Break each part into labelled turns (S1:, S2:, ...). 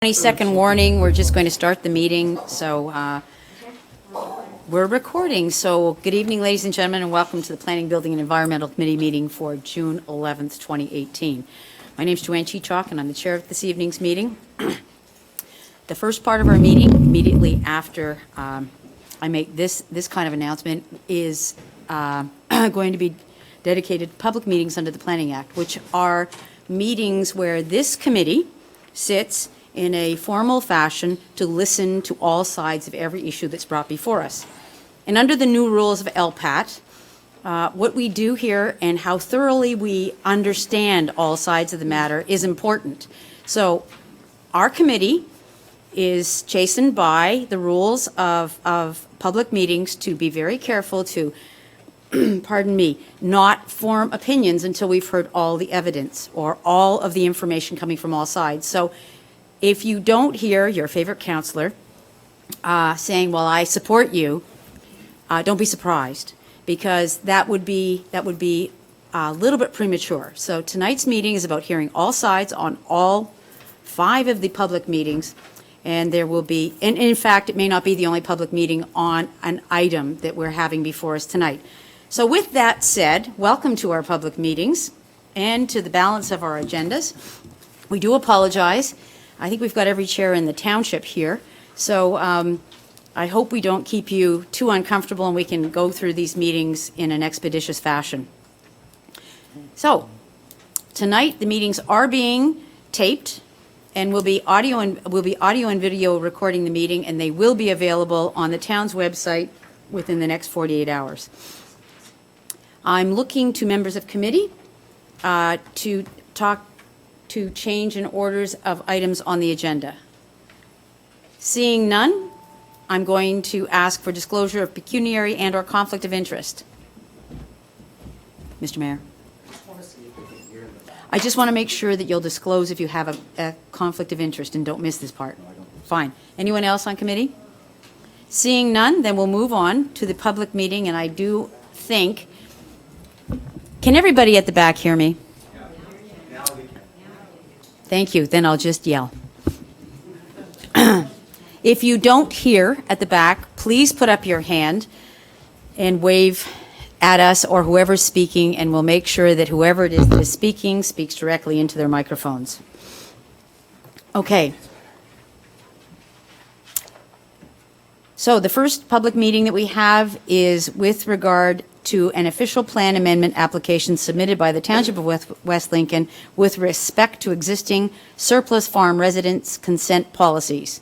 S1: 20-second warning, we're just going to start the meeting, so we're recording. So good evening, ladies and gentlemen, and welcome to the Planning, Building, and Environmental Committee meeting for June 11th, 2018. My name is Joanne Cheechak, and I'm the chair of this evening's meeting. The first part of our meeting, immediately after I make this kind of announcement, is going to be dedicated to public meetings under the Planning Act, which are meetings where this committee sits in a formal fashion to listen to all sides of every issue that's brought before us. And under the new rules of LPAT, what we do here and how thoroughly we understand all sides of the matter is important. So our committee is chastened by the rules of public meetings to be very careful to, pardon me, not form opinions until we've heard all the evidence or all of the information coming from all sides. So if you don't hear your favorite counselor saying, well, I support you, don't be surprised, because that would be a little bit premature. So tonight's meeting is about hearing all sides on all 5 of the public meetings, and there will be, and in fact, it may not be the only public meeting on an item that we're having before us tonight. So with that said, welcome to our public meetings and to the balance of our agendas. We do apologize. I think we've got every chair in the township here, so I hope we don't keep you too uncomfortable and we can go through these meetings in an expeditious fashion. So, tonight the meetings are being taped and will be audio and video recording the meeting, and they will be available on the town's website within the next 48 hours. I'm looking to members of committee to change in orders of items on the agenda. Seeing none, I'm going to ask for disclosure of pecuniary and or conflict of interest. Mr. Mayor. I just want to make sure that you'll disclose if you have a conflict of interest and don't miss this part. Fine. Anyone else on committee? Seeing none, then we'll move on to the public meeting, and I do think, can everybody at the back hear me? Thank you. Then I'll just yell. If you don't hear at the back, please put up your hand and wave at us or whoever's speaking, and we'll make sure that whoever it is that is speaking speaks directly into their microphones. Okay. So the first public meeting that we have is with regard to an official plan amendment application submitted by the Township of West Lincoln with respect to existing surplus farm residents' consent policies.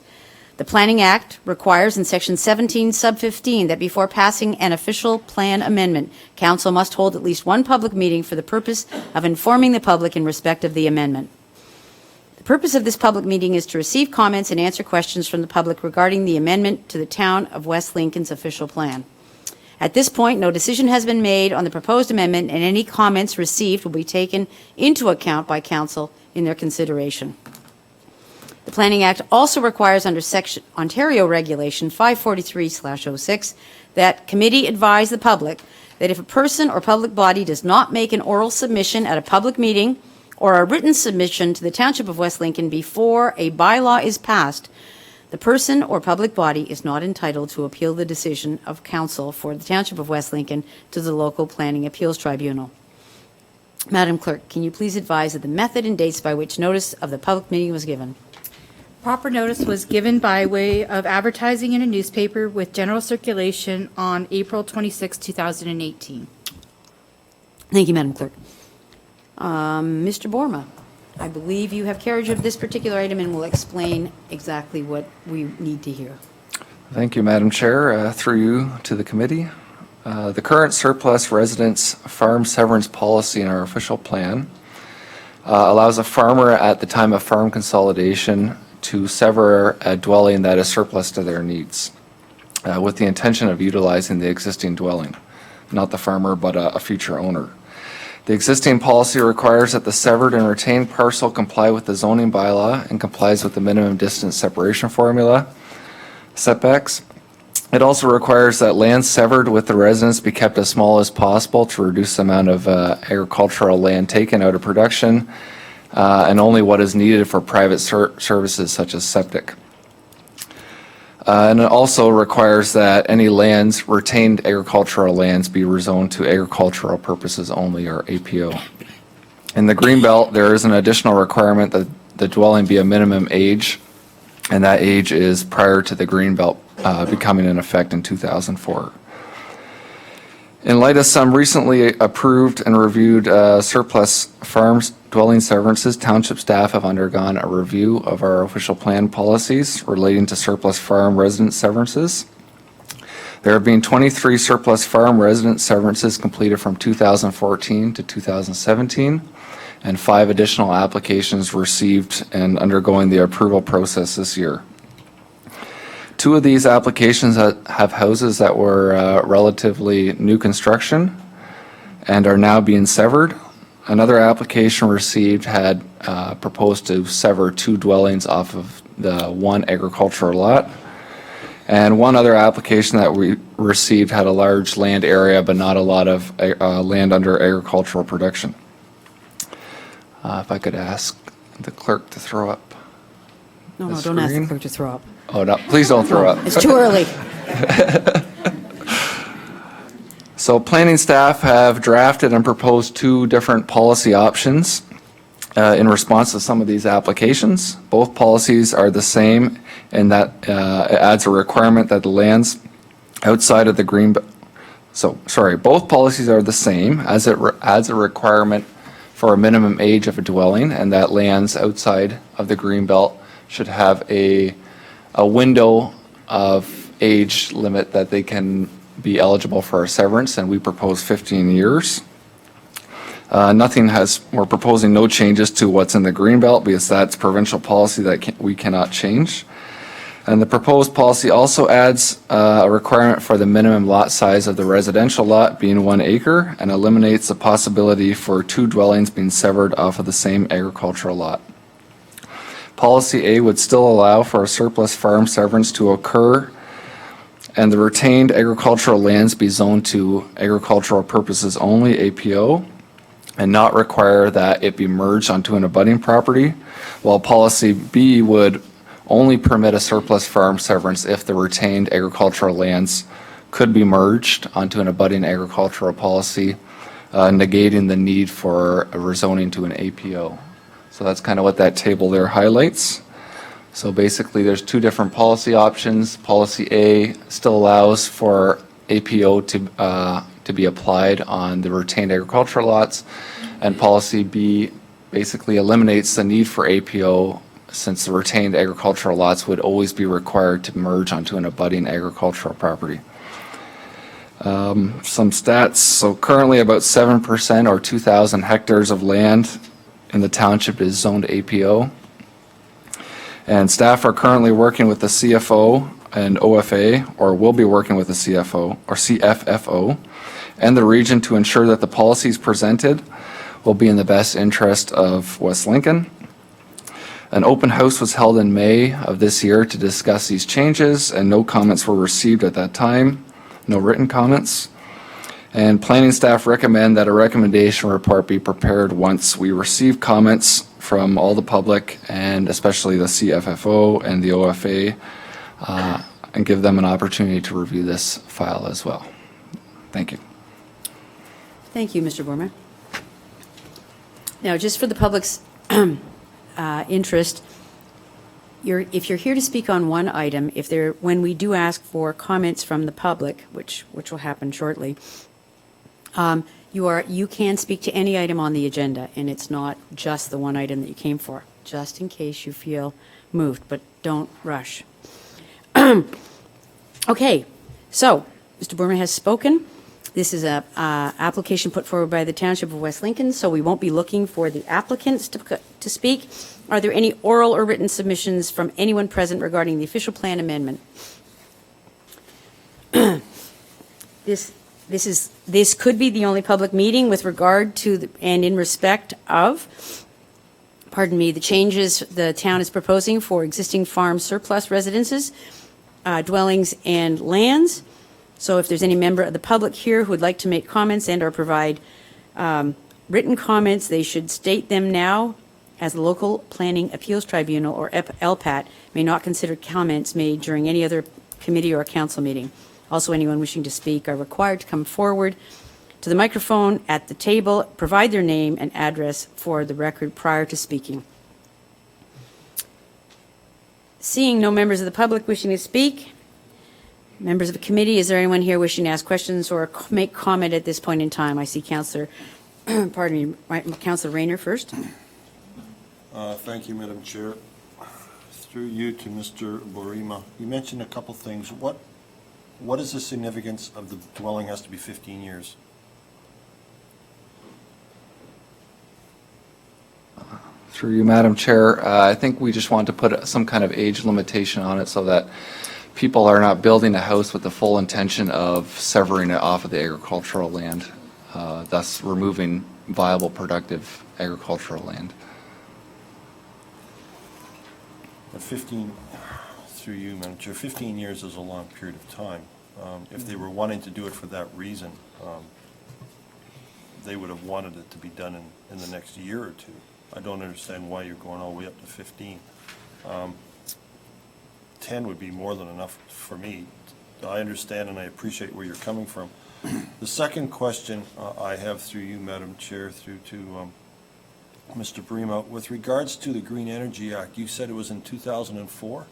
S1: The Planning Act requires in Section 17, Sub 15, that before passing an official plan amendment, Council must hold at least one public meeting for the purpose of informing the public in respect of the amendment. The purpose of this public meeting is to receive comments and answer questions from the public regarding the amendment to the Town of West Lincoln's official plan. At this point, no decision has been made on the proposed amendment, and any comments received will be taken into account by Council in their consideration. The Planning Act also requires under Section Ontario Regulation 543/06 that committee advise the public that if a person or public body does not make an oral submission at a public meeting or a written submission to the Township of West Lincoln before a bylaw is passed, the person or public body is not entitled to appeal the decision of Council for the Township of West Lincoln to the local planning appeals tribunal. Madam Clerk, can you please advise of the method and dates by which notice of the public meeting was given?
S2: Proper notice was given by way of advertising in a newspaper with general circulation on April 26, 2018.
S1: Thank you, Madam Clerk. Mr. Borma, I believe you have carriage of this particular item and will explain exactly what we need to hear.
S3: Thank you, Madam Chair. Through you to the committee. The current surplus residence farm severance policy in our official plan allows a farmer at the time of farm consolidation to sever a dwelling that is surplus to their needs with the intention of utilizing the existing dwelling, not the farmer, but a future owner. The existing policy requires that the severed and retained parcel comply with the zoning bylaw and complies with the minimum distance separation formula setbacks. It also requires that land severed with the residence be kept as small as possible to reduce the amount of agricultural land taken out of production and only what is needed for private services such as septic. And it also requires that any lands, retained agricultural lands, be rezoned to agricultural purposes only, or APO. In the Greenbelt, there is an additional requirement that the dwelling be a minimum age, and that age is prior to the Greenbelt becoming in effect in 2004. In light of some recently approved and reviewed surplus farms dwelling severances, township staff have undergone a review of our official plan policies relating to surplus farm resident severances. There have been 23 surplus farm resident severances completed from 2014 to 2017, and 5 additional applications received and undergoing the approval process this year. 2 of these applications have houses that were relatively new construction and are now being severed. Another application received had proposed to sever 2 dwellings off of the 1 agricultural lot. And one other application that we received had a large land area, but not a lot of land under agricultural production. If I could ask the clerk to throw up.
S1: No,
S3: The
S1: don't ask the
S3: screen?
S1: clerk to throw up.
S3: Oh, no, please don't throw up.
S1: It's too early.
S3: So planning staff have drafted and proposed 2 different policy options in response to some of these applications. Both policies are the same in that it adds a requirement that the lands outside of the both policies are the same as it adds a requirement for a minimum age of a dwelling, and that lands outside of the Greenbelt should have a window of age limit that they can be eligible for a severance, and we propose 15 years. We're proposing no changes to what's in the Greenbelt because that's provincial policy that we cannot change. And the proposed policy also adds a requirement for the minimum lot size of the residential lot being 1 acre, and eliminates the possibility for 2 dwellings being severed off of the same agricultural lot. Policy A would still allow for a surplus farm severance to occur and the retained agricultural lands be zoned to agricultural purposes only, APO, and not require that it be merged onto an abutting property, while policy B would only permit a surplus farm severance if the retained agricultural lands could be merged onto an abutting agricultural policy, negating the need for a rezoning to an APO. So that's kind of what that table there highlights. So basically, there's 2 different policy options. Policy A still allows for APO to be applied on the retained agricultural lots, and policy B basically eliminates the need for APO since the retained agricultural lots would always be required to merge onto an abutting agricultural property. Some stats. So currently about 7% or 2,000 hectares of land in the township is zoned APO. And staff are currently working with the CFO and OFA, or will be working with the CFO or CFFO and the region to ensure that the policies presented will be in the best interest of West Lincoln. An open house was held in May of this year to discuss these changes, and no comments were received at that time, no written comments. And planning staff recommend that a recommendation report be prepared once we receive comments from all the public, and especially the CFFO and the OFA, and give them an opportunity to review this file as well. Thank you.
S1: Thank you, Mr. Borman. Now, just for the public's interest, if you're here to speak on one item, when we do ask for comments from the public, which will happen shortly, you can speak to any item on the agenda, and it's not just the one item that you came for, just in case you feel moved, but don't rush. Okay, so Mr. Borman has spoken. This is a application put forward by the Township of West Lincoln, so we won't be looking for the applicants to speak. Are there any oral or written submissions from anyone present regarding the official plan amendment? This could be the only public meeting with regard to and in respect of, the changes the town is proposing for existing farm surplus residences, dwellings, and lands. So if there's any member of the public here who would like to make comments and or provide written comments, they should state them now as the Local Planning Appeals Tribunal, or LPAT, may not consider comments made during any other committee or council meeting. Also, anyone wishing to speak are required to come forward to the microphone at the table, provide their name and address for the record prior to speaking. Seeing no members of the public wishing to speak, members of the committee, is there anyone here wishing to ask questions or make comment at this point in time? I see Councillor, pardon me, Councillor Rayner first.
S4: Thank you, Madam Chair. Through you to Mr. Borima, you mentioned a couple things. What is the significance of the dwelling has to be 15 years?
S3: Through you, Madam Chair, I think we just want to put some kind of age limitation on it so that people are not building a house with the full intention of severing it off of the agricultural land, thus removing viable, productive agricultural land.
S4: 15, through you, Madam Chair, 15 years is a long period of time. If they were wanting to do it for that reason, they would have wanted it to be done in the next year or two. I don't understand why you're going all the way up to 15. 10 would be more than enough for me. I understand and I appreciate where you're coming from. The second question I have through you, Madam Chair, through to Mr. Brima, with regards to the Green Energy Act, you said it was in 2004?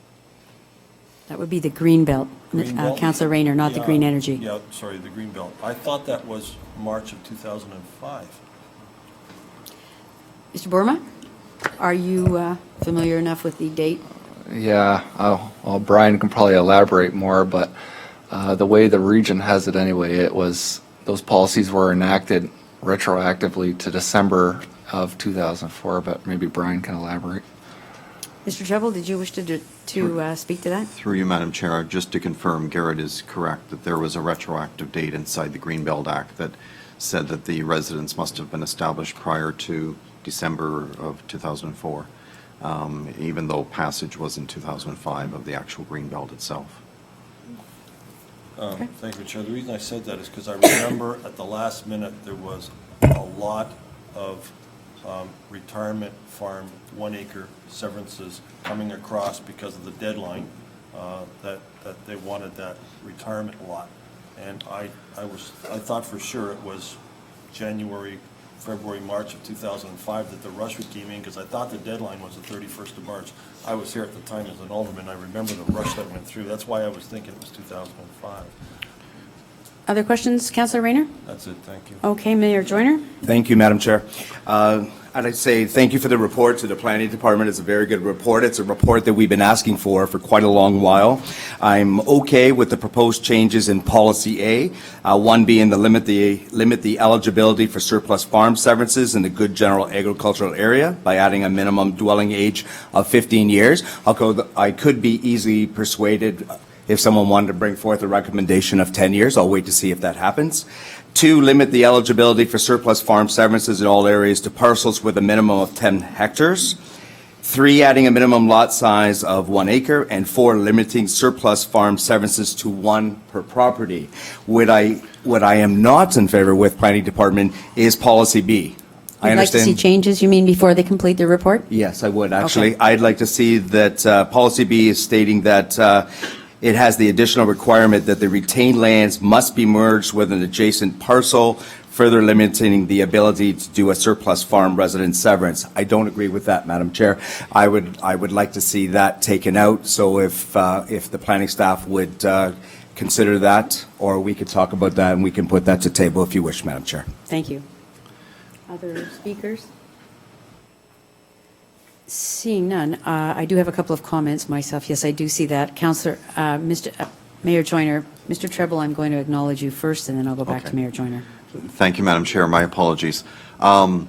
S1: That would be the Greenbelt,
S4: Greenbelt?
S1: Councillor Rayner, not the
S4: Yeah,
S1: Green Energy.
S4: Yeah, sorry, the Greenbelt. I thought that was March of 2005.
S1: Mr. Borma, are you familiar enough with the date?
S3: Yeah, well, Brian can probably elaborate more, but the way the region has it anyway, it was, those policies were enacted retroactively to December of 2004, but maybe Brian can elaborate.
S1: Mr. Treble, did you wish to speak to that?
S5: Through you, Madam Chair, just to confirm, Garrett is correct that there was a retroactive date inside the Greenbelt Act that said that the residence must have been established prior to December of 2004, even though passage was in 2005 of the actual Greenbelt itself.
S4: Thank you, Chair. The reason I said that is because I remember at the last minute there was a lot of retirement farm 1 acre severances coming across because of the deadline that they wanted that retirement lot. And I thought for sure it was January, February, March of 2005 that the rush came in, because I thought the deadline was the 31st of March. I was here at the time as an alderman. I remember the rush that went through. That's why I was thinking it was 2005.
S1: Other questions, Councillor Rayner?
S4: That's it. Thank you.
S1: Okay, Mayor Joyner?
S6: Thank you, Madam Chair. I'd like to say thank you for the report to the Planning Department. It's a very good report. It's a report that we've been asking for quite a long while. I'm okay with the proposed changes in Policy A, one being the limit the eligibility for surplus farm severances in the good general agricultural area by adding a minimum dwelling age of 15 years. I could be easily persuaded if someone wanted to bring forth a recommendation of 10 years. I'll wait to see if that happens. 2, limit the eligibility for surplus farm severances in all areas to parcels with a minimum of 10 hectares. 3, adding a minimum lot size of 1 acre. And 4, limiting surplus farm severances to 1 per property. What I am not in favor with, Planning Department, is Policy B. I
S1: You'd like to see changes, you mean, before they complete their report?
S6: Yes, I would, actually.
S1: Okay.
S6: I'd like to see that Policy B is stating that it has the additional requirement that the retained lands must be merged with an adjacent parcel, further limiting the ability to do a surplus farm resident severance. I don't agree with that, Madam Chair. I would like to see that taken out. So if the planning staff would consider that, or we could talk about that and we can put that to table if you wish, Madam Chair.
S1: Thank you. Other speakers? Seeing none, I do have a couple of comments myself. Yes, I do see that. Councillor, Mayor Joyner, Mr. Treble, I'm going to acknowledge you first, and then I'll go back
S5: Okay.
S1: to Mayor Joyner.
S5: Thank you, Madam Chair. My apologies. I'm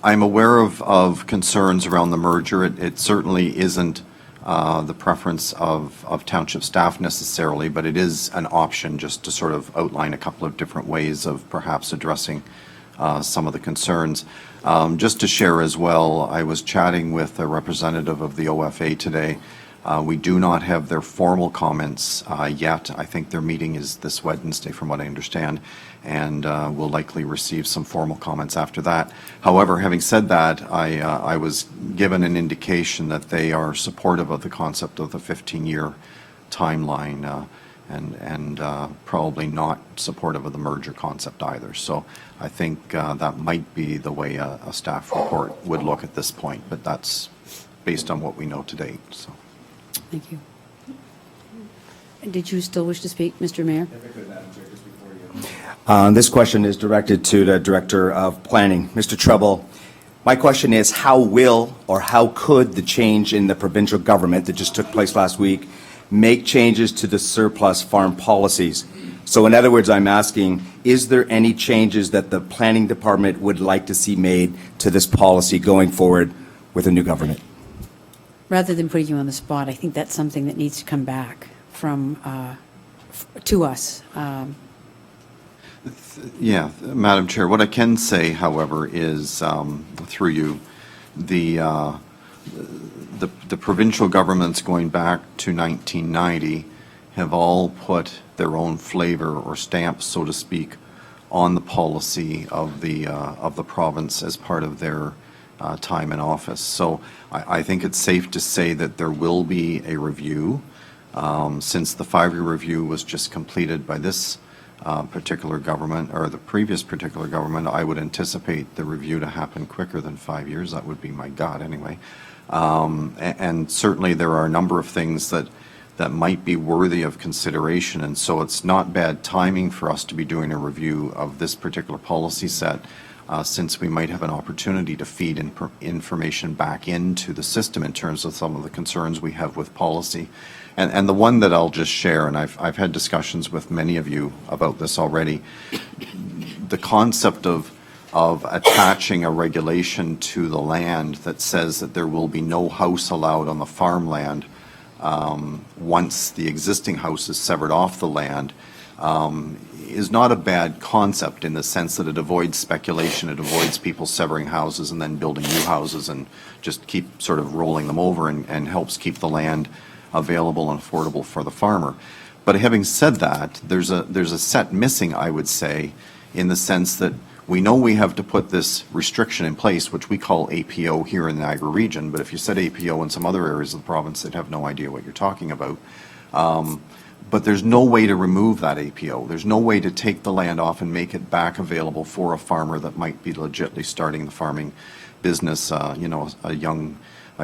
S5: aware of concerns around the merger. It certainly isn't the preference of township staff necessarily, but it is an option, just to sort of outline a couple of different ways of perhaps addressing some of the concerns. Just to share as well, I was chatting with a representative of the OFA today, We do not have their formal comments yet. I think their meeting is this Wednesday, from what I understand, and we'll likely receive some formal comments after that. However, having said that, I was given an indication that they are supportive of the concept of the 15-year timeline, and probably not supportive of the merger concept either. So I think that might be the way a staff report would look at this point, but that's based on what we know to date. So.
S1: Thank you. Did you still wish to speak, Mr. Mayor?
S6: This question is directed to the Director of Planning. Mr. Treble, my question is, how will or how could the change in the provincial government that just took place last week make changes to the surplus farm policies? So in other words, I'm asking, is there any changes that the Planning Department would like to see made to this policy going forward with a new government?
S1: Rather than putting you on the spot, I think that's something that needs to come back from, to us.
S5: Yeah, Madam Chair, what I can say, however, is, through you, the provincial governments going back to 1990 have all put their own flavor or stamp, so to speak, on the policy of the province as part of their time in office. So I think it's safe to say that there will be a review. Since the 5-year review was just completed by this particular government, or the previous particular government, I would anticipate the review to happen quicker than 5 years. That would be my gut anyway. And certainly there are a number of things that might be worthy of consideration, and so it's not bad timing for us to be doing a review of this particular policy set, since we might have an opportunity to feed information back into the system in terms of some of the concerns we have with policy. And the one that I'll just share, and I've had discussions with many of you about this already, the concept of attaching a regulation to the land that says that there will be no house allowed on the farmland once the existing house is severed off the land is not a bad concept, in the sense that it avoids speculation, it avoids people severing houses and then building new houses and just keep sort of rolling them over, and helps keep the land available and affordable for the farmer. But having said that, there's a set missing, I would say, in the sense that we know we have to put this restriction in place, which we call APO here in the Niagara region, but if you said APO in some other areas of the province, they'd have no idea what you're talking about. But there's no way to remove that APO. There's no way to take the land off and make it back available for a farmer that might be legitimately starting the farming business, a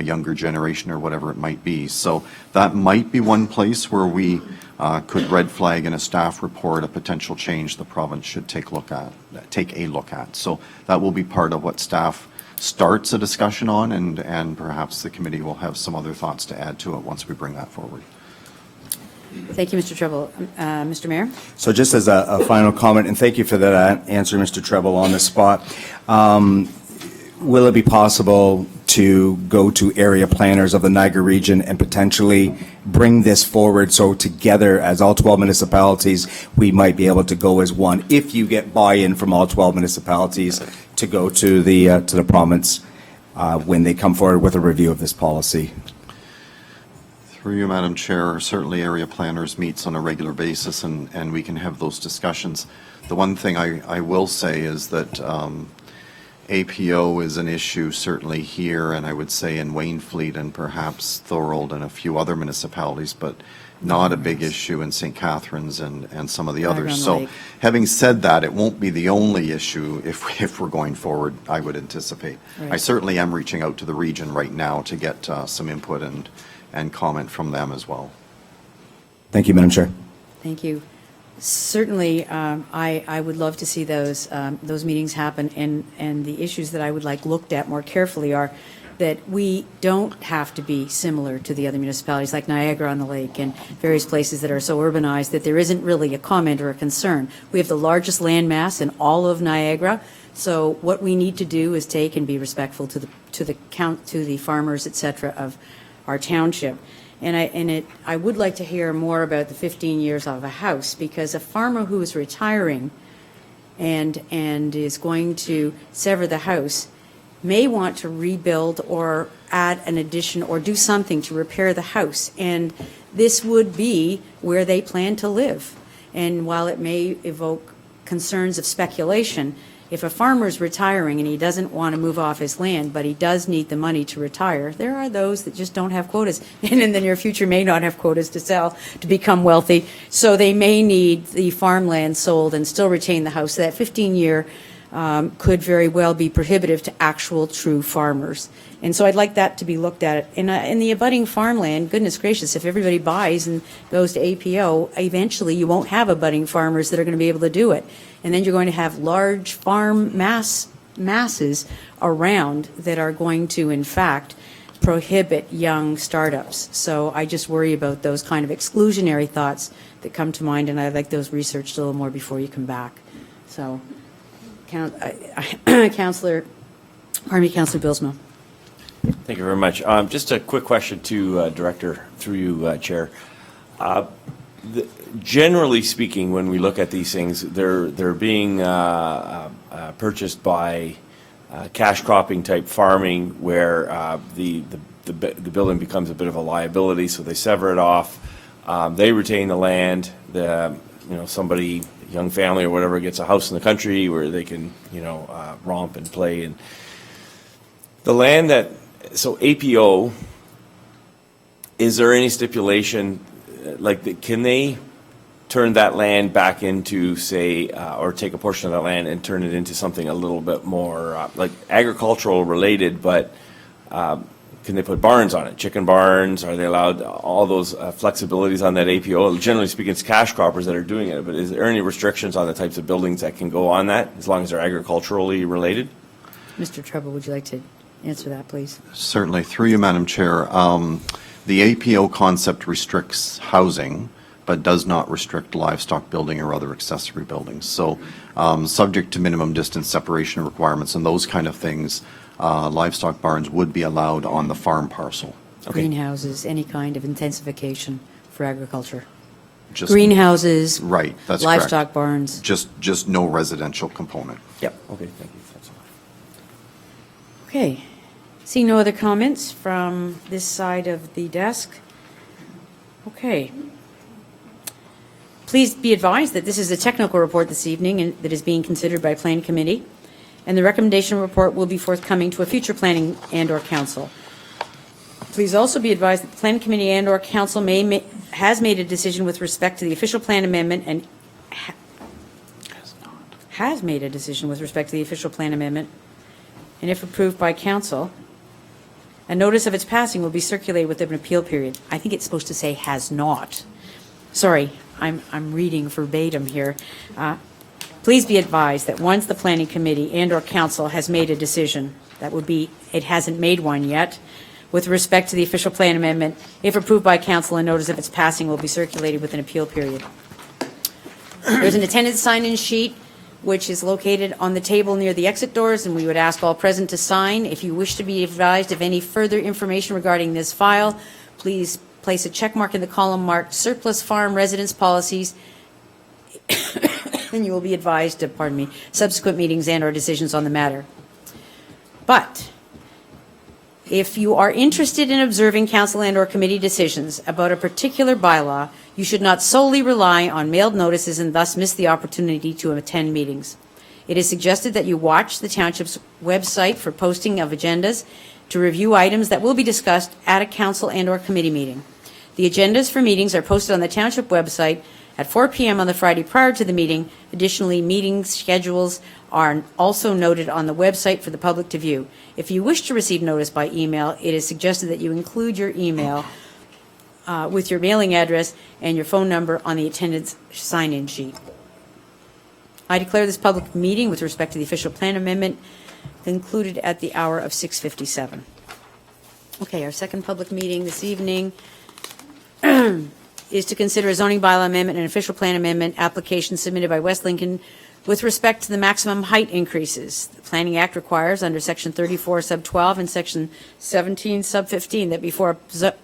S5: younger generation or whatever it might be. So that might be one place where we could red flag in a staff report a potential change the province should take a look at. So that will be part of what staff starts a discussion on, and perhaps the committee will have some other thoughts to add to it once we bring that forward.
S1: Thank you, Mr. Treble. Mr. Mayor?
S6: So just as a final comment, and thank you for that answer, Mr. Treble, on the spot. Will it be possible to go to area planners of the Niagara region and potentially bring this forward, so together as all 12 municipalities, we might be able to go as one, if you get buy-in from all 12 municipalities to go to the province when they come forward with a review of this policy?
S5: Through you, Madam Chair, certainly area planners meets on a regular basis, and we can have those discussions. The one thing I will say is that APO is an issue certainly here, and I would say in Waynfleet and perhaps Thorold and a few other municipalities, but not a big issue in St. Catharines and some of the others. So having said that, it won't be the only issue if we're going forward, I would anticipate.
S1: Right.
S5: I certainly am reaching out to the region right now to get some input and comment from them as well.
S6: Thank you, Madam Chair.
S1: Thank you. Certainly, I would love to see those meetings happen, and the issues that I would like looked at more carefully are that we don't have to be similar to the other municipalities like Niagara-on-the-Lake and various places that are so urbanized that there isn't really a comment or a concern. We have the largest land mass in all of Niagara, so what we need to do is take and be respectful to the farmers, et cetera, of our township. And I would like to hear more about the 15 years of a house, because a farmer who is retiring and is going to sever the house may want to rebuild or add an addition or do something to repair the house. And this would be where they plan to live. And while it may evoke concerns of speculation, if a farmer's retiring and he doesn't want to move off his land, but he does need the money to retire, there are those that just don't have quotas and in the near future may not have quotas to sell to become wealthy. So they may need the farmland sold and still retain the house. That 15-year could very well be prohibitive to actual true farmers. And so I'd like that to be looked at. In the abutting farmland, goodness gracious, if everybody buys and goes to APO, eventually you won't have abutting farmers that are going to be able to do it. And then you're going to have large farm masses around that are going to, in fact, prohibit young startups. So I just worry about those kind of exclusionary thoughts that come to mind, and I'd like those researched a little more before you come back. So, Councillor Bilsma.
S7: Thank you very much. Just a quick question to Director, through you, Chair. Generally speaking, when we look at these things, they're being purchased by cash cropping type farming, where the building becomes a bit of a liability, so they sever it off. They retain the land. Somebody, young family or whatever, gets a house in the country where they can romp and play. And the land that, so APO, is there any stipulation, can they turn that land back into, say, or take a portion of that land and turn it into something a little bit more agricultural related, but can they put barns on it, chicken barns? Are they allowed all those flexibilities on that APO? Generally speaking, it's cash croppers that are doing it, but is there any restrictions on the types of buildings that can go on that, as long as they're agriculturally related?
S1: Mr. Treble, would you like to answer that, please?
S5: Certainly. Through you, Madam Chair. The APO concept restricts housing, but does not restrict livestock building or other accessory buildings. So subject to minimum distance separation requirements and those kind of things, livestock barns would be allowed on the farm parcel.
S7: Okay.
S1: Greenhouses, any kind of intensification for agriculture.
S5: Just,
S1: Greenhouses.
S5: right, that's
S1: livestock
S5: correct.
S1: barns.
S5: Just no residential component.
S7: Yep. Okay, thank you. That's all.
S1: Okay. See no other comments from this side of the desk? Okay. Please be advised that this is a technical report this evening and that is being considered by Planning Committee, and the recommendation report will be forthcoming to a future Planning and/or Council. Please also be advised that the Planning Committee and/or Council has made a decision with respect to the official plan amendment and has made a decision with respect to the official plan amendment, and if approved by Council, a notice of its passing will be circulated within an appeal period. I think it's supposed to say has not. Sorry, I'm reading verbatim here. Please be advised that once the Planning Committee and/or Council has made a decision, that would be, it hasn't made one yet, with respect to the official plan amendment, if approved by Council, a notice of its passing will be circulated with an appeal period. There's an attendance sign-in sheet which is located on the table near the exit doors, and we would ask all present to sign. If you wish to be advised of any further information regarding this file, please place a check mark in the column marked Surplus Farm Residence Policies, and you will be advised of, subsequent meetings and/or decisions on the matter. But if you are interested in observing council and/or committee decisions about a particular bylaw, you should not solely rely on mailed notices and thus miss the opportunity to attend meetings. It is suggested that you watch the township's website for posting of agendas to review items that will be discussed at a council and/or committee meeting. The agendas for meetings are posted on the township website at 4 p.m. on the Friday prior to the meeting. Additionally, meeting schedules are also noted on the website for the public to view. If you wish to receive notice by email, it is suggested that you include your email with your mailing address and your phone number on the attendance sign-in sheet. I declare this public meeting with respect to the official plan amendment concluded at the hour of 6:57. Okay, our second public meeting this evening is to consider a zoning bylaw amendment and official plan amendment application submitted by West Lincoln with respect to the maximum height increases. The Planning Act requires under Section 34 sub 12 and Section 17 sub 15 that before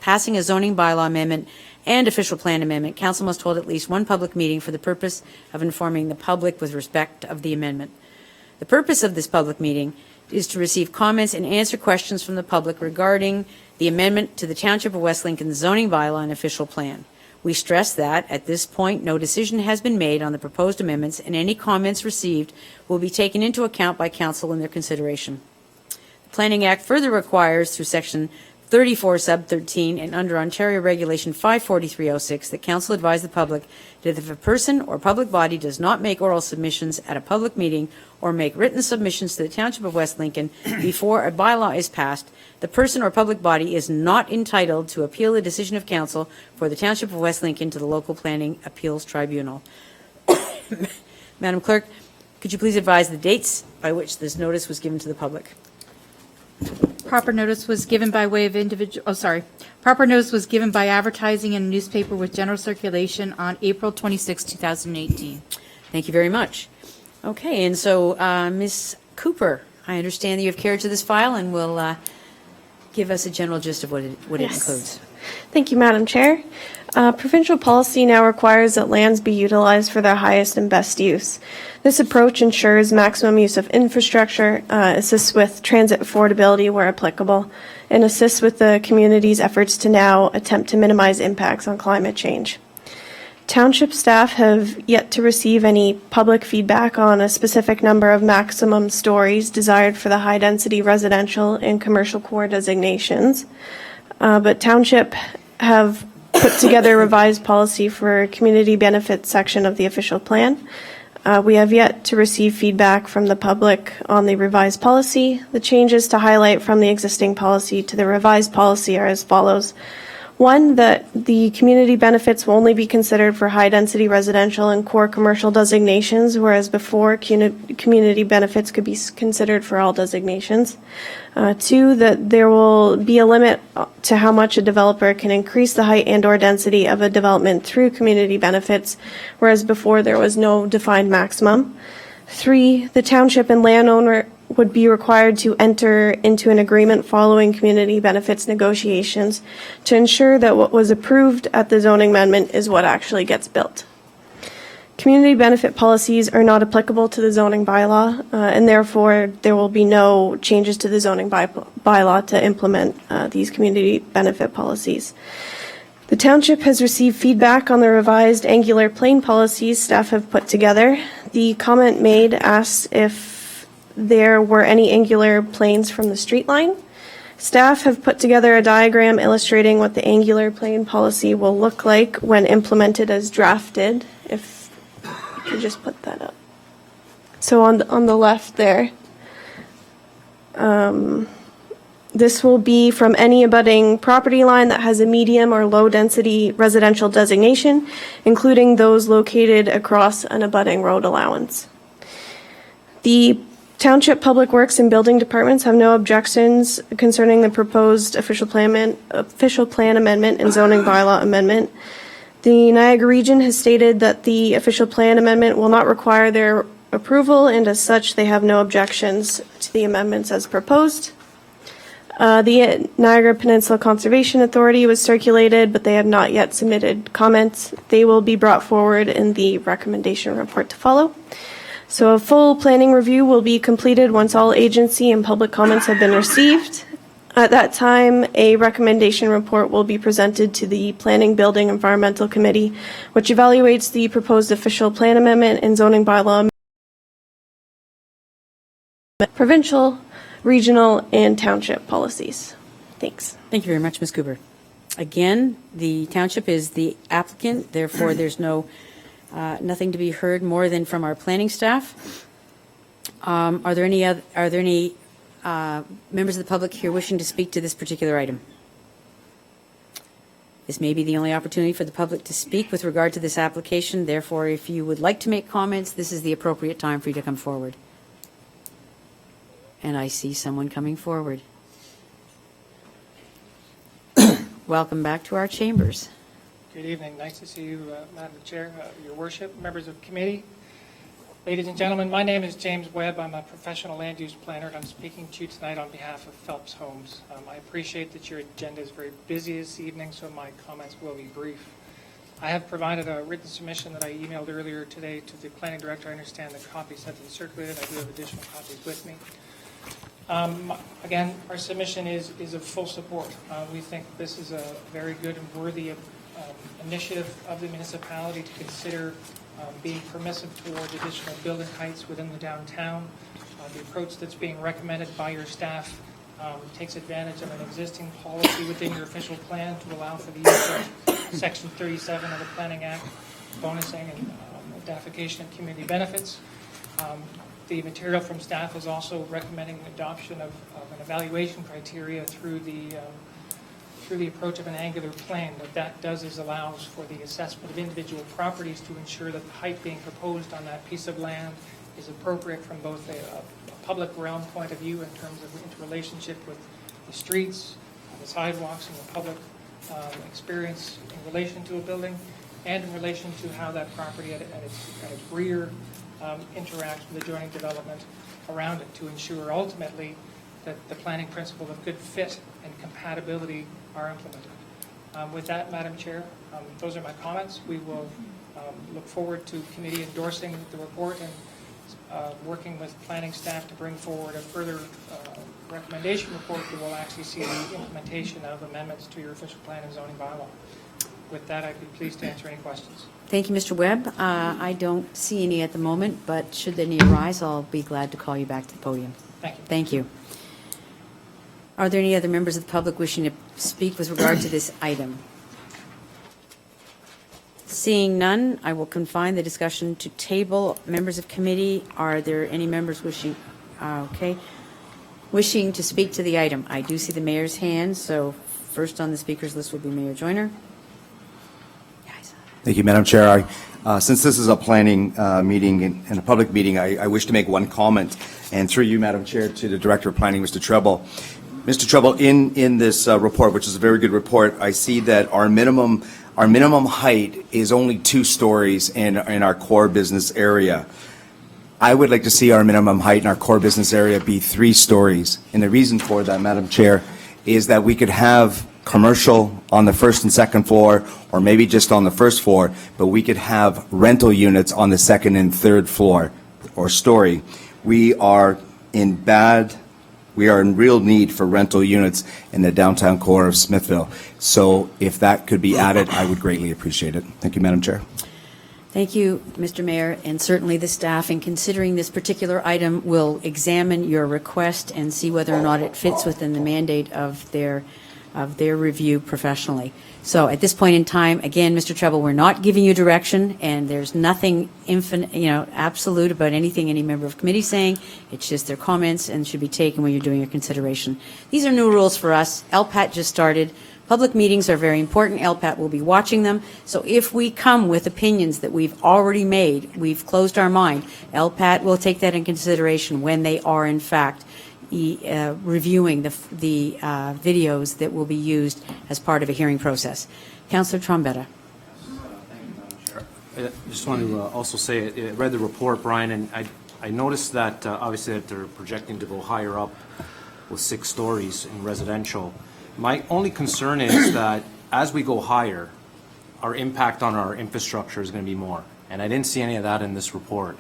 S1: passing a zoning bylaw amendment and official plan amendment, council must hold at least one public meeting for the purpose of informing the public with respect of the amendment. The purpose of this public meeting is to receive comments and answer questions from the public regarding the amendment to the Township of West Lincoln zoning bylaw and official plan. We stress that, at this point, no decision has been made on the proposed amendments, and any comments received will be taken into account by council in their consideration. The Planning Act further requires, through Section 34 sub 13 and under Ontario Regulation 54306, that council advise the public that if a person or public body does not make oral submissions at a public meeting or make written submissions to the Township of West Lincoln before a bylaw is passed, the person or public body is not entitled to appeal the decision of council for the Township of West Lincoln to the local planning appeals tribunal. Madam Clerk, could you please advise the dates by which this notice was given to the public?
S2: Proper notice was given by way of proper notice was given by advertising in a newspaper with general circulation on April 26, 2018.
S1: Thank you very much. Okay, and so, Ms. Cooper, I understand that you have carriage of this file and will give us a general gist of what it includes.
S8: Thank you, Madam Chair. Provincial policy now requires that lands be utilized for their highest and best use. This approach ensures maximum use of infrastructure, assists with transit affordability where applicable, and assists with the community's efforts to now attempt to minimize impacts on climate change. Township staff have yet to receive any public feedback on a specific number of maximum stories desired for the high-density residential and commercial core designations. But Township have put together a revised policy for community benefits section of the official plan. We have yet to receive feedback from the public on the revised policy. The changes to highlight from the existing policy to the revised policy are as follows. One, that the community benefits will only be considered for high-density residential and core commercial designations, whereas before, community benefits could be considered for all designations. Two, that there will be a limit to how much a developer can increase the height and/or density of a development through community benefits, whereas before there was no defined maximum. Three, the township and landowner would be required to enter into an agreement following community benefits negotiations to ensure that what was approved at the zoning amendment is what actually gets built. Community benefit policies are not applicable to the zoning bylaw, and therefore there will be no changes to the zoning bylaw to implement these community benefit policies. The township has received feedback on the revised angular plane policies staff have put together. The comment made asks if there were any angular planes from the street line. Staff have put together a diagram illustrating what the angular plane policy will look like when implemented as drafted. If you could just put that up. So on the left there, this will be from any abutting property line that has a medium or low density residential designation, including those located across an abutting road allowance. The Township Public Works and Building Departments have no objections concerning the proposed official plan amendment and zoning bylaw amendment. The Niagara Region has stated that the official plan amendment will not require their approval, and as such, they have no objections to the amendments as proposed. The Niagara Peninsula Conservation Authority was circulated, but they have not yet submitted comments. They will be brought forward in the recommendation report to follow. So a full planning review will be completed once all agency and public comments have been received. At that time, a recommendation report will be presented to the Planning, Building, Environmental Committee, which evaluates the proposed official plan amendment and zoning bylaw provincial, regional, and township policies. Thanks.
S1: Thank you very much, Ms. Cooper. Again, the township is the applicant, therefore there's nothing to be heard more than from our planning staff. Are there any members of the public here wishing to speak to this particular item? This may be the only opportunity for the public to speak with regard to this application. Therefore, if you would like to make comments, this is the appropriate time for you to come forward. And I see someone coming forward. Welcome back to our chambers.
S9: Good evening. Nice to see you, Madam Chair, Your Worship, members of the committee. Ladies and gentlemen, my name is James Webb. I'm a professional land use planner, and I'm speaking to you tonight on behalf of Phelps Homes. I appreciate that your agenda is very busy this evening, so my comments will be brief. I have provided a written submission that I emailed earlier today to the planning director. I understand the copies have been circulated. I do have additional copies with me. Again, our submission is of full support. We think this is a very good and worthy initiative of the municipality to consider being permissive towards additional building heights within the downtown. The approach that's being recommended by your staff takes advantage of an existing policy within your official plan to allow for the use of Section 37 of the Planning Act, bonusing and identification of community benefits. The material from staff is also recommending adoption of an evaluation criteria through the approach of an angular plane. What that does is allows for the assessment of individual properties to ensure that the height being proposed on that piece of land is appropriate from both a public realm point of view in terms of interrelationship with the streets, the sidewalks, and the public experience in relation to a building, and in relation to how that property at its rear interacts with adjoining development around it to ensure ultimately that the planning principle of good fit and compatibility are implemented. With that, Madam Chair, those are my comments. We will look forward to committee endorsing the report and working with planning staff to bring forward a further recommendation report that will actually see the implementation of amendments to your official plan and zoning bylaw. With that, I'd be pleased to answer any questions.
S1: Thank you, Mr. Webb. I don't see any at the moment, but should any arise, I'll be glad to call you back to the podium.
S9: Thank you.
S1: Thank you. Are there any other members of the public wishing to speak with regard to this item? Seeing none, I will confine the discussion to table. Members of committee, are there any members wishing to speak to the item? I do see the mayor's hand, so first on the speakers list will be Mayor Joyner.
S6: Thank you, Madam Chair. Since this is a planning meeting and a public meeting, I wish to make one comment, and through you, Madam Chair, to the Director of Planning, Mr. Treble. Mr. Treble, in this report, which is a very good report, I see that our minimum height is only 2 stories in our core business area. I would like to see our minimum height in our core business area be 3 stories. And the reason for that, Madam Chair, is that we could have commercial on the first and second floor, or maybe just on the first floor, but we could have rental units on the second and third floor or story. We are in real need for rental units in the downtown core of Smithville. So if that could be added, I would greatly appreciate it. Thank you, Madam Chair.
S1: Thank you, Mr. Mayor, and certainly the staff, in considering this particular item, will examine your request and see whether or not it fits within the mandate of their review professionally. So at this point in time, again, Mr. Treble, we're not giving you direction, and there's nothing absolute about anything any member of committee saying. It's just their comments and should be taken when you're doing your consideration. These are new rules for us. LPAT just started. Public meetings are very important. LPAT will be watching them. So if we come with opinions that we've already made, we've closed our mind, LPAT will take that in consideration when they are, in fact, reviewing the videos that will be used as part of a hearing process. Councillor Trombetta.
S10: I just want to also say, I read the report, Brian, and I noticed that obviously that they're projecting to go higher up with 6 stories in residential. My only concern is that as we go higher, our impact on our infrastructure is going to be more. And I didn't see any of that in this report.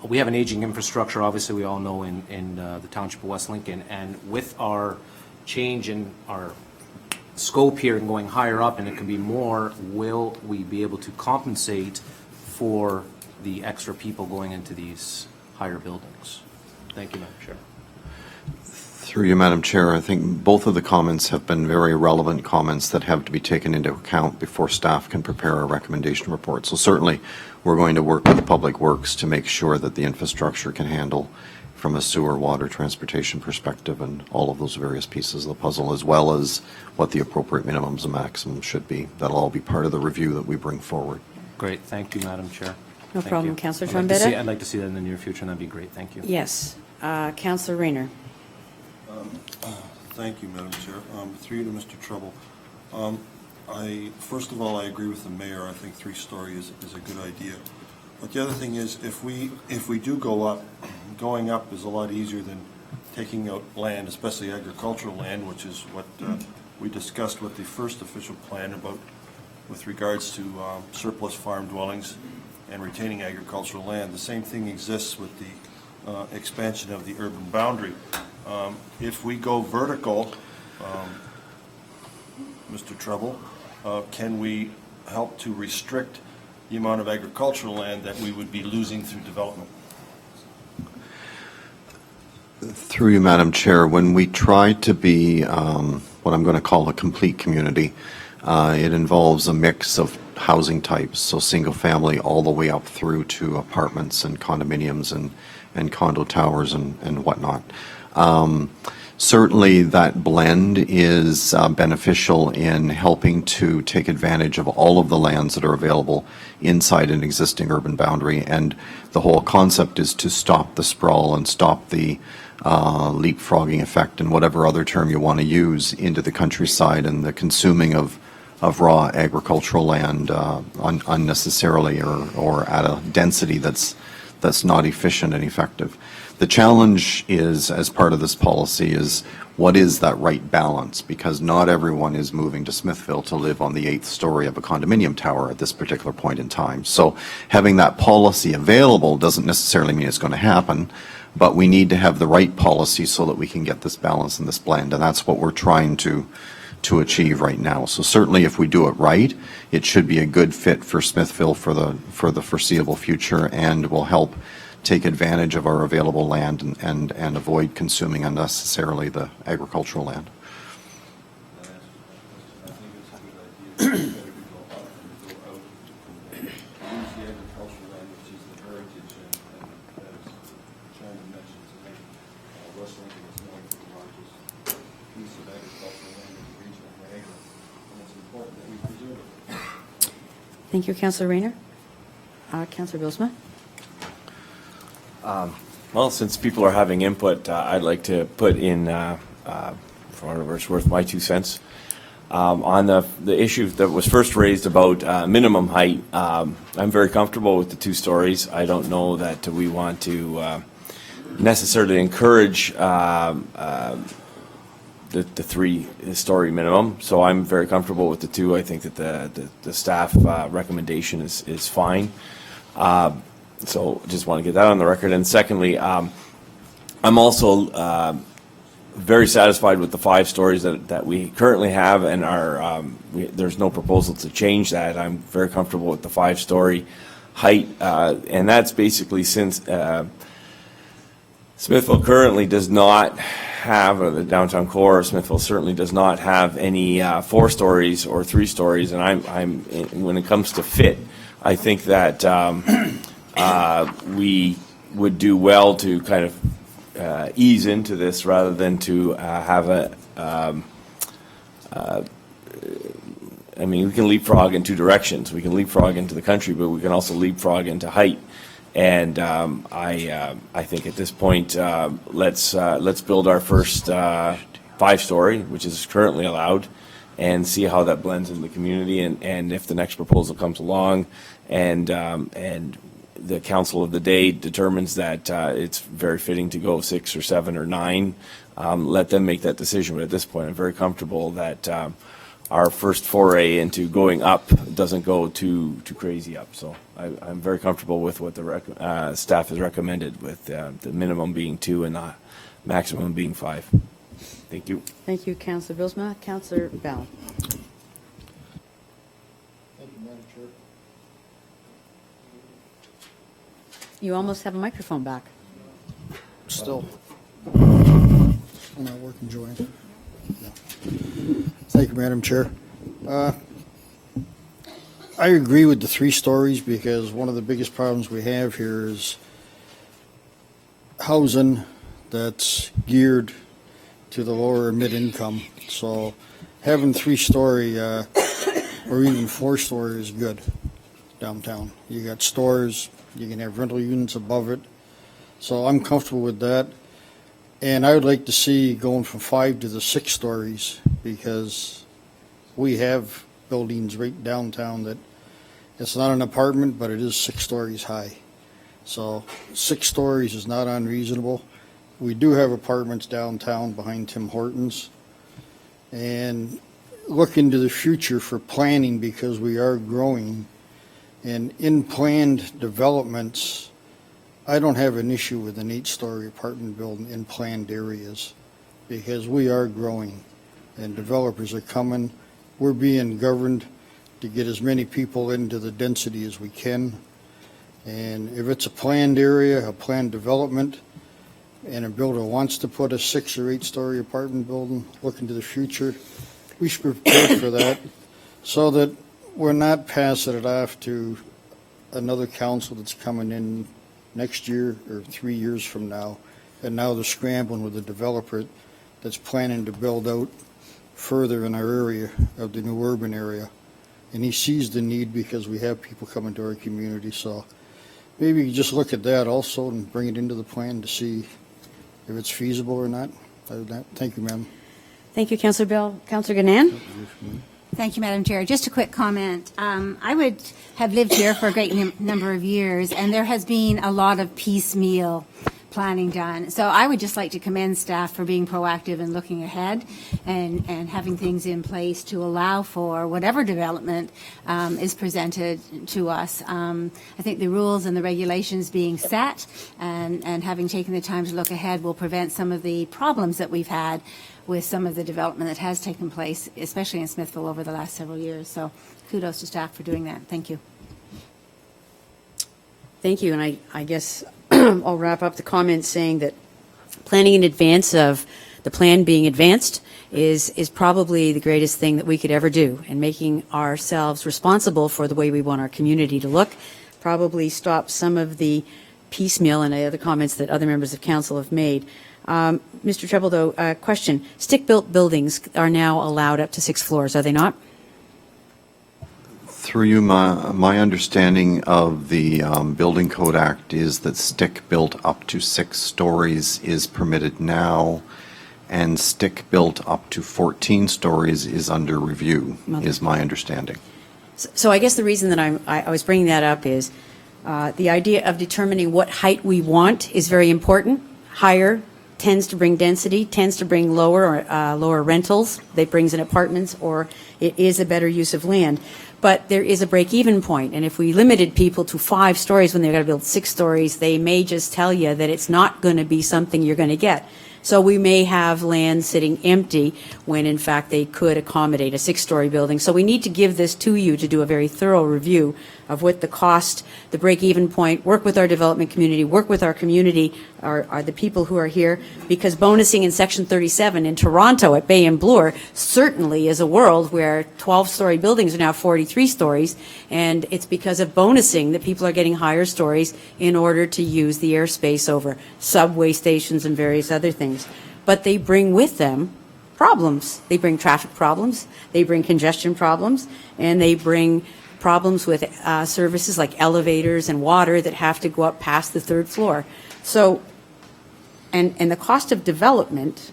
S10: We have an aging infrastructure, obviously we all know, in the Township of West Lincoln, and with our change in our scope here and going higher up, and it can be more, will we be able to compensate for the extra people going into these higher buildings? Thank you, Madam Chair.
S5: Through you, Madam Chair, I think both of the comments have been very relevant comments that have to be taken into account before staff can prepare a recommendation report. So certainly, we're going to work with Public Works to make sure that the infrastructure can handle from a sewer, water, transportation perspective and all of those various pieces of the puzzle, as well as what the appropriate minimums and maximums should be. That'll all be part of the review that we bring forward.
S10: Great, thank you, Madam Chair.
S1: No
S10: Thank
S1: problem.
S10: you.
S1: Councillor
S10: I'd like to see-
S1: Trombetta?
S10: I'd like to see that in the near future, and that'd be great, thank you.
S1: Yes. Councillor Rayner.
S4: Thank you, Madam Chair. Through you to Mr. Treble. First of all, I agree with the mayor. I think 3-story is a good idea. But the other thing is, if we do go up, going up is a lot easier than taking out land, especially agricultural land, which is what we discussed with the first official plan about with regards to surplus farm dwellings and retaining agricultural land. The same thing exists with the expansion of the urban boundary. If we go vertical, Mr. Treble, can we help to restrict the amount of agricultural land that we would be losing through development?
S5: Through you, Madam Chair, when we try to be what I'm going to call a complete community, it involves a mix of housing types, so single family all the way up through to apartments and condominiums and condo towers and whatnot. Certainly that blend is beneficial in helping to take advantage of all of the lands that are available inside an existing urban boundary, and the whole concept is to stop the sprawl and stop the leapfrogging effect and whatever other term you want to use into the countryside and the consuming of raw agricultural land unnecessarily or at a density that's not efficient and effective. The challenge is, as part of this policy, is what is that right balance? Because not everyone is moving to Smithville to live on the 8th story of a condominium tower at this particular point in time. So having that policy available doesn't necessarily mean it's going to happen, but we need to have the right policy so that we can get this balance and this blend, and that's what we're trying to achieve right now. So certainly if we do it right, it should be a good fit for Smithville for the foreseeable future, and will help take advantage of our available land and avoid consuming unnecessarily the agricultural land.
S1: Thank you, Councillor Rayner. Councillor Bilsma?
S7: Well, since people are having input, I'd like to put in, for whatever it's worth, my 2 cents. On the issue that was first raised about minimum height, I'm very comfortable with the 2 stories. I don't know that we want to necessarily encourage the 3-story minimum, so I'm very comfortable with the 2. I think that the staff recommendation is fine. So just want to get that on the record. And secondly, I'm also very satisfied with the 5 stories that we currently have, and there's no proposal to change that. I'm very comfortable with the 5-story height, and that's basically since Smithville currently does not have, or the downtown core of Smithville certainly does not have any 4 stories or 3 stories, and when it comes to fit, I think that we would do well to kind of ease into this rather than to have I mean, we can leapfrog in 2 directions. We can leapfrog into the country, but we can also leapfrog into height. And I think at this point, let's build our first 5-story, which is currently allowed, and see how that blends in the community. And if the next proposal comes along, and the council of the day determines that it's very fitting to go 6 or 7 or 9, let them make that decision. But at this point, I'm very comfortable that our first foray into going up doesn't go too crazy up. So I'm very comfortable with what the staff has recommended, with the minimum being 2 and the maximum being 5. Thank you.
S1: Thank you, Councillor Bilsma. Councillor Bell.
S11: Thank you, Madam Chair.
S1: You almost have a microphone back.
S11: Still not working, Joanne. No. Thank you, Madam Chair. I agree with the 3 stories, because one of the biggest problems we have here is housing that's geared to the lower mid-income. So having 3-story or even 4-story is good downtown. You got stores, you can have rental units above it. So I'm comfortable with that. And I would like to see going from 5 to the 6 stories, because we have buildings right downtown that it's not an apartment, but it is 6 stories high. So 6 stories is not unreasonable. We do have apartments downtown behind Tim Hortons. And look into the future for planning, because we are growing. And in planned developments, I don't have an issue with an 8-story apartment building in planned areas because we are growing and developers are coming. We're being governed to get as many people into the density as we can. And if it's a planned area, a planned development, and a builder wants to put a 6 or 8-story apartment building, look into the future, we should prepare for that so that we're not passing it off to another council that's coming in next year or 3 years from now, and now they're scrambling with a developer that's planning to build out further in our area of the new urban area. And he sees the need because we have people coming to our community. So maybe you just look at that also and bring it into the plan to see if it's feasible or not. Other than that, thank you, ma'am.
S1: Thank you, Councillor Bill. Councillor Ganan?
S12: Thank you, Madam Chair. Just a quick comment. I would have lived here for a great number of years, and there has been a lot of piecemeal planning done. So I would just like to commend staff for being proactive and looking ahead and having things in place to allow for whatever development is presented to us. I think the rules and the regulations being set and having taken the time to look ahead will prevent some of the problems that we've had with some of the development that has taken place, especially in Smithville over the last several years. So kudos to staff for doing that. Thank you.
S1: Thank you, and I guess I'll wrap up the comments saying that planning in advance of the plan being advanced is probably the greatest thing that we could ever do, and making ourselves responsible for the way we want our community to look probably stops some of the piecemeal and the other comments that other members of council have made. Mr. Treble, though, question. Stick-built buildings are now allowed up to 6 floors, are they not?
S5: Through you, my understanding of the Building Code Act is that stick built up to 6 stories is permitted now, and stick built up to 14 stories is under review, is my understanding.
S1: So I guess the reason that I was bringing that up is the idea of determining what height we want is very important. Higher tends to bring density, tends to bring lower rentals. That brings in apartments, or it is a better use of land. But there is a break-even point, and if we limited people to 5 stories when they've got to build 6 stories, they may just tell you that it's not going to be something you're going to get. So we may have land sitting empty when, in fact, they could accommodate a 6-story building. So we need to give this to you to do a very thorough review of what the cost, the break-even point, work with our development community, work with our community, are the people who are here, because bonusing in Section 37 in Toronto at Bay and Bloor certainly is a world where 12-story buildings are now 43 stories, and it's because of bonusing that people are getting higher stories in order to use the airspace over subway stations and various other things. But they bring with them problems. They bring traffic problems, they bring congestion problems, and they bring problems with services like elevators and water that have to go up past the 3rd floor. So, and the cost of development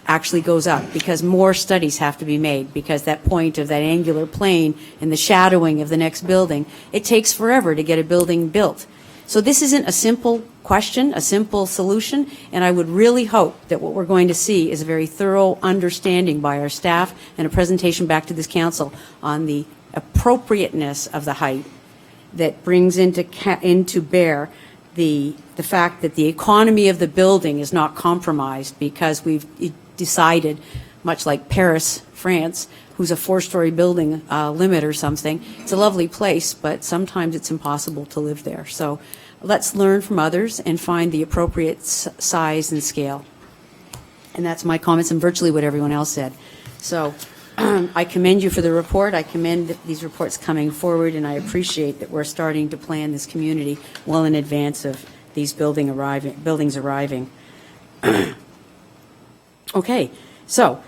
S1: actually goes up because more studies have to be made, because that point of that angular plane and the shadowing of the next building, it takes forever to get a building built. So this isn't a simple question, a simple solution, and I would really hope that what we're going to see is a very thorough understanding by our staff and a presentation back to this council on the appropriateness of the height that brings into bear the fact that the economy of the building is not compromised because we've decided, much like Paris, France, who's a 4-story building limit or something. It's a lovely place, but sometimes it's impossible to live there. So let's learn from others and find the appropriate size and scale. And that's my comments and virtually what everyone else said. So I commend you for the report. I commend these reports coming forward, and I appreciate that we're starting to plan this community well in advance of these buildings arriving. Okay, so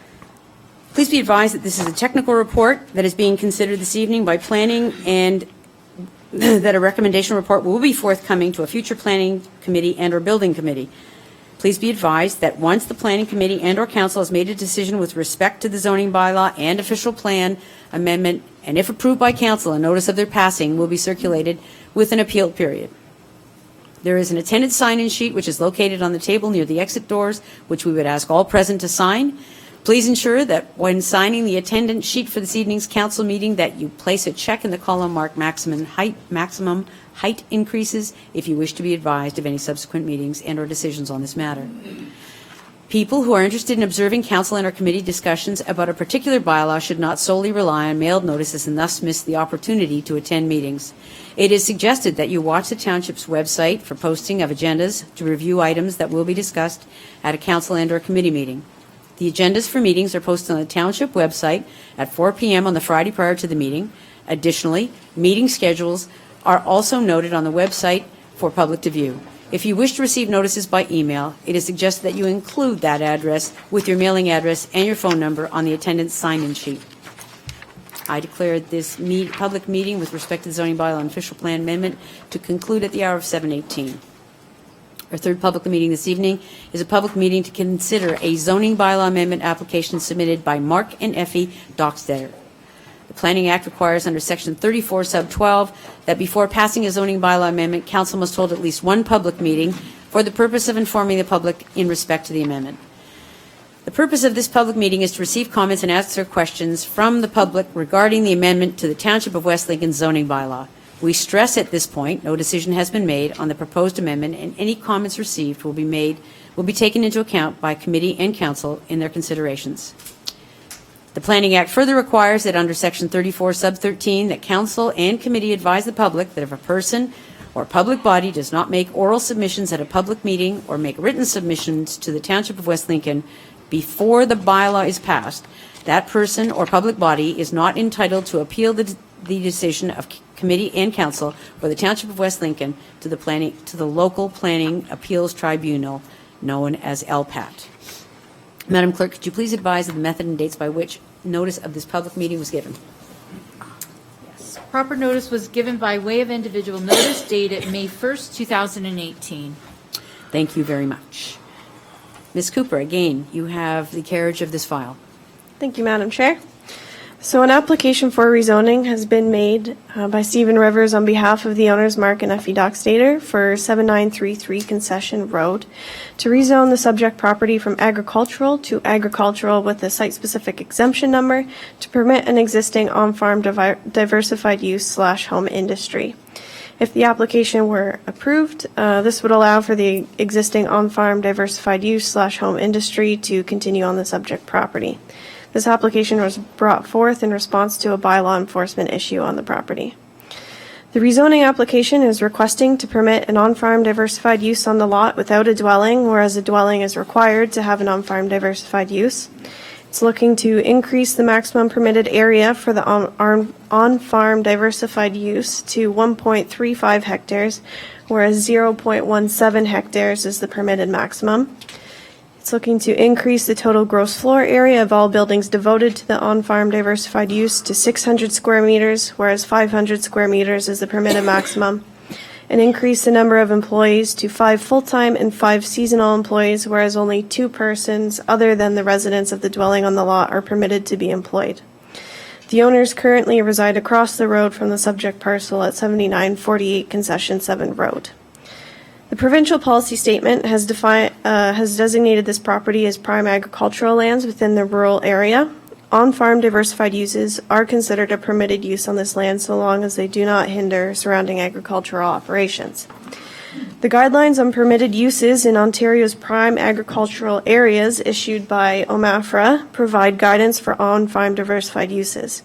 S1: please be advised that this is a technical report that is being considered this evening by planning, and that a recommendation report will be forthcoming to a future planning committee and or building committee. Please be advised that once the planning committee and or council has made a decision with respect to the zoning bylaw and official plan amendment, and if approved by council, a notice of their passing will be circulated with an appeal period. There is an attendance sign-in sheet which is located on the table near the exit doors, which we would ask all present to sign. Please ensure that when signing the attendance sheet for this evening's council meeting, that you place a check in the column marked maximum height increases if you wish to be advised of any subsequent meetings and/or decisions on this matter. People who are interested in observing council and or committee discussions about a particular bylaw should not solely rely on mailed notices and thus miss the opportunity to attend meetings. It is suggested that you watch the township's website for posting of agendas to review items that will be discussed at a council and or committee meeting. The agendas for meetings are posted on the township website at 4 p.m. on the Friday prior to the meeting. Additionally, meeting schedules are also noted on the website for public to view. If you wish to receive notices by email, it is suggested that you include that address with your mailing address and your phone number on the attendance sign-in sheet. I declare this public meeting with respect to the zoning bylaw and official plan amendment to conclude at the hour of 7:18. Our third public meeting this evening is a public meeting to consider a zoning bylaw amendment application submitted by Mark and Effie Dockstetter. The Planning Act requires under Section 34, Sub 12, that before passing a zoning bylaw amendment, council must hold at least one public meeting for the purpose of informing the public in respect to the amendment. The purpose of this public meeting is to receive comments and answer questions from the public regarding the amendment to the Township of West Lincoln zoning bylaw. We stress at this point, no decision has been made on the proposed amendment, and any comments received will be taken into account by committee and council in their considerations. The Planning Act further requires that under Section 34, Sub 13, that council and committee advise the public that if a person or public body does not make oral submissions at a public meeting or make written submissions to the Township of West Lincoln before the bylaw is passed, that person or public body is not entitled to appeal the decision of committee and council for the Township of West Lincoln to the local planning appeals tribunal known as LPAT. Madam Clerk, could you please advise of the method and dates by which notice of this public meeting was given?
S2: Proper notice was given by way of individual notice dated May 1st, 2018.
S1: Thank you very much. Ms. Cooper, again, you have the carriage of this file.
S8: Thank you, Madam Chair. So an application for rezoning has been made by Stephen Rivers on behalf of the owners Mark and Effie Dockstader for 7933 Concession Road to rezone the subject property from agricultural to agricultural with a site-specific exemption number to permit an existing on-farm diversified use / home industry. If the application were approved, this would allow for the existing on-farm diversified use / home industry to continue on the subject property. This application was brought forth in response to a bylaw enforcement issue on the property. The rezoning application is requesting to permit an on-farm diversified use on the lot without a dwelling, whereas a dwelling is required to have an on-farm diversified use. It's looking to increase the maximum permitted area for the on-farm diversified use to 1.35 hectares, whereas 0.17 hectares is the permitted maximum. It's looking to increase the total gross floor area of all buildings devoted to the on-farm diversified use to 600 square meters, whereas 500 square meters is the permitted maximum, and increase the number of employees to 5 full-time and 5 seasonal employees, whereas only 2 persons other than the residents of the dwelling on the lot are permitted to be employed. The owners currently reside across the road from the subject parcel at 7948 Concession 7 Road. The provincial policy statement has designated this property as prime agricultural lands within the rural area. On-farm diversified uses are considered a permitted use on this land so long as they do not hinder surrounding agricultural operations. The guidelines on permitted uses in Ontario's prime agricultural areas issued by OMAFRA provide guidance for on-farm diversified uses.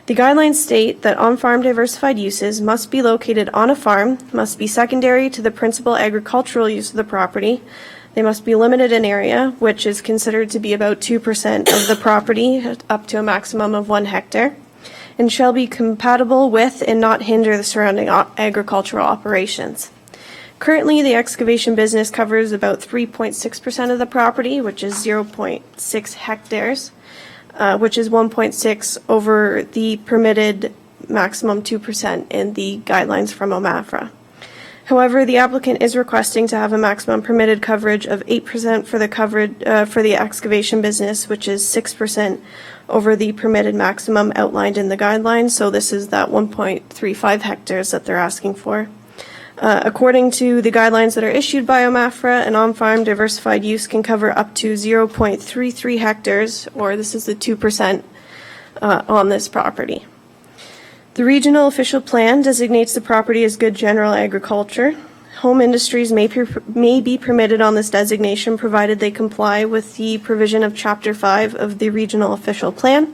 S8: The guidelines state that on-farm diversified uses must be located on a farm, must be secondary to the principal agricultural use of the property. They must be limited in area, which is considered to be about 2% of the property, up to a maximum of 1 hectare, and shall be compatible with and not hinder the surrounding agricultural operations. Currently, the excavation business covers about 3.6% of the property, which is 0.6 hectares. Which is 1.6 over the permitted maximum 2% in the guidelines from OMAFRA. However, the applicant is requesting to have a maximum permitted coverage of 8% for the excavation business, which is 6% over the permitted maximum outlined in the guidelines. So this is that 1.35 hectares that they're asking for. According to the guidelines that are issued by OMAFRA, an on-farm diversified use can cover up to 0.33 hectares, or this is the 2% on this property. The regional official plan designates the property as good general agriculture. Home industries may be permitted on this designation provided they comply with the provision of Chapter 5 of the regional official plan.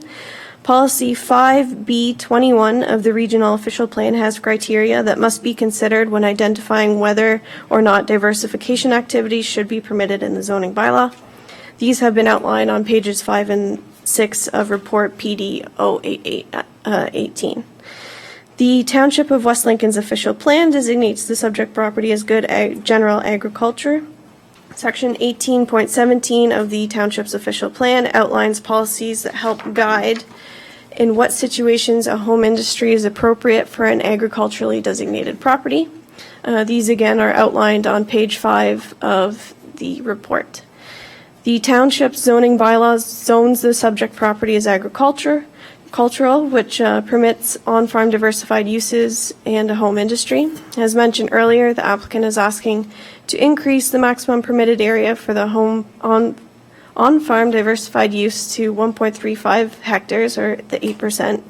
S8: Policy 5B21 of the regional official plan has criteria that must be considered when identifying whether or not diversification activities should be permitted in the zoning bylaw. These have been outlined on pages 5 and 6 of Report PD 08818. The Township of West Lincoln's official plan designates the subject property as good general agriculture. Section 18.17 of the Township's official plan outlines policies that help guide in what situations a home industry is appropriate for an agriculturally designated property. These again are outlined on page 5 of the report. The Township's zoning bylaws zones the subject property as agricultural, which permits on-farm diversified uses and a home industry. As mentioned earlier, the applicant is asking to increase the maximum permitted area for the on-farm diversified use to 1.35 hectares, or the 8%,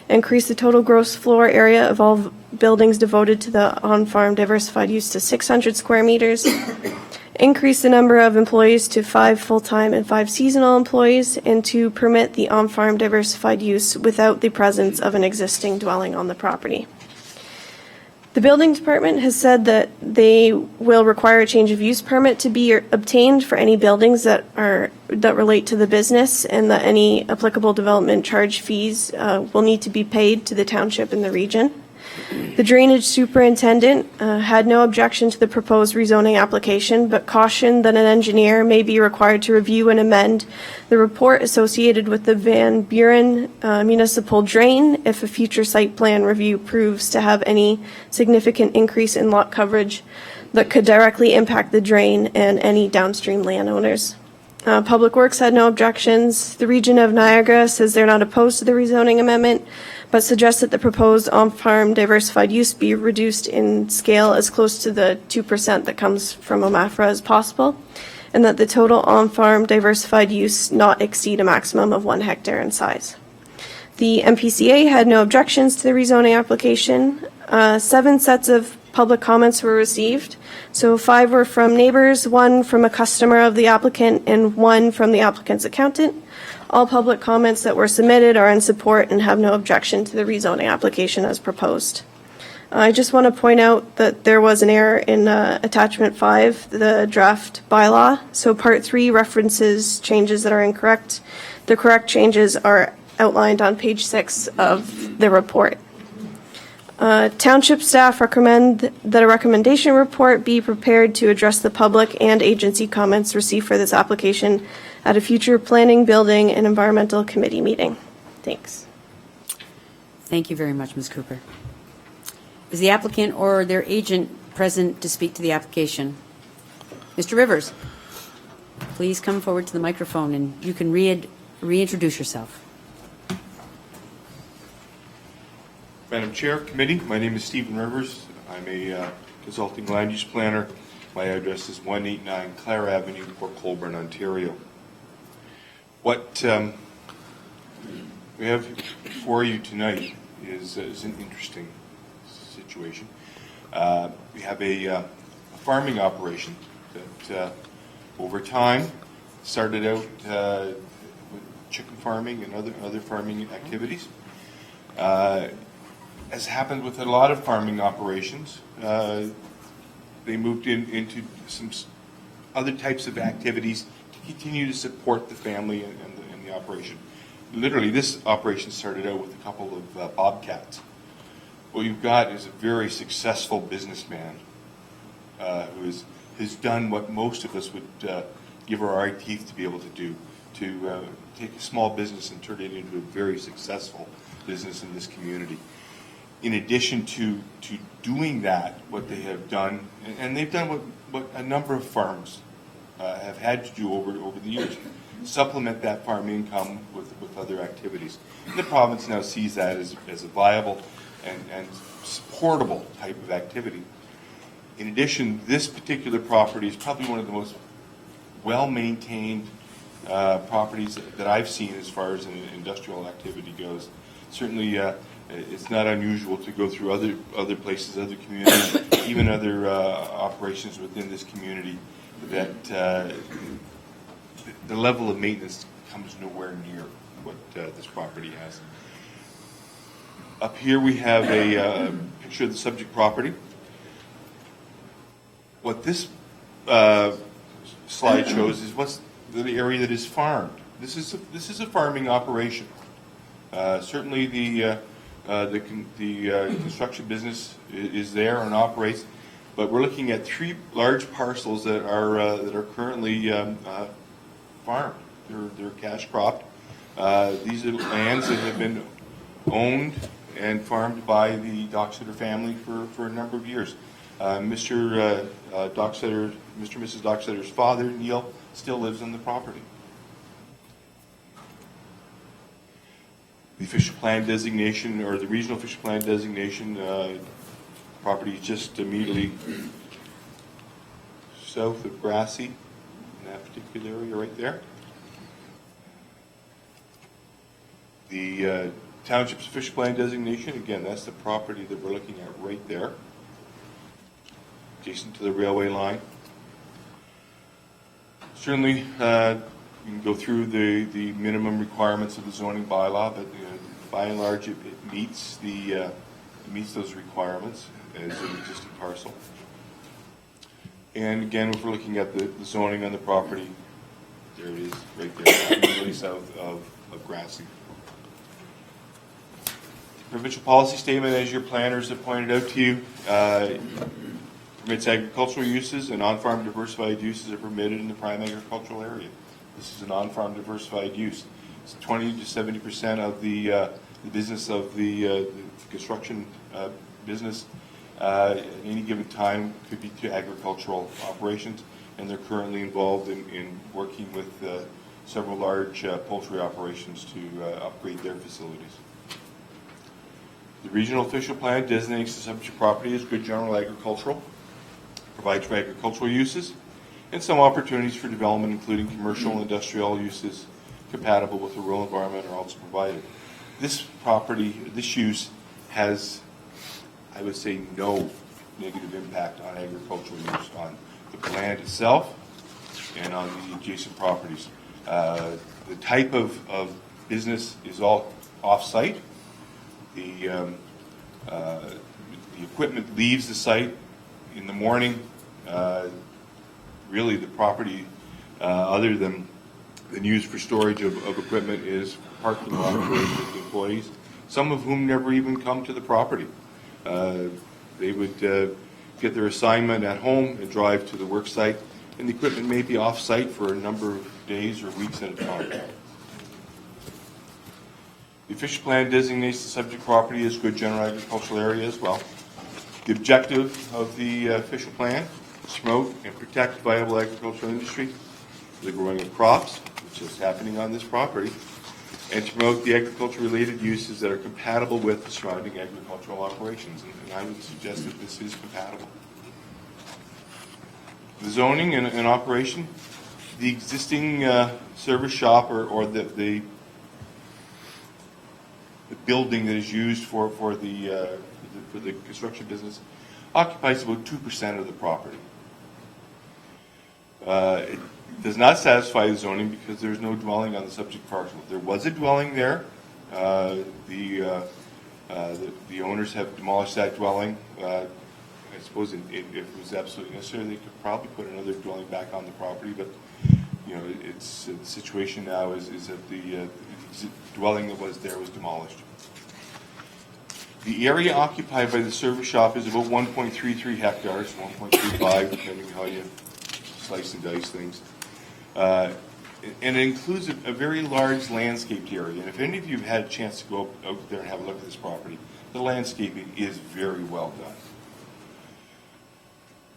S8: increase the total gross floor area of all buildings devoted to the on-farm diversified use to 600 square meters, increase the number of employees to 5 full-time and 5 seasonal employees, and to permit the on-farm diversified use without the presence of an existing dwelling on the property. The building department has said that they will require a change of use permit to be obtained for any buildings that relate to the business, and that any applicable development charge fees will need to be paid to the township in the region. The drainage superintendent had no objection to the proposed rezoning application, but cautioned that an engineer may be required to review and amend the report associated with the Van Buren municipal drain if a future site plan review proves to have any significant increase in lot coverage that could directly impact the drain and any downstream landowners. Public Works had no objections. The region of Niagara says they're not opposed to the rezoning amendment, but suggests that the proposed on-farm diversified use be reduced in scale as close to the 2% that comes from OMAFRA as possible, and that the total on-farm diversified use not exceed a maximum of 1 hectare in size. The MPCA had no objections to the rezoning application. 7 sets of public comments were received. So 5 were from neighbors, 1 from a customer of the applicant, and 1 from the applicant's accountant. All public comments that were submitted are in support and have no objection to the rezoning application as proposed. I just want to point out that there was an error in attachment 5, the draft bylaw. So part 3 references changes that are incorrect. The correct changes are outlined on page 6 of the report. Township staff recommend that a recommendation report be prepared to address the public and agency comments received for this application at a future Planning, Building, and Environmental Committee meeting. Thanks.
S1: Thank you very much, Ms. Cooper. Is the applicant or their agent present to speak to the application? Mr. Rivers, please come forward to the microphone and you can reintroduce yourself.
S13: Madam Chair, Committee, my name is Stephen Rivers. I'm a consulting land use planner. My address is 189 Clare Avenue, Port Colborne, Ontario. What we have before you tonight is an interesting situation. We have a farming operation that over time started out with chicken farming and other farming activities. As happened with a lot of farming operations, they moved into some other types of activities to continue to support the family and the operation. Literally, this operation started out with a couple of bobcats. What you've got is a very successful businessman who has done what most of us would give our teeth to be able to do, to take a small business and turn it into a very successful business in this community. In addition to doing that, what they have done, and they've done what a number of farms have had to do over the years, supplement that farm income with other activities. And the province now sees that as a viable and supportable type of activity. In addition, this particular property is probably one of the most well-maintained properties that I've seen as far as an industrial activity goes. Certainly, it's not unusual to go through other places, other communities, even other operations within this community, that the level of maintenance comes nowhere near what this property has. Up here we have a picture of the subject property. What this slide shows is what's the area that is farmed. This is a farming operation. Certainly the construction business is there and operates, but we're looking at 3 large parcels that are currently farmed. They're cash cropped. These are lands that have been owned and farmed by the Docksetter family for a number of years. Mr. and Mrs. Docksetter's father, Neil, still lives on the property. The official plan designation, or the regional official plan designation, property is just immediately south of Grassy, in that particular area right there. The township's official plan designation, again, that's the property that we're looking at right there, adjacent to the railway line. Certainly, you can go through the minimum requirements of the zoning bylaw, but by and large, it meets those requirements as an existing parcel. And again, if we're looking at the zoning on the property, there it is, right there, immediately south of Grassy. Provincial policy statement, as your planners have pointed out to you, permits agricultural uses and on-farm diversified uses are permitted in the prime agricultural area. This is an on-farm diversified use. It's 20 to 70% of the business of the construction business at any given time could be to agricultural operations, and they're currently involved in working with several large poultry operations to upgrade their facilities. The regional official plan designates the subject property as good general agricultural, provides for agricultural uses, and some opportunities for development, including commercial and industrial uses compatible with the rural environment, are also provided. This property, this use has, I would say, no negative impact on agricultural use on the land itself and on the adjacent properties. The type of business is all off-site. The equipment leaves the site in the morning. Really, the property, other than used for storage of equipment, is parking lot for the employees, some of whom never even come to the property. They would get their assignment at home and drive to the work site, and the equipment may be off-site for a number of days or weeks at a time. The official plan designates the subject property as good general agricultural area as well. The objective of the official plan is to promote and protect viable agricultural industry, the growing of crops, which is happening on this property, and to promote the agriculture-related uses that are compatible with the surrounding agricultural operations. And I would suggest that this is compatible. The zoning and operation, the existing service shop or the building that is used for the construction business occupies about 2% of the property. It does not satisfy the zoning because there's no dwelling on the subject parcel. There was a dwelling there. The owners have demolished that dwelling. I suppose if it was absolutely necessary, they could probably put another dwelling back on the property, but you know, it's the situation now is that the dwelling that was there was demolished. The area occupied by the service shop is about 1.33 hectares, 1.35, depending how you slice and dice things. And it includes a very large landscaped area. And if any of you have had a chance to go out there and have a look at this property, the landscaping is very well done.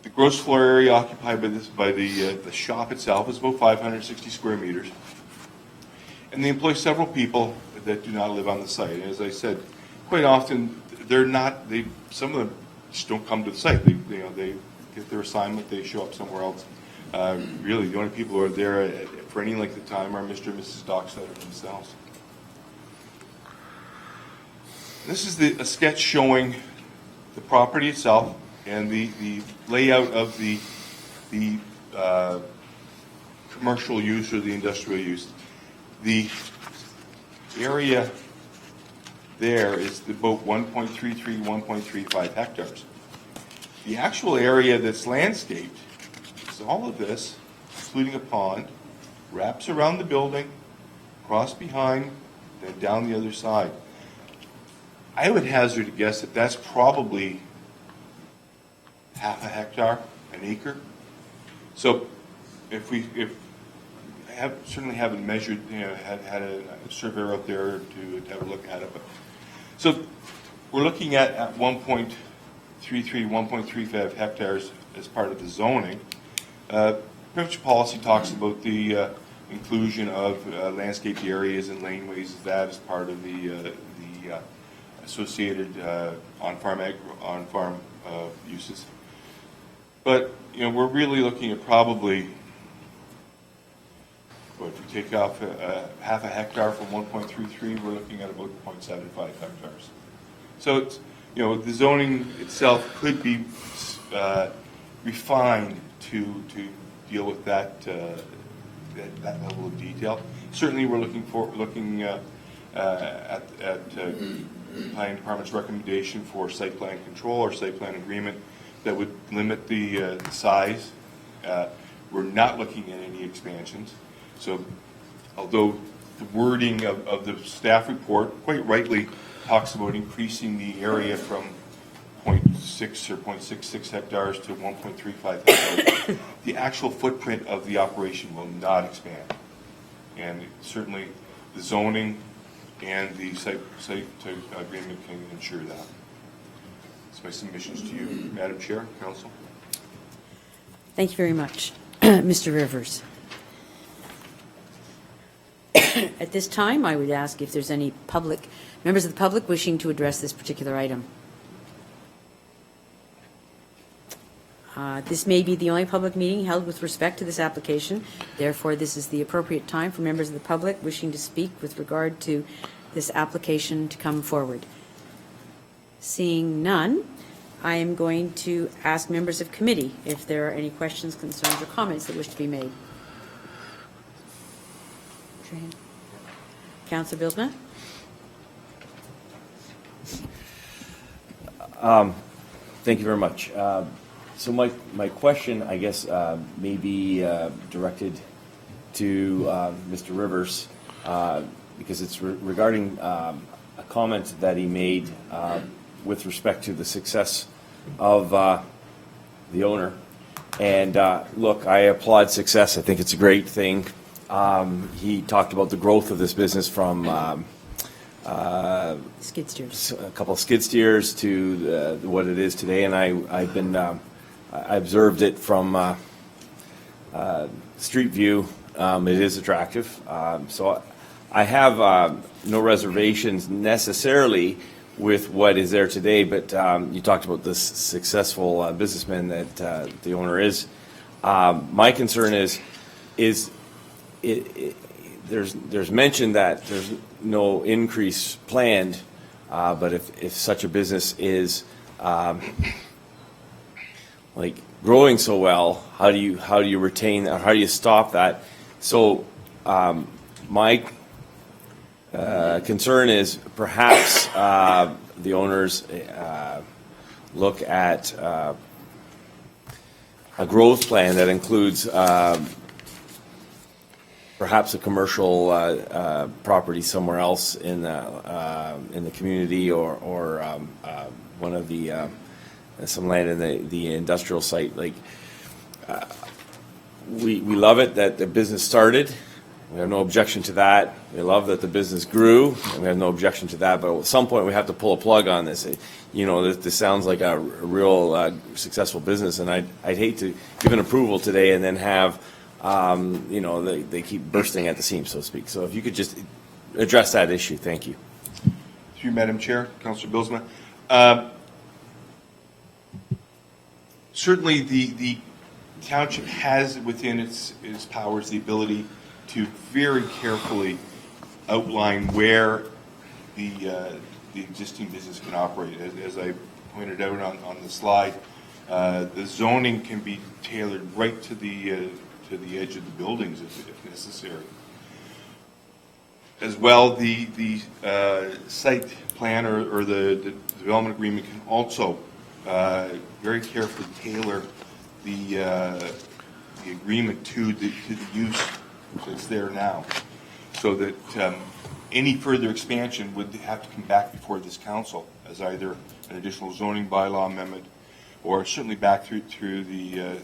S13: The gross floor area occupied by the shop itself is about 560 square meters. And they employ several people that do not live on the site. And as I said, quite often some of them just don't come to the site. They get their assignment, they show up somewhere else. Really, the only people who are there for any length of time are Mr. and Mrs. Dockstader themselves. This is a sketch showing the property itself and the layout of the commercial use or the industrial use. The area there is about 1.33, 1.35 hectares. The actual area that's landscaped is all of this, including a pond, wraps around the building, across behind, then down the other side. I would hazard a guess that that's probably half a hectare, an acre. So certainly haven't measured, had a surveyor out there to have a look at it. But so we're looking at 1.33, 1.35 hectares as part of the zoning. Provincial policy talks about the inclusion of landscaped areas and laneways, that as part of the associated on-farm uses. But we're really looking at probably, if we take off half a hectare from 1.33, we're looking at about 0.75 hectares. So it's, the zoning itself could be refined to deal with that level of detail. Certainly, we're looking at planning department's recommendation for site plan control or site plan agreement that would limit the size. We're not looking at any expansions. So although the wording of the staff report quite rightly talks about increasing the area from 0.6 or 0.66 hectares to 1.35 hectares, the actual footprint of the operation will not expand. And certainly the zoning and the site agreement can ensure that. That's my submissions to you, Madam Chair, Council.
S1: Thank you very much. Mr. Rivers. At this time, I would ask if there's any members of the public wishing to address this particular item. This may be the only public meeting held with respect to this application. Therefore, this is the appropriate time for members of the public wishing to speak with regard to this application to come forward. Seeing none, I am going to ask members of committee if there are any questions, concerns, or comments that wish to be made. Councillor Bilsma?
S7: Thank you very much. So my question, I guess, may be directed to Mr. Rivers, because it's regarding a comment that he made with respect to the success of the owner. And look, I applaud success. I think it's a great thing. He talked about the growth of this business from
S1: skid steers,
S7: a couple of skid steers to what it is today. And I've been I observed it from street view. It is attractive. So I have no reservations necessarily with what is there today, but you talked about this successful businessman that the owner is. My concern is there's mention that there's no increase planned, but if such a business is like growing so well, how do you retain that? How do you stop that? So my concern is perhaps the owners look at a growth plan that includes perhaps a commercial property somewhere else in the community, or one of the some land in the industrial site. Like we love it that the business started. We have no objection to that. We love that the business grew, and we have no objection to that. But at some point, we have to pull a plug on this. This sounds like a real successful business, and I'd hate to give an approval today and then have, they keep bursting at the seams, so to speak. So if you could just address that issue, thank you.
S13: Through you, Madam Chair, Councillor Bilsma. certainly the township has within its powers the ability to very carefully outline where the existing business can operate. As I pointed out on the slide, the zoning can be tailored right to the edge of the buildings if necessary. As well, the site plan or the development agreement can also very carefully tailor the agreement to the use that's there now, so that any further expansion would have to come back before this council as either an additional zoning bylaw amendment, or certainly back through the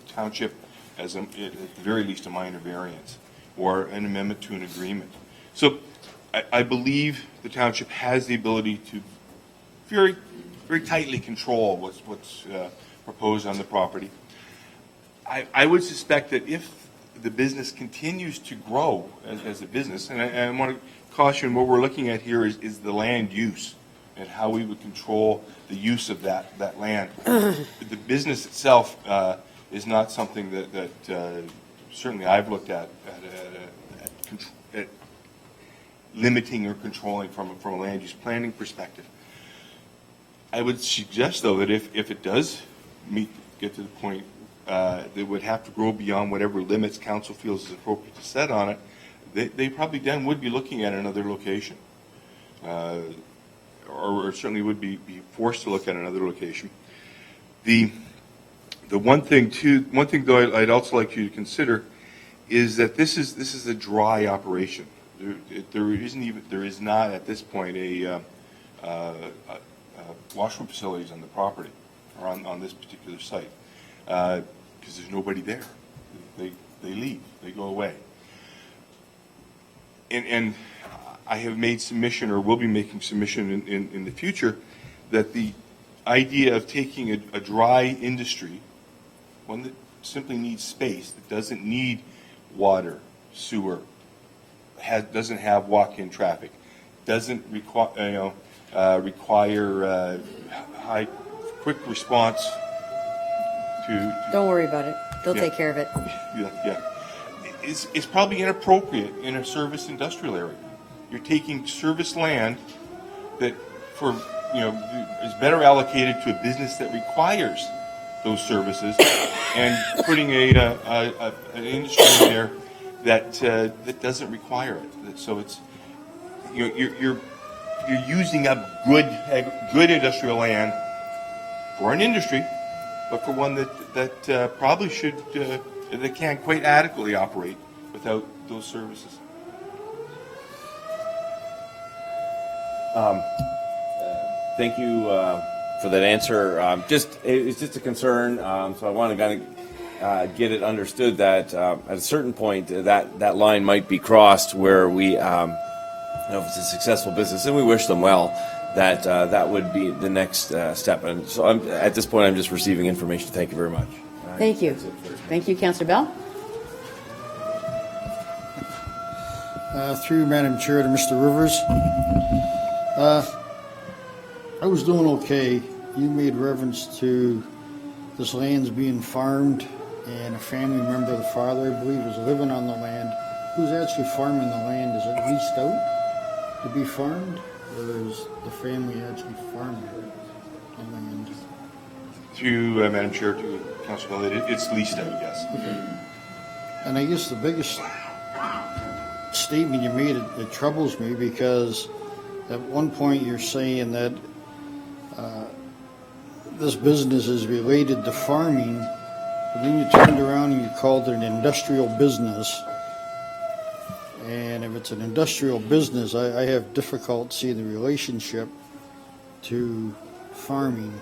S13: township as at the very least a minor variance or an amendment to an agreement. So I believe the township has the ability to very tightly control what's proposed on the property. I would suspect that if the business continues to grow as a business, and I want to caution what we're looking at here is the land use and how we would control the use of that land. The business itself is not something that certainly I've looked at limiting or controlling from a land use planning perspective. I would suggest, though, that if it does get to the point that would have to grow beyond whatever limits council feels is appropriate to set on it, they probably then would be looking at another location, or certainly would be forced to look at another location. The one thing though I'd also like you to consider is that this is a dry operation. There is not at this point a washroom facilities on the property or on this particular site, because there's nobody there. They leave. They go away. And I have made submission, or will be making submission in the future, that the idea of taking a dry industry, one that simply needs space, that doesn't need water, sewer, doesn't have walk-in traffic, doesn't require high, quick response to.
S1: Don't worry about it. They'll take care of it.
S13: Yeah. It's probably inappropriate in a service industrial area. You're taking service land that is better allocated to a business that requires those services, and putting an industry in there that doesn't require it. So it's you're using up good industrial land for an industry, but for one that probably should that can't quite adequately operate without those services.
S7: Thank you for that answer. It's just a concern, so I want to kind of get it understood that at a certain point that line might be crossed where we, if it's a successful business, and we wish them well, that would be the next step. And so at this point, I'm just receiving information. Thank you very much.
S1: Thank you. Thank you, Councillor Bell.
S11: Through Madam Chair to Mr. Rivers. I was doing okay. You made reference to this land's being farmed, and a family member, the father, I believe, is living on the land. Who's actually farming the land? Is it leased out to be farmed, or is the family actually farming the land?
S13: Through Madam Chair to Councillor Bell, it's leased out, yes.
S11: Okay. And I guess the biggest statement you made, it troubles me, because at one point you're saying that this business is related to farming, but then you turned around and you called it an industrial business. And if it's an industrial business, I have difficulty seeing the relationship to farming.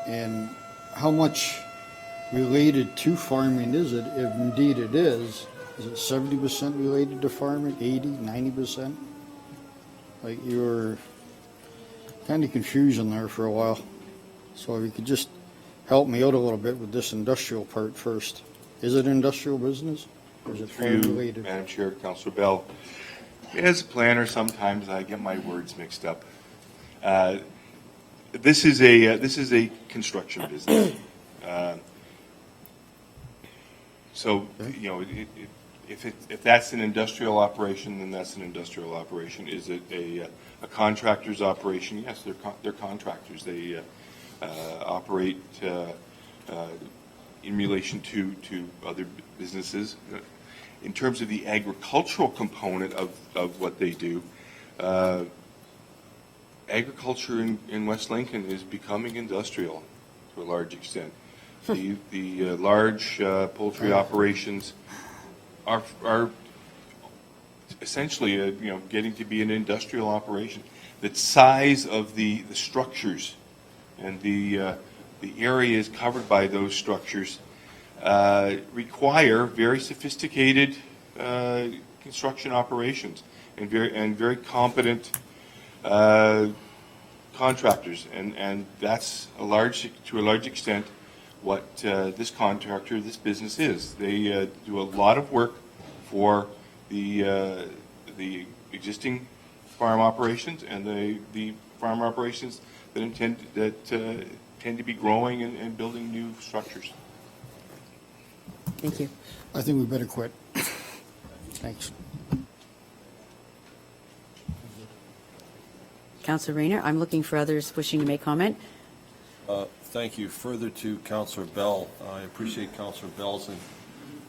S11: And how much related to farming is it, if indeed it is? Is it 70% related to farming, 80, 90%? Like, you were kind of confusing there for a while. So if you could just help me out a little bit with this industrial part first. Is it industrial business, or is it farm related?
S13: Madam Chair, Councillor Bell, as a planner, sometimes I get my words mixed up. This is a construction business. So, you know, if that's an industrial operation, then that's an industrial operation. Is it a contractor's operation? Yes, they're contractors. They operate in relation to other businesses. In terms of the agricultural component of what they do, agriculture in West Lincoln is becoming industrial to a large extent. The large poultry operations are essentially getting to be an industrial operation. The size of the structures and the areas covered by those structures require very sophisticated construction operations and very competent contractors, and that's to a large extent what this business is. They do a lot of work for the existing farm operations and the farm operations that tend to be growing and building new structures.
S1: Thank you.
S11: I think we better quit. Thanks.
S1: Councillor Rayner, I'm looking for others wishing to make comment.
S4: Thank you. Further to Councillor Bell, I appreciate Councillor Bell's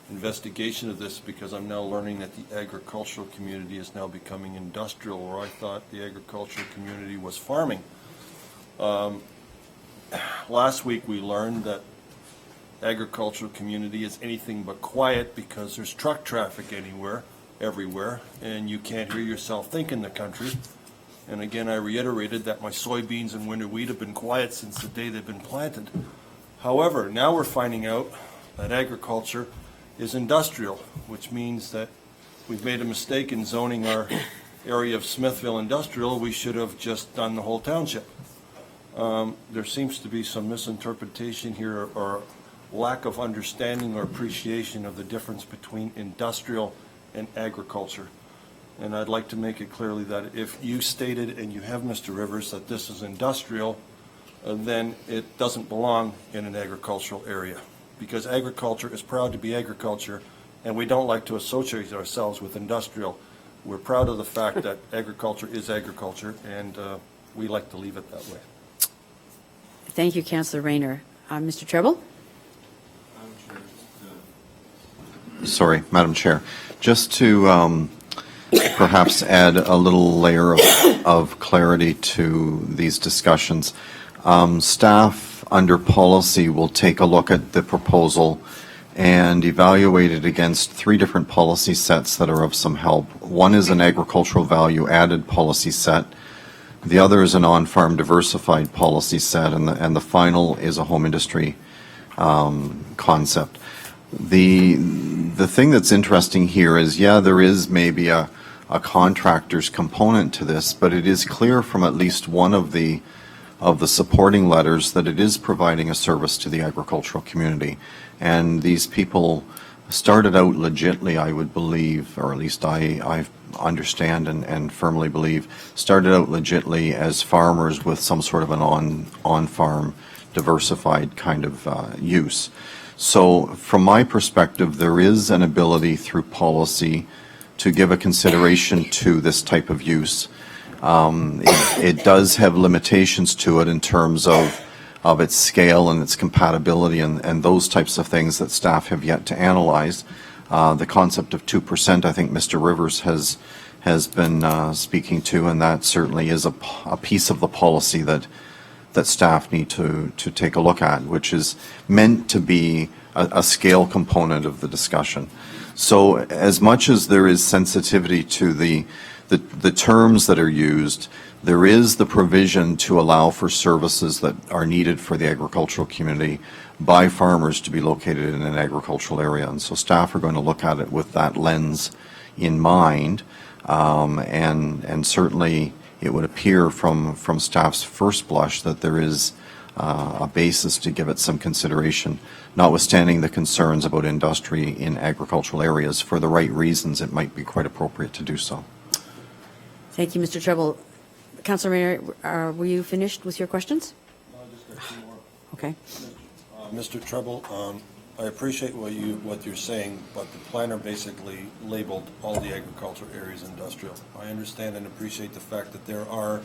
S4: investigation of this, because I'm now learning that the agricultural community is now becoming industrial, where I thought the agricultural community was farming. Last week we learned that agricultural community is anything but quiet because there's truck traffic everywhere, and you can't hear yourself think in the country. And again, I reiterated that my soybeans and winter wheat have been quiet since the day they've been planted. However, now we're finding out that agriculture is industrial, which means that we've made a mistake in zoning our area of Smithville industrial. We should have just done the whole township. There seems to be some misinterpretation here, or lack of understanding or appreciation of the difference between industrial and agriculture. And I'd like to make it clearly that if you stated, and you have, Mr. Rivers, that this is industrial, then it doesn't belong in an agricultural area, because agriculture is proud to be agriculture, and we don't like to associate ourselves with industrial. We're proud of the fact that agriculture is agriculture, and we like to leave it that way.
S1: Thank you, Councillor Rayner. Mr. Treble?
S5: Sorry, Madam Chair. Just to perhaps add a little layer of clarity to these discussions. Staff under policy will take a look at the proposal and evaluate it against 3 different policy sets that are of some help. One is an agricultural value added policy set. The other is a on-farm diversified policy set, and the final is a home industry concept. The thing that's interesting here is, there is maybe a contractor's component to this, but it is clear from at least one of the supporting letters that it is providing a service to the agricultural community. And these people started out legitly, I would believe, or at least I understand and firmly believe, started out legitly as farmers with some sort of an on-farm diversified kind of use. So from my perspective, there is an ability through policy to give a consideration to this type of use. It does have limitations to it in terms of its scale and its compatibility and those types of things that staff have yet to analyze. The concept of 2%, I think Mr. Rivers has been speaking to, and that certainly is a piece of the policy that staff need to take a look at, which is meant to be a scale component of the discussion. So as much as there is sensitivity to the terms that are used, there is the provision to allow for services that are needed for the agricultural community by farmers to be located in an agricultural area. And so staff are going to look at it with that lens in mind, and certainly it would appear from staff's first blush that there is a basis to give it some consideration, notwithstanding the concerns about industry in agricultural areas. For the right reasons, it might be quite appropriate to do so.
S1: Thank you, Mr. Treble. Councillor Rayner, were you finished with your questions?
S4: No, I just got two more.
S1: Okay.
S4: Mr. Treble, I appreciate what you're saying, but the planner basically labeled all the agricultural areas industrial. I understand and appreciate the fact that there are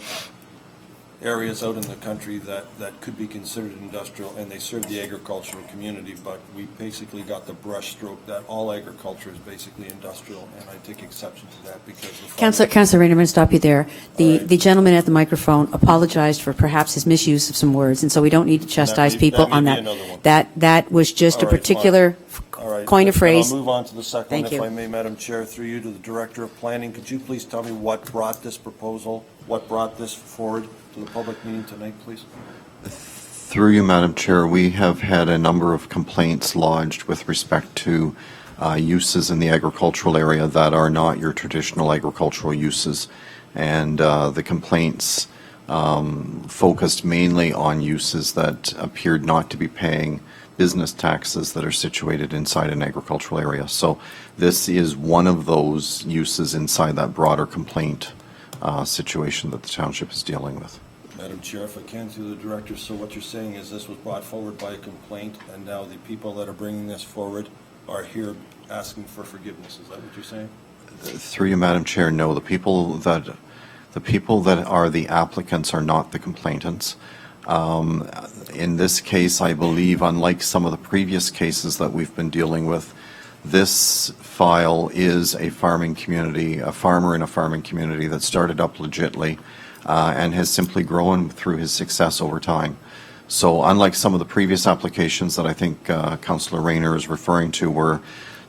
S4: areas out in the country that could be considered industrial, and they serve the agricultural community, but we basically got the brush stroke that all agriculture is basically industrial, and I take exception to that because of...
S1: Councillor Rayner, I'm going to stop you there.
S4: All right.
S1: The gentleman at the microphone apologized for perhaps his misuse of some words, and so we don't need to chastise people on
S4: may
S1: that.
S4: be another one.
S1: That was just a
S4: All right,
S1: particular
S4: All right,
S1: coin of
S4: then
S1: phrase.
S4: I'll move on to the second
S1: Thank
S4: one,
S1: you.
S4: if I may, Madam Chair, through you to the Director of Planning. Could you please tell me what brought this proposal, what brought this forward to the public meeting tonight, please?
S5: Through you, Madam Chair, we have had a number of complaints lodged with respect to uses in the agricultural area that are not your traditional agricultural uses. And the complaints focused mainly on uses that appeared not to be paying business taxes that are situated inside an agricultural area. So this is one of those uses inside that broader complaint situation that the township is dealing with.
S4: Madam Chair, if I can, through the Director, so what you're saying is this was brought forward by a complaint, and now the people that are bringing this forward are here asking for forgiveness. Is that what you're saying?
S5: Through you, Madam Chair, no. The people that are the applicants are not the complainants. In this case, I believe, unlike some of the previous cases that we've been dealing with, this file is a farming community, a farmer in a farming community that started up legitly and has simply grown through his success over time. So unlike some of the previous applications that I think Councillor Rayner is referring to, where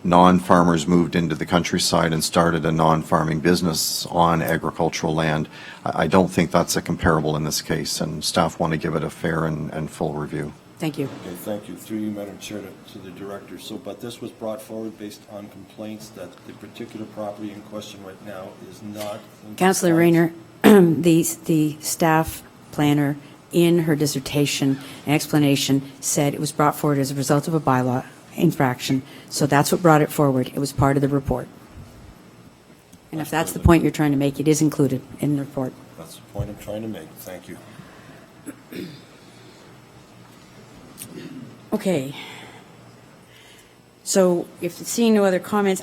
S5: non-farmers moved into the countryside and started a non-farming business on agricultural land, I don't think that's a comparable in this case, and staff want to give it a fair and full review.
S1: Thank you.
S4: Okay, thank you. Through you, Madam Chair, to the Director. So, but this was brought forward based on complaints that the particular property in question right now is not...
S1: Councillor Rayner, the staff planner in her dissertation and explanation said it was brought forward as a result of a bylaw infraction. So that's what brought it forward. It was part of the report. And if that's the point you're trying to make, it is included in the report.
S4: That's the point I'm trying to make. Thank you.
S1: Okay. So if seeing no other comments,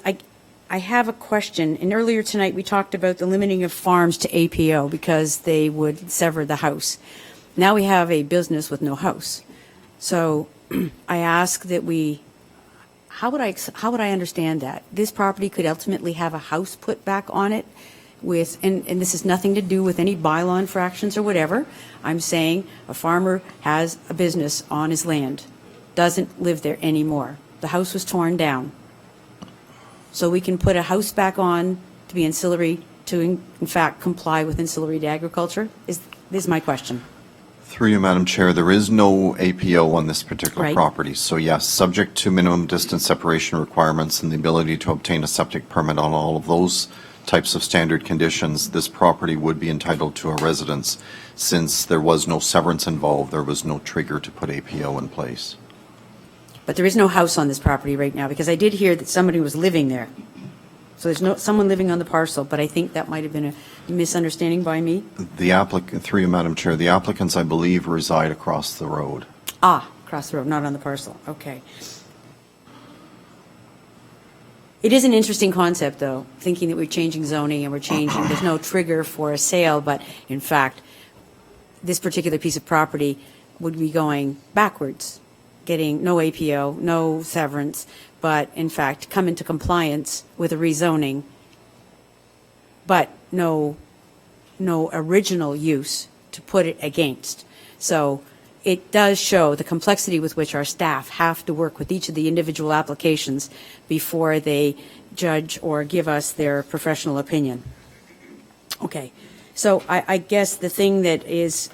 S1: I have a question. And earlier tonight, we talked about the limiting of farms to APO because they would sever the house. Now we have a business with no house. So I ask that how would I understand that? This property could ultimately have a house put back on it with, and this has nothing to do with any bylaw infractions or whatever. I'm saying a farmer has a business on his land, doesn't live there anymore. The house was torn down. So we can put a house back on to be ancillary to, in fact, comply with ancillary to agriculture? This is my question.
S5: Through you, Madam Chair, there is no APO on this particular
S1: Right.
S5: property. So yes, subject to minimum distance separation requirements and the ability to obtain a septic permit on all of those types of standard conditions, this property would be entitled to a residence. Since there was no severance involved, there was no trigger to put APO in place.
S1: But there is no house on this property right now, because I did hear that somebody was living there. So there's someone living on the parcel, but I think that might have been a misunderstanding by me.
S5: The applicant, through you, Madam Chair, the applicants, I believe, reside across the road.
S1: Across the road, not on the parcel. Okay. It is an interesting concept, though, thinking that we're changing zoning and there's no trigger for a sale, but in fact, this particular piece of property would be going backwards, getting no APO, no severance, but in fact, come into compliance with a rezoning, but no original use to put it against. So it does show the complexity with which our staff have to work with each of the individual applications before they judge or give us their professional opinion. Okay, so I guess the thing that is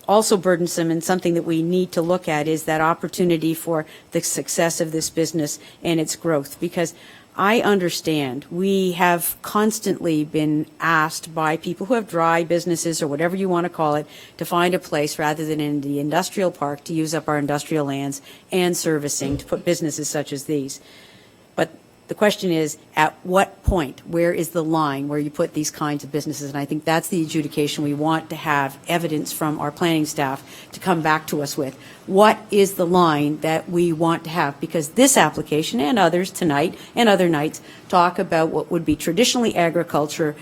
S1: also burdensome and something that we need to look at is that opportunity for the success of this business and its growth, because I understand we have constantly been asked by people who have dry businesses or whatever you want to call it to find a place rather than in the industrial park to use up our industrial lands and servicing to put businesses such as these. But The question is, at what point, where is the line where you put these kinds of businesses? And I think that's the adjudication we want to have evidence from our planning staff to come back to us with. What is the line that we want to have? Because this application and others tonight and other nights talk about what would be traditionally agriculture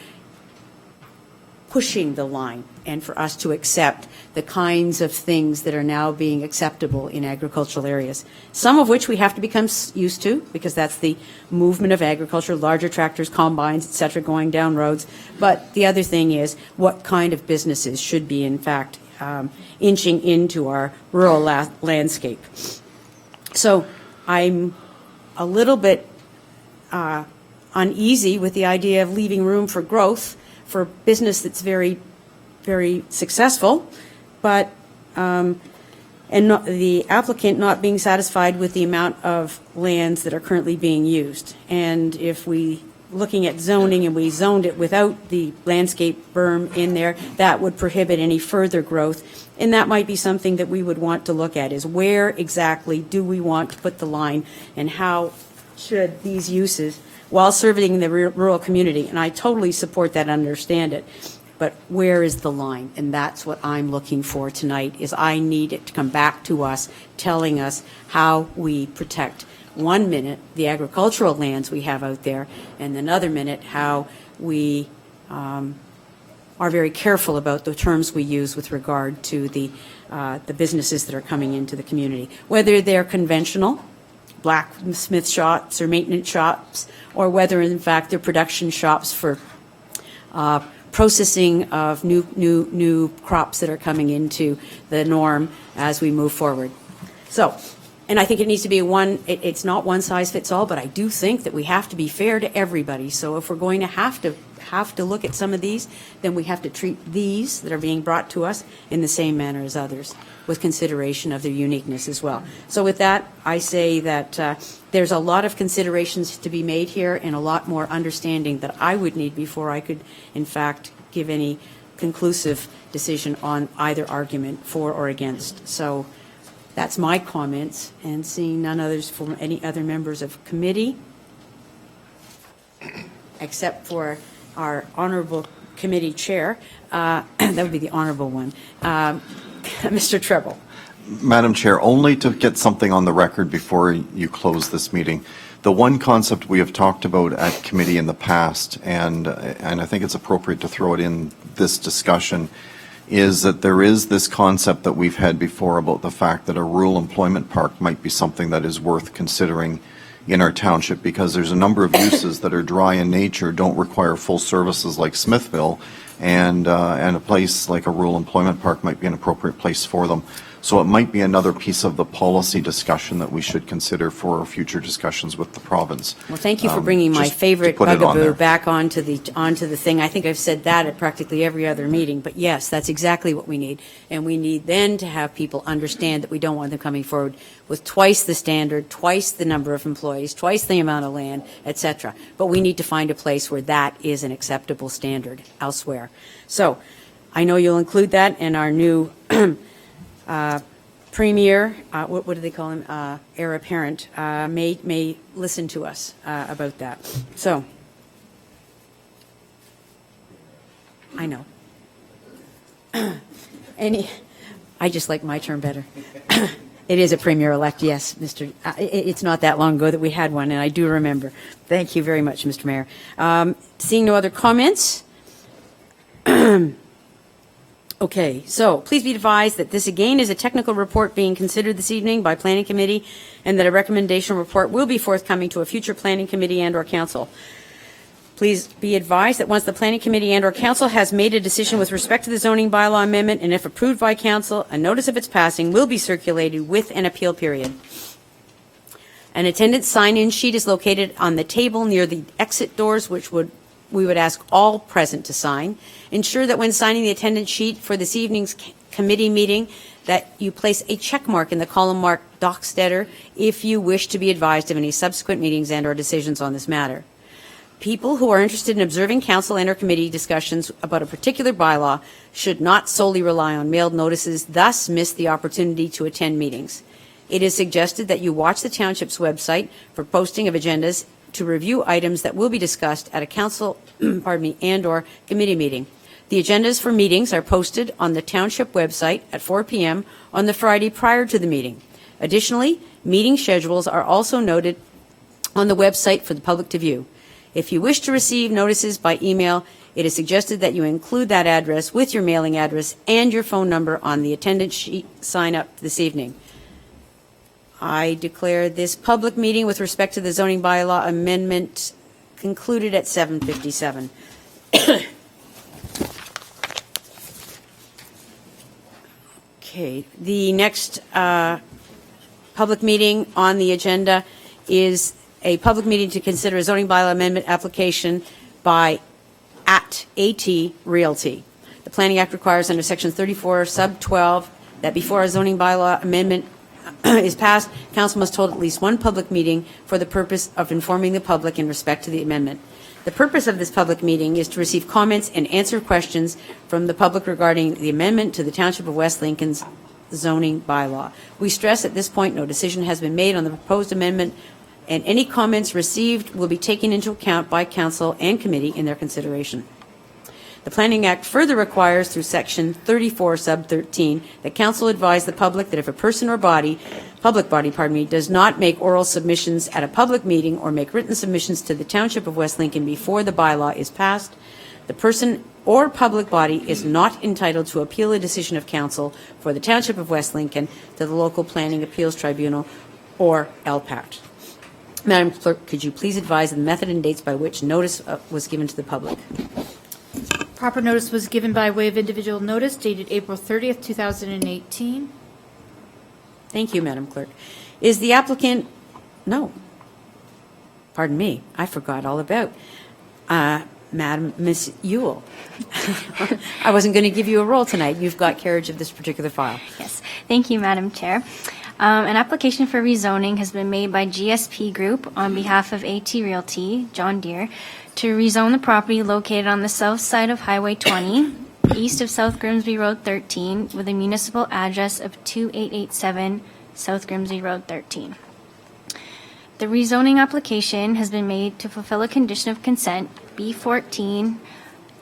S1: pushing the line, and for us to accept the kinds of things that are now being acceptable in agricultural areas, some of which we have to become used to, because that's the movement of agriculture, larger tractors, combines, et cetera, going down roads. But the other thing is, what kind of businesses should be, in fact, inching into our rural landscape. So I'm a little bit uneasy with the idea of leaving room for growth for business that's very, very successful, but the applicant not being satisfied with the amount of lands that are currently being used. And if we, looking at zoning, and we zoned it without the landscape berm in there, that would prohibit any further growth. And that might be something that we would want to look at, is where exactly do we want to put the line, and how should these uses, while serving the rural community, and I totally support that and understand it, but where is the line? And that's what I'm looking for tonight, is I need it to come back to us, telling us how we protect, one minute, the agricultural lands we have out there, and another minute, how we are very careful about the terms we use with regard to the businesses that are coming into the community, whether they're conventional, blacksmith shops or maintenance shops, or whether in fact they're production shops for processing of new crops that are coming into the norm as we move forward. So, and I think it needs to be it's not one size fits all, but I do think that we have to be fair to everybody. So if we're going to have to look at some of these, then we have to treat these that are being brought to us in the same manner as others, with consideration of their uniqueness as well. So with that, I say that there's a lot of considerations to be made here, and a lot more understanding that I would need before I could, in fact, give any conclusive decision on either argument, for or against. So that's my comments, and seeing none others from any other members of committee, except for our honorable committee chair, that would be the honorable one, Mr. Treble.
S5: Madam Chair, only to get something on the record before you close this meeting. The one concept we have talked about at committee in the past, and I think it's appropriate to throw it in this discussion, is that there is this concept that we've had before about the fact that a rural employment park might be something that is worth considering in our township, because there's a number of uses that are dry in nature, don't require full services like Smithville, and a place like a rural employment park might be an appropriate place for them. So it might be another piece of the policy discussion that we should consider for future discussions with the province.
S1: Well, thank you for bringing my favorite bugaboo back onto the thing. I think I've said that at practically every other meeting, but yes, that's exactly what we need. And we need then to have people understand that we don't want them coming forward with twice the standard, twice the number of employees, twice the amount of land, et cetera. But we need to find a place where that is an acceptable standard elsewhere. So I know you'll include that in our new premier, what do they call him, heir apparent, may listen to us about that. So, I know. I just like my term better. It is a premier-elect, yes, Mr. It's not that long ago that we had one, and I do remember. Thank you very much, Mr. Mayor. Seeing no other comments, okay, so please be advised that this again is a technical report being considered this evening by Planning Committee, and that a recommendation report will be forthcoming to a future Planning Committee and/or Council. Please be advised that once the Planning Committee and/or Council has made a decision with respect to the zoning bylaw amendment, and if approved by Council, a notice of its passing will be circulated with an appeal period. An attendance sign-in sheet is located on the table near the exit doors, which we would ask all present to sign. Ensure that when signing the attendance sheet for this evening's committee meeting, that you place a check mark in the column marked Dockstetter if you wish to be advised of any subsequent meetings and/or decisions on this matter. People who are interested in observing council and/or committee discussions about a particular bylaw should not solely rely on mailed notices, thus miss the opportunity to attend meetings. It is suggested that you watch the township's website for posting of agendas to review items that will be discussed at a council, and/or committee meeting. The agendas for meetings are posted on the township website at 4 p.m. on the Friday prior to the meeting. Additionally, meeting schedules are also noted on the website for the public to view. If you wish to receive notices by email, it is suggested that you include that address with your mailing address and your phone number on the attendance sheet sign up this evening. I declare this public meeting with respect to the zoning bylaw amendment concluded at 7:57. Okay, the next public meeting on the agenda is a public meeting to consider a zoning bylaw amendment application by AT Realty. The Planning Act requires under Section 34, Sub 12, that before a zoning bylaw amendment is passed, council must hold at least one public meeting for the purpose of informing the public in respect to the amendment. The purpose of this public meeting is to receive comments and answer questions from the public regarding the amendment to the Township of West Lincoln's zoning bylaw. We stress at this point no decision has been made on the proposed amendment, and any comments received will be taken into account by council and committee in their consideration. The Planning Act further requires through Section 34, Sub 13, that council advise the public that if a person or public body, does not make oral submissions at a public meeting or make written submissions to the Township of West Lincoln before the bylaw is passed, the person or public body is not entitled to appeal a decision of council for the Township of West Lincoln to the local planning appeals tribunal or LPAT. Madam Clerk, could you please advise the method and dates by which notice was given to the public?
S2: Proper notice was given by way of individual notice dated April 30th, 2018.
S1: Thank you, Madam Clerk. Is the applicant, no, pardon me, I forgot all about Miss Ewell. I wasn't going to give you a role tonight. You've got carriage of this particular file.
S14: Yes, thank you, Madam Chair. An application for rezoning has been made by GSP Group on behalf of AT Realty, John Deere, to rezone the property located on the south side of Highway 20, east of South Grimsby Road 13, with a municipal address of 2887 South Grimsby Road 13. The rezoning application has been made to fulfill a condition of consent, B14,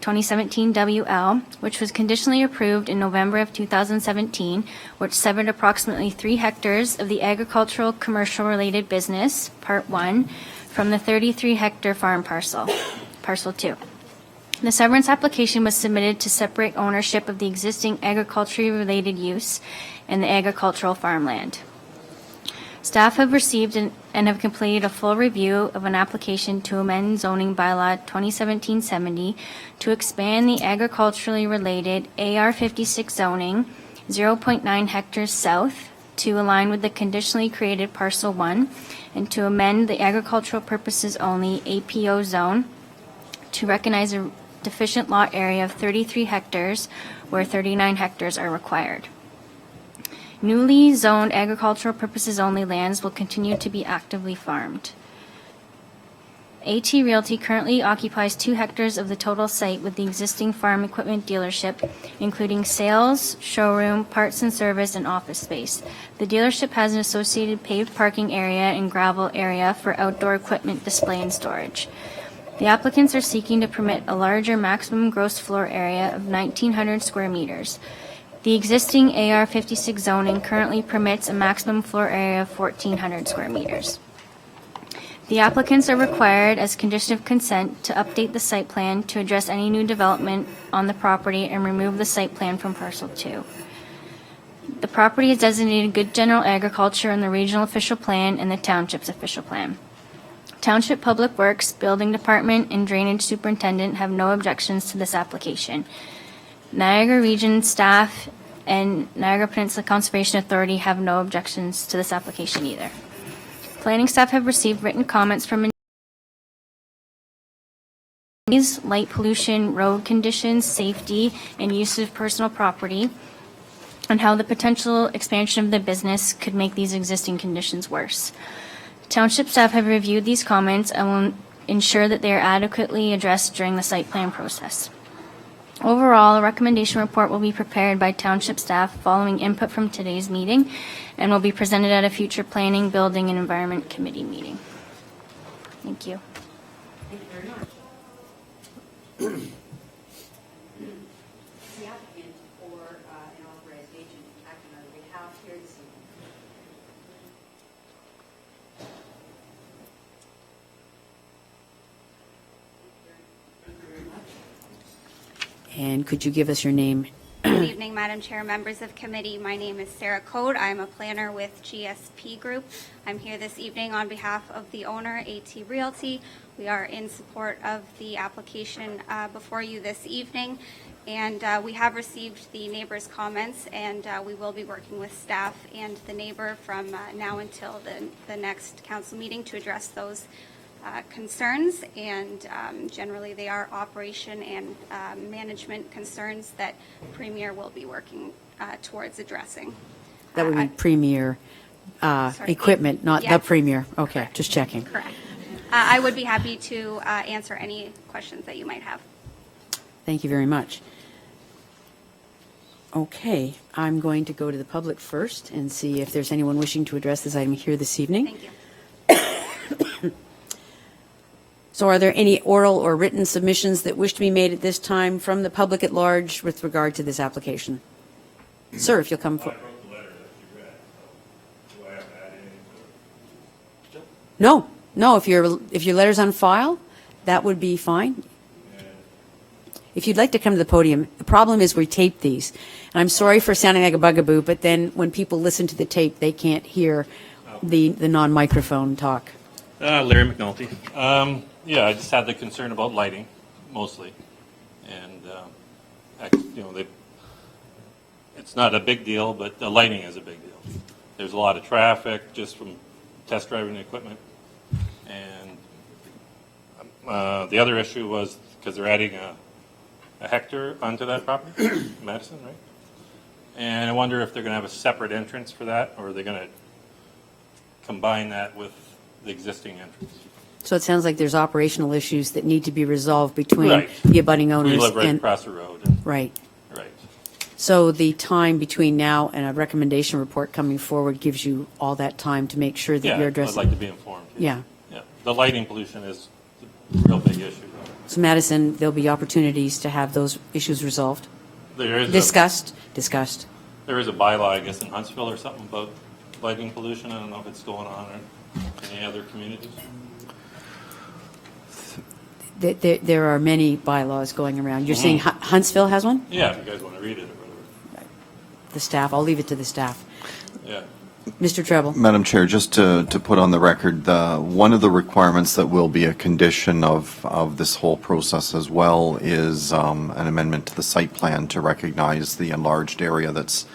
S14: 2017 WL, which was conditionally approved in November of 2017, which severed approximately 3 hectares of the agricultural commercial related business, Part 1, from the 33-hectare farm parcel, Parcel 2. The severance application was submitted to separate ownership of the existing agriculturally related use and the agricultural farmland. Staff have received and have completed a full review of an application to amend zoning bylaw 2017-70 to expand the agriculturally related AR 56 zoning 0.9 hectares south to align with the conditionally created Parcel 1 and to amend the agricultural purposes only APO zone to recognize a deficient lot area of 33 hectares where 39 hectares are required. Newly zoned agricultural purposes only lands will continue to be actively farmed. AT Realty currently occupies 2 hectares of the total site with the existing farm equipment dealership, including sales, showroom, parts and service, and office space. The dealership has an associated paved parking area and gravel area for outdoor equipment display and storage. The applicants are seeking to permit a larger maximum gross floor area of 1,900 square meters. The existing AR 56 zoning currently permits a maximum floor area of 1,400 square meters. The applicants are required, as condition of consent, to update the site plan to address any new development on the property and remove the site plan from Parcel 2. The property is designated Good General Agriculture in the Regional Official Plan and the Township's Official Plan. Township Public Works, Building Department, and Drainage Superintendent have no objections to this application. Niagara Region staff and Niagara Peninsula Conservation Authority have no objections to this application either. Planning staff have received written comments from light pollution, road conditions, safety, and use of personal property, and how the potential expansion of the business could make these existing conditions worse. Township staff have reviewed these comments and will ensure that they are adequately addressed during the site plan process. Overall, a recommendation report will be prepared by Township staff following input from today's meeting and will be presented at a future Planning, Building, and Environment Committee meeting. Thank you.
S1: Thank you very much. The applicant or an authorized agent acting on their behalf here this evening. And could you give us your name?
S15: Good evening, Madam Chair, members of committee. My name is Sarah Code. I'm a planner with GSP Group. I'm here this evening on behalf of the owner, AT Realty. We are in support of the application before you this evening, and we have received the neighbors' comments, and we will be working with staff and the neighbor from now until the next council meeting to address those concerns, and generally they are operation and management concerns that Premier will be working towards addressing.
S1: That would be Premier
S15: Sorry.
S1: equipment, not the
S15: Yes.
S1: Premier. Okay, just checking.
S15: Correct. I would be happy to answer any questions that you might have.
S1: Thank you very much. Okay, I'm going to go to the public first and see if there's anyone wishing to address this item here this evening.
S15: Thank you.
S1: So are there any oral or written submissions that wish to be made at this time from the public at large with regard to this application? Sir, if you'll come forward. No, if your letter's on file, that would be fine. If you'd like to come to the podium, the problem is we tape these. And I'm sorry for sounding like a bugaboo, but then when people listen to the tape, they can't hear the non-microphone talk.
S16: Larry McNulty. Yeah, I just had the concern about lighting, mostly. And, it's not a big deal, but the lighting is a big deal. There's a lot of traffic just from test driving the equipment. And the other issue was because they're adding a hectare onto that property, Madison, right? And I wonder if they're going to have a separate entrance for that, or are they going to combine that with the existing entrance?
S1: So it sounds like there's operational issues that need to be resolved between
S16: Right.
S1: the abutting owners.
S16: We live right
S1: and
S16: across the road.
S1: Right.
S16: Right.
S1: So the time between now and a recommendation report coming forward gives you all that time to make sure that
S16: Yeah,
S1: you're
S16: I'd
S1: addressing.
S16: like to be informed.
S1: Yeah.
S16: Yeah. The lighting pollution is a real big issue.
S1: So Madison, there'll be opportunities to have those issues resolved.
S16: There is
S1: Discussed.
S16: There is a bylaw, I guess, in Huntsville or something about lighting pollution. I don't know if it's going on in any other communities.
S1: There are many bylaws going around. You're saying Huntsville has one?
S16: Yeah, if you guys want to read it or whatever.
S1: The staff, I'll leave it to the staff.
S16: Yeah.
S1: Mr. Treble?
S5: Madam Chair, just to put on the record, one of the requirements that will be a condition of this whole process as well is an amendment to the site plan to recognize the enlarged area that's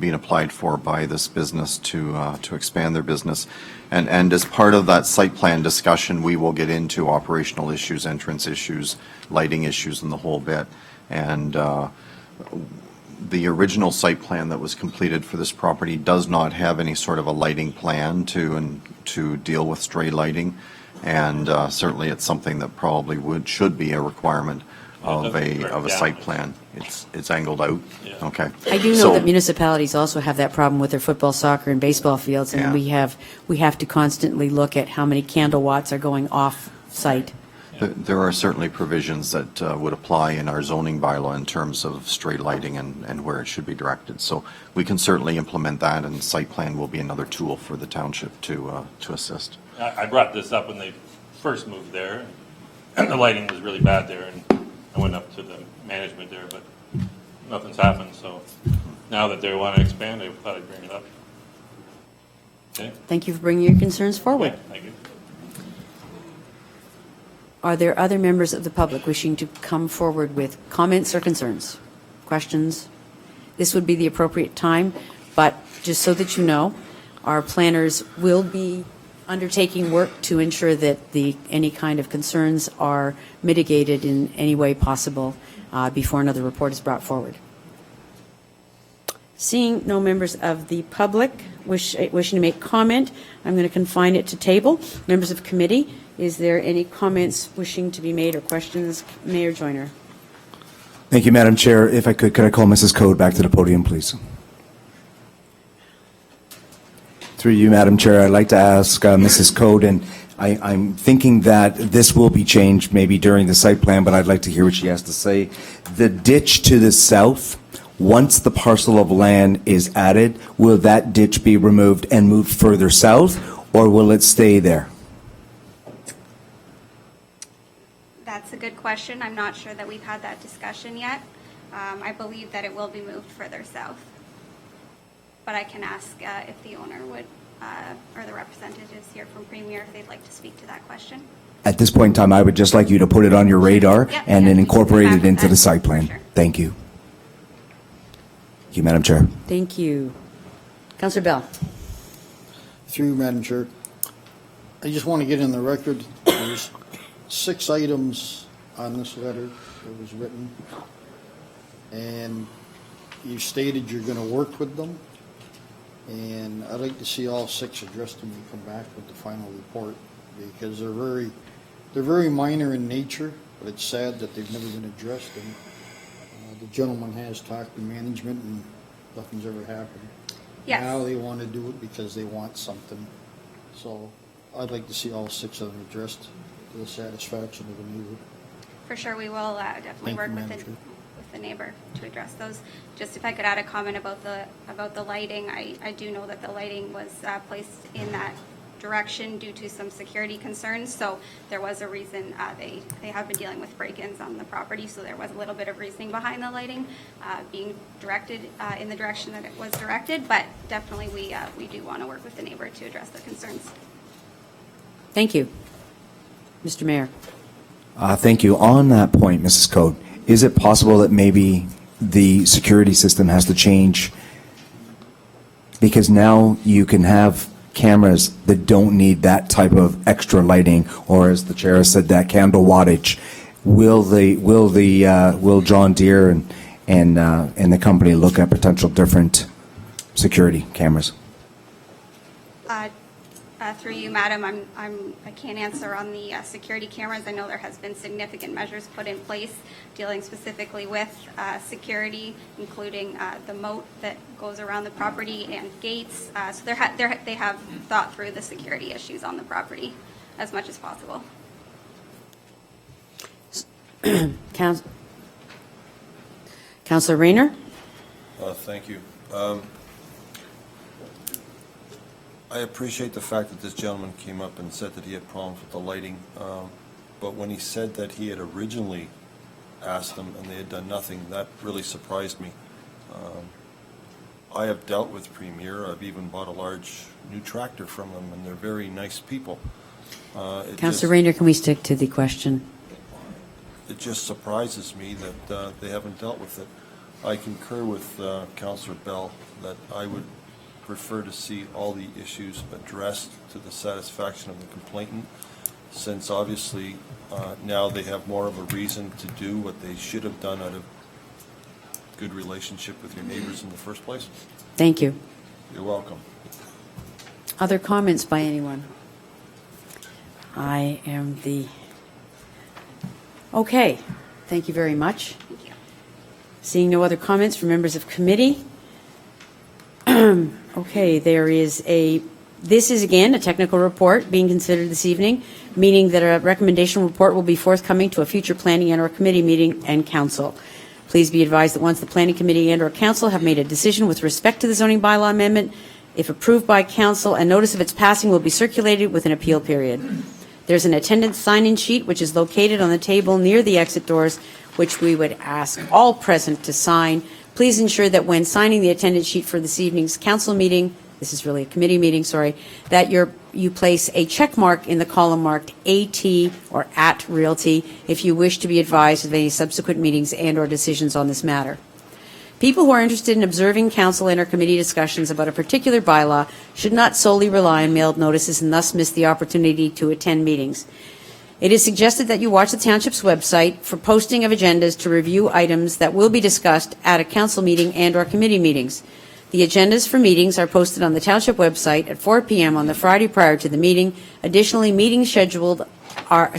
S5: being applied for by this business to expand their business. And as part of that site plan discussion, we will get into operational issues, entrance issues, lighting issues, and the whole bit. And the original site plan that was completed for this property does not have any sort of a lighting plan to deal with stray lighting. And certainly it's something that probably should be a requirement of a site plan. It's angled out.
S16: Yeah.
S5: Okay.
S1: I do know that municipalities also have that problem with their football, soccer, and baseball fields, and
S5: Yeah.
S1: we have to constantly look at how many candle watts are going off-site.
S5: There are certainly provisions that would apply in our zoning bylaw in terms of stray lighting and where it should be directed. So we can certainly implement that, and site plan will be another tool for the township to assist.
S16: I brought this up when they first moved there, and the lighting was really bad there, and I went up to the management there, but nothing's happened. So now that they want to expand, I thought I'd bring it up. Okay?
S1: Thank you for bringing your concerns forward.
S16: Yeah, thank you.
S1: Are there other members of the public wishing to come forward with comments or concerns? Questions? This would be the appropriate time, but just so that you know, our planners will be undertaking work to ensure that any kind of concerns are mitigated in any way possible before another report is brought forward. Seeing no members of the public wishing to make comment, I'm going to confine it to table. Members of committee, is there any comments wishing to be made or questions? Mayor Joyner.
S6: Thank you, Madam Chair. If I could I call Mrs. Code back to the podium, please? Through you, Madam Chair, I'd like to ask Mrs. Code, and I'm thinking that this will be changed maybe during the site plan, but I'd like to hear what she has to say. The ditch to the south, once the parcel of land is added, will that ditch be removed and moved further south, or will it stay there?
S15: That's a good question. I'm not sure that we've had that discussion yet. I believe that it will be moved further south. But I can ask if the owner would, or the representatives here from Premier, if they'd like to speak to that question.
S6: At this point in time, I would just like you to put it on your radar
S15: Yep,
S6: and
S15: yep,
S6: then incorporate
S15: we can
S6: it
S15: back
S6: into
S15: that.
S6: the site plan.
S15: Sure.
S6: Thank you. Thank you, Madam Chair.
S1: Thank you. Councillor Bell.
S11: Through you, Madam Chair. I just want to get in the record, there's 6 items on this letter that was written, and you stated you're going to work with them, and I'd like to see all 6 addressed when you come back with the final report, because they're very minor in nature, but it's sad that they've never been addressed, and the gentleman has talked to management and nothing's ever happened.
S15: Yes.
S11: Now they want to do it because they want something. So I'd like to see all 6 of them addressed to the satisfaction of the neighbor.
S15: For sure, we will definitely
S11: Thank
S15: work
S11: you,
S15: with
S11: Madam Chair.
S15: the neighbor to address those. Just if I could add a comment about the lighting, I do know that the lighting was placed in that direction due to some security concerns. So there was a reason they have been dealing with break-ins on the property. So there was a little bit of reasoning behind the lighting being directed in the direction that it was directed. But definitely we do want to work with the neighbor to address their concerns.
S1: Thank you. Mr. Mayor.
S6: Thank you. On that point, Mrs. Code, is it possible that maybe the security system has to change? Because now you can have cameras that don't need that type of extra lighting, or as the chair has said, that candle wattage. Will John Deere and the company look at potential different security cameras?
S15: Through you, Madam, I can't answer on the security cameras. I know there has been significant measures put in place dealing specifically with security, including the moat that goes around the property and gates. So they have thought through the security issues on the property as much as possible.
S1: Councillor Rayner.
S4: Thank you. I appreciate the fact that this gentleman came up and said that he had problems with the lighting, but when he said that he had originally asked them and they had done nothing, that really surprised me. I have dealt with Premier. I've even bought a large new tractor from them, and they're very nice people.
S1: Councillor Rayner, can we stick to the question?
S4: It just surprises me that they haven't dealt with it. I concur with Councillor Bell that I would prefer to see all the issues addressed to the satisfaction of the complainant, since obviously now they have more of a reason to do what they should have done out of good relationship with your neighbors in the first place.
S1: Thank you.
S4: You're welcome.
S1: Other comments by anyone? I am the... Okay. Thank you very much.
S15: Thank you.
S1: Seeing no other comments from members of committee. Okay, this is again a technical report being considered this evening, meaning that a recommendation report will be forthcoming to a future planning and/or committee meeting and council. Please be advised that once the planning committee and/or council have made a decision with respect to the zoning bylaw amendment, if approved by council, a notice of its passing will be circulated with an appeal period. There's an attendance sign-in sheet which is located on the table near the exit doors, which we would ask all present to sign. Please ensure that when signing the attendance sheet for this evening's council meeting, this is really a committee meeting, sorry, that you place a check mark in the column marked AT or at Realty if you wish to be advised of any subsequent meetings and/or decisions on this matter. People who are interested in observing council and/or committee discussions about a particular bylaw should not solely rely on mailed notices and thus miss the opportunity to attend meetings. It is suggested that you watch the township's website for posting of agendas to review items that will be discussed at a council meeting and/or committee meetings. The agendas for meetings are posted on the township website at 4 p.m. on the Friday prior to the meeting. Additionally, meeting schedules are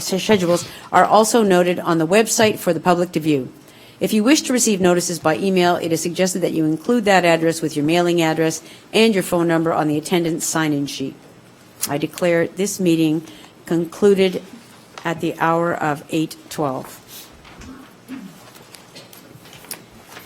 S1: also noted on the website for the public to view. If you wish to receive notices by email, it is suggested that you include that address with your mailing address and your phone number on the attendance sign-in sheet. I declare this meeting concluded at the hour of 8:12.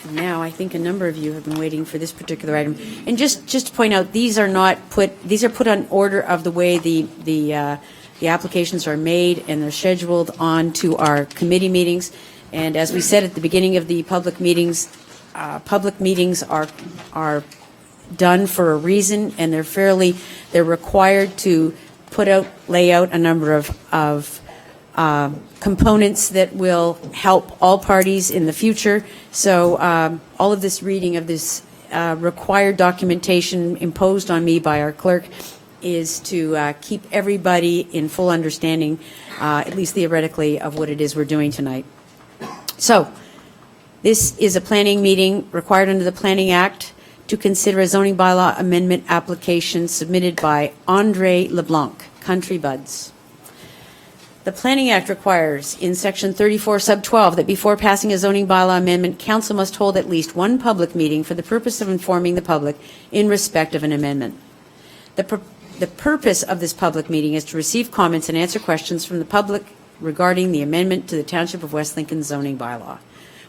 S1: And now, I think a number of you have been waiting for this particular item. And just to point out, these are put on order of the way the applications are made, and they're scheduled on to our committee meetings. And as we said at the beginning of the public meetings are done for a reason, and they're required to lay out a number of components that will help all parties in the future. So all of this reading of this required documentation imposed on me by our clerk is to keep everybody in full understanding, at least theoretically, of what it is we're doing tonight. So this is a planning meeting required under the Planning Act to consider a zoning bylaw amendment application submitted by Andre LeBlanc, Country Buds. The Planning Act requires in Section 34, Sub 12, that before passing a zoning bylaw amendment, council must hold at least one public meeting for the purpose of informing the public in respect of an amendment. The purpose of this public meeting is to receive comments and answer questions from the public regarding the amendment to the Township of West Lincoln zoning bylaw.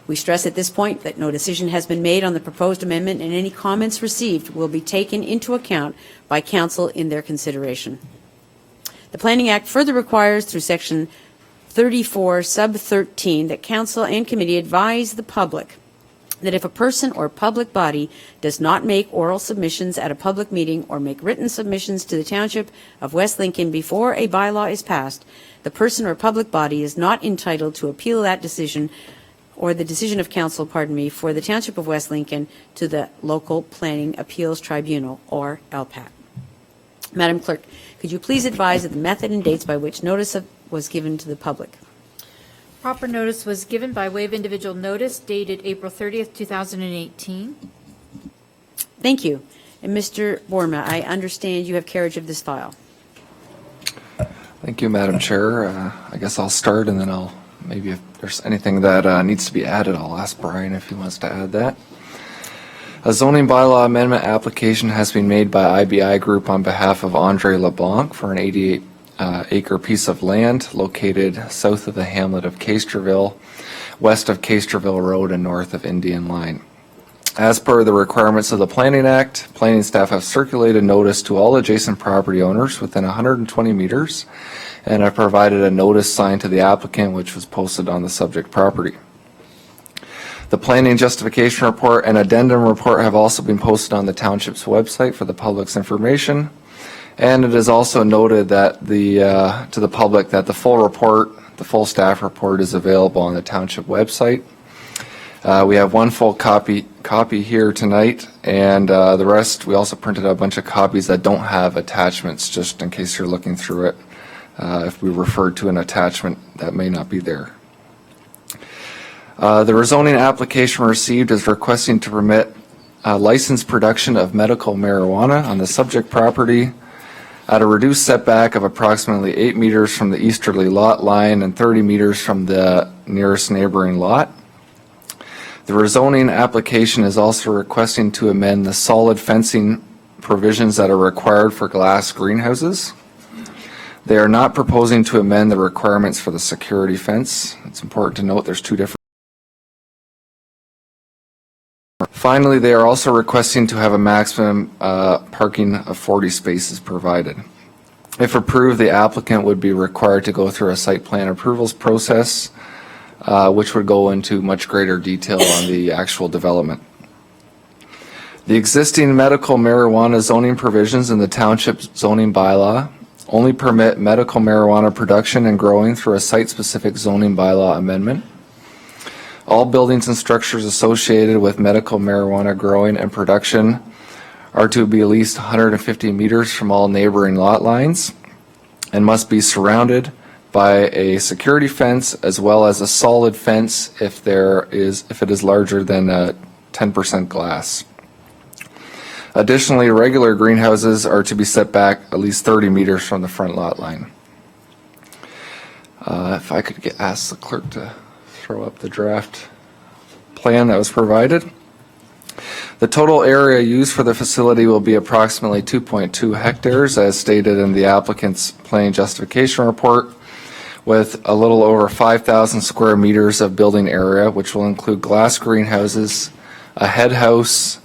S1: We stress at this point that no decision has been made on the proposed amendment, and any comments received will be taken into account by council in their consideration. The Planning Act further requires through Section 34, Sub 13, that council and committee advise the public that if a person or public body does not make oral submissions at a public meeting or make written submissions to the Township of West Lincoln before a bylaw is passed, the person or public body is not entitled to appeal that decision or the decision of council, for the Township of West Lincoln to the Local Planning Appeals Tribunal, or LPAT. Madam Clerk, could you please advise of the method and dates by which notice was given to the public?
S2: Proper notice was given by way of individual notice dated April 30th, 2018.
S1: Thank you. And Mr. Borma, I understand you have carriage of this file.
S3: Thank you, Madam Chair. I guess I'll start, and then maybe if there's anything that needs to be added, I'll ask Brian if he wants to add that. A zoning bylaw amendment application has been made by IBI Group on behalf of Andre LeBlanc for an 88-acre piece of land located south of the hamlet of Caisterville, west of Caisterville Road, and north of Indian Line. As per the requirements of the Planning Act, planning staff have circulated notice to all adjacent property owners within 120 meters and have provided a notice signed to the applicant, which was posted on the subject property. The planning justification report and addendum report have also been posted on the township's website for the public's information. And it is also noted that to the public that the full staff report is available on the township website. We have one full copy here tonight, and the rest, we also printed out a bunch of copies that don't have attachments, just in case you're looking through it. If we refer to an attachment, that may not be there. The rezoning application received is requesting to permit licensed production of medical marijuana on the subject property at a reduced setback of approximately 8 meters from the easterly lot line and 30 meters from the nearest neighboring lot. The rezoning application is also requesting to amend the solid fencing provisions that are required for glass greenhouses. They are not proposing to amend the requirements for the security fence. It's important to note there's two different. Finally, they are also requesting to have a maximum parking of 40 spaces provided. If approved, the applicant would be required to go through a site plan approvals process, which would go into much greater detail on the actual development. The existing medical marijuana zoning provisions in the township zoning bylaw only permit medical marijuana production and growing through a site-specific zoning bylaw amendment. All buildings and structures associated with medical marijuana growing and production are to be at least 150 meters from all neighboring lot lines and must be surrounded by a security fence as well as a solid fence if it is larger than 10% glass. Additionally, regular greenhouses are to be set back at least 30 meters from the front lot line. If I could ask the clerk to throw up the draft plan that was provided. The total area used for the facility will be approximately 2.2 hectares, as stated in the applicant's plan justification report, with a little over 5,000 square meters of building area, which will include glass greenhouses, a head house,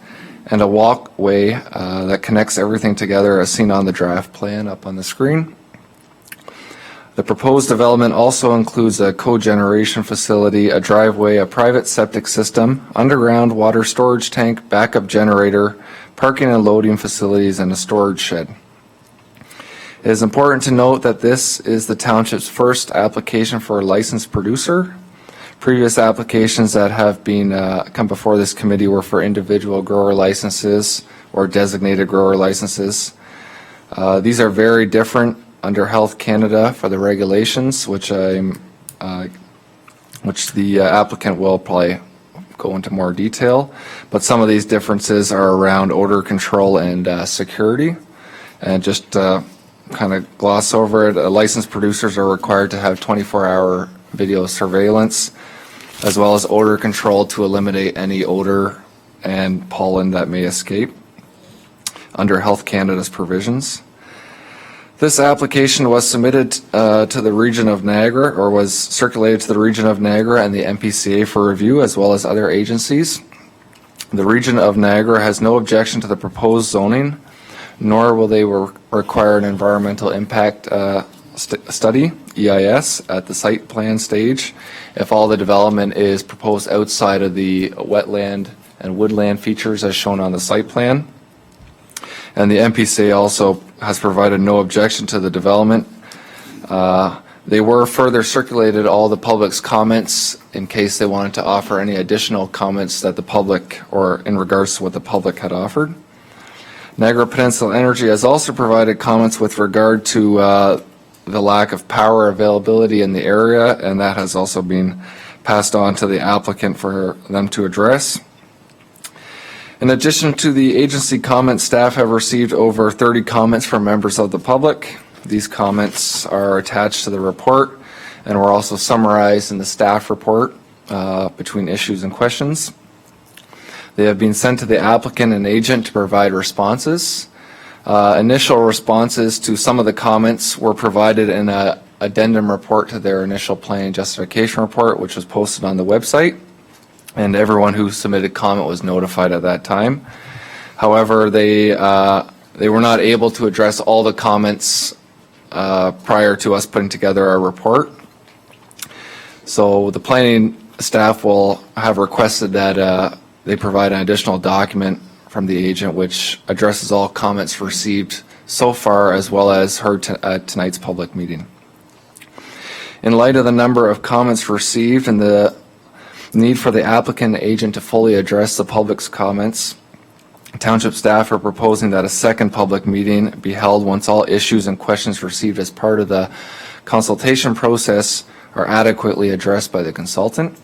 S3: and a walkway that connects everything together as seen on the draft plan up on the screen. The proposed development also includes a cogeneration facility, a driveway, a private septic system, underground water storage tank, backup generator, parking and loading facilities, and a storage shed. It is important to note that this is the township's first application for a licensed producer. Previous applications that have been come before this committee were for individual grower licenses or designated grower licenses. These are very different under Health Canada for the regulations, which the applicant will probably go into more detail. But some of these differences are around odor control and security. And just kind of gloss over it, licensed producers are required to have 24-hour video surveillance, as well as odor control to eliminate any odor and pollen that may escape under Health Canada's provisions. This application was submitted to the region of Niagara, or was circulated to the region of Niagara and the MPCA for review, as well as other agencies. The region of Niagara has no objection to the proposed zoning, nor will they require an environmental impact study, EIS, at the site plan stage if all the development is proposed outside of the wetland and woodland features as shown on the site plan. And the MPCA also has provided no objection to the development. They were further circulated all the public's comments in case they wanted to offer any additional comments that the public, or in regards to what the public had offered. Niagara Peninsula Energy has also provided comments with regard to the lack of power availability in the area, and that has also been passed on to the applicant for them to address. In addition to the agency comments, staff have received over 30 comments from members of the public. These comments are attached to the report and were also summarized in the staff report between issues and questions. They have been sent to the applicant and agent to provide responses. Initial responses to some of the comments were provided in an addendum report to their initial plan justification report, which was posted on the website, and everyone who submitted comment was notified at that time. However, they were not able to address all the comments prior to us putting together our report. So the planning staff will have requested that they provide an additional document from the agent which addresses all comments received so far, as well as heard at tonight's public meeting. In light of the number of comments received and the need for the applicant and agent to fully address the public's comments, township staff are proposing that a second public meeting be held once all issues and questions received as part of the consultation process are adequately addressed by the consultant.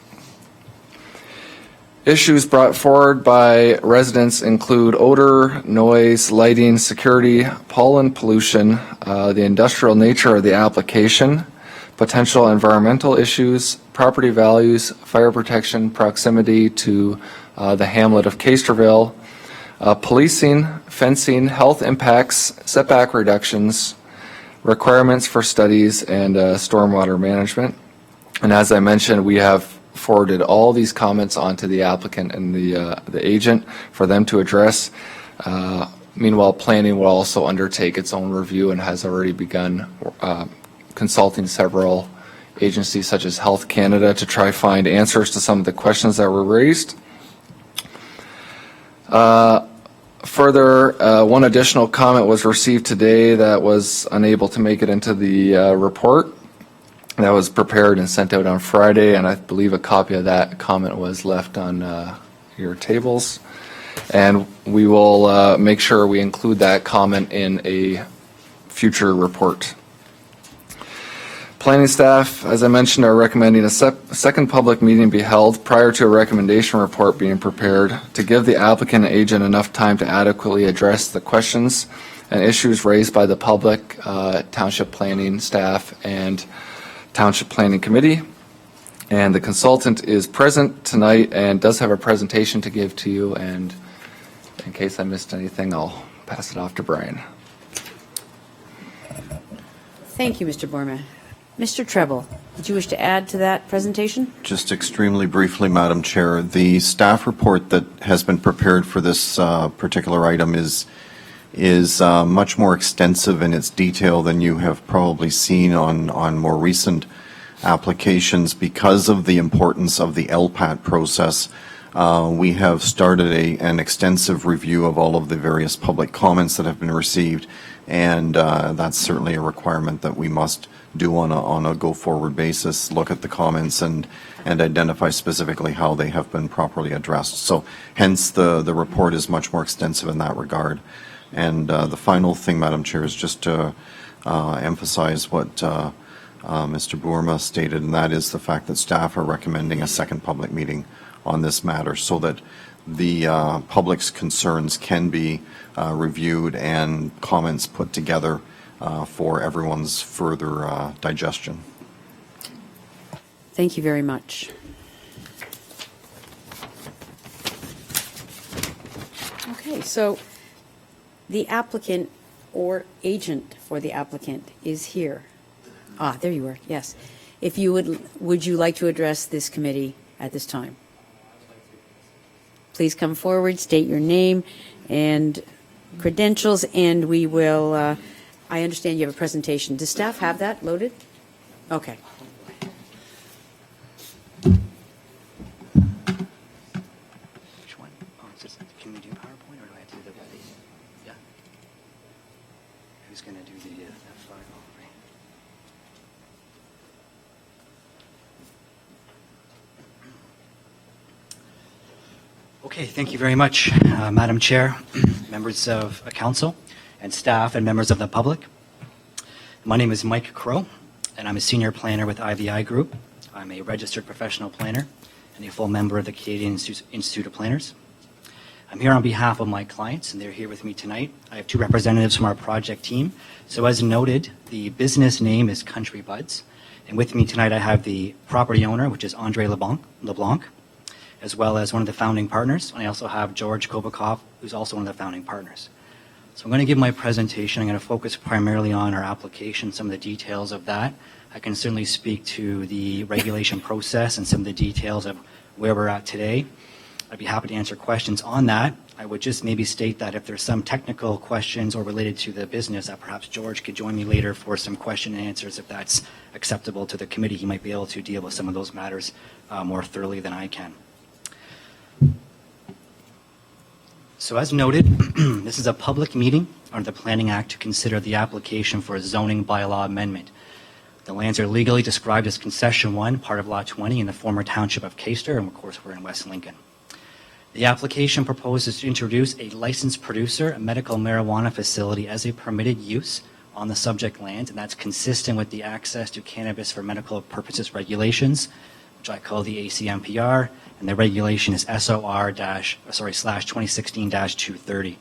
S3: Issues brought forward by residents include odor, noise, lighting, security, pollen pollution, the industrial nature of the application, potential environmental issues, property values, fire protection, proximity to the hamlet of Casterville, policing, fencing, health impacts, setback reductions, requirements for studies, and stormwater management. And as I mentioned, we have forwarded all these comments onto the applicant and the agent for them to address. Meanwhile, planning will also undertake its own review and has already begun consulting several agencies such as Health Canada to try find answers to some of the questions that were raised. Further, one additional comment was received today that was unable to make it into the report. That was prepared and sent out on Friday, and I believe a copy of that comment was left on your tables. And we will make sure we include that comment in a future report. Planning staff, as I mentioned, are recommending a second public meeting be held prior to a recommendation report being prepared to give the applicant and agent enough time to adequately address the questions and issues raised by the public, township planning staff, and Township Planning Committee. And the consultant is present tonight and does have a presentation to give to you, and In case I missed anything, I'll pass it off to Brian.
S1: Thank you, Mr. Borma. Mr. Treble, did you wish to add to that presentation?
S5: Just extremely briefly, Madam Chair, the staff report that has been prepared for this particular item is much more extensive in its detail than you have probably seen on more recent applications. Because of the importance of the LPAT process, we have started an extensive review of all of the various public comments that have been received, and that's certainly a requirement that we must do on a go-forward basis, look at the comments and identify specifically how they have been properly addressed. So hence the report is much more extensive in that regard. And the final thing, Madam Chair, is just to emphasize what Mr. Bourma stated, and that is the fact that staff are recommending a second public meeting on this matter so that the public's concerns can be reviewed and comments put together for everyone's further digestion.
S1: Thank you very much. Okay, so the applicant or agent for the applicant is here. Ah, there you are, yes. If you would you like to address this committee at this time? Please come forward, state your name and credentials, and we will, I understand you have a presentation. Does staff have that loaded? Okay.
S17: Which one? Oh, it's just, can we do PowerPoint, or do I have to do the web? Yeah. Who's going to do the F5? Right. Okay, thank you very much, Madam Chair, members of council, and staff, and members of the public. My name is Mike Crow, and I'm a senior planner with IVI Group. I'm a registered professional planner and a full member of the Canadian Institute of Planners. I'm here on behalf of my clients, and they're here with me tonight. I have two representatives from our project team. So as noted, the business name is Country Buds, and with me tonight I have the property owner, which is Andre LeBlanc, as well as one of the founding partners. And I also have George Kovakov, who's also one of the founding partners. So I'm going to give my presentation. I'm going to focus primarily on our application, some of the details of that. I can certainly speak to the regulation process and some of the details of where we're at today. I'd be happy to answer questions on that. I would just maybe state that if there's some technical questions or related to the business, that perhaps George could join me later for some question and answers. If that's acceptable to the committee, he might be able to deal with some of those matters more thoroughly than I can. So as noted, this is a public meeting under the Planning Act to consider the application for a zoning bylaw amendment. The lands are legally described as Concession 1, part of Lot 20 in the former township of Caister, and of course we're in West Lincoln. The application proposes to introduce a licensed producer, a medical marijuana facility as a permitted use on the subject land, and that's consistent with the Access to Cannabis for Medical Purposes regulations, which I call the ACMPR, and the regulation is SOR/2016-230.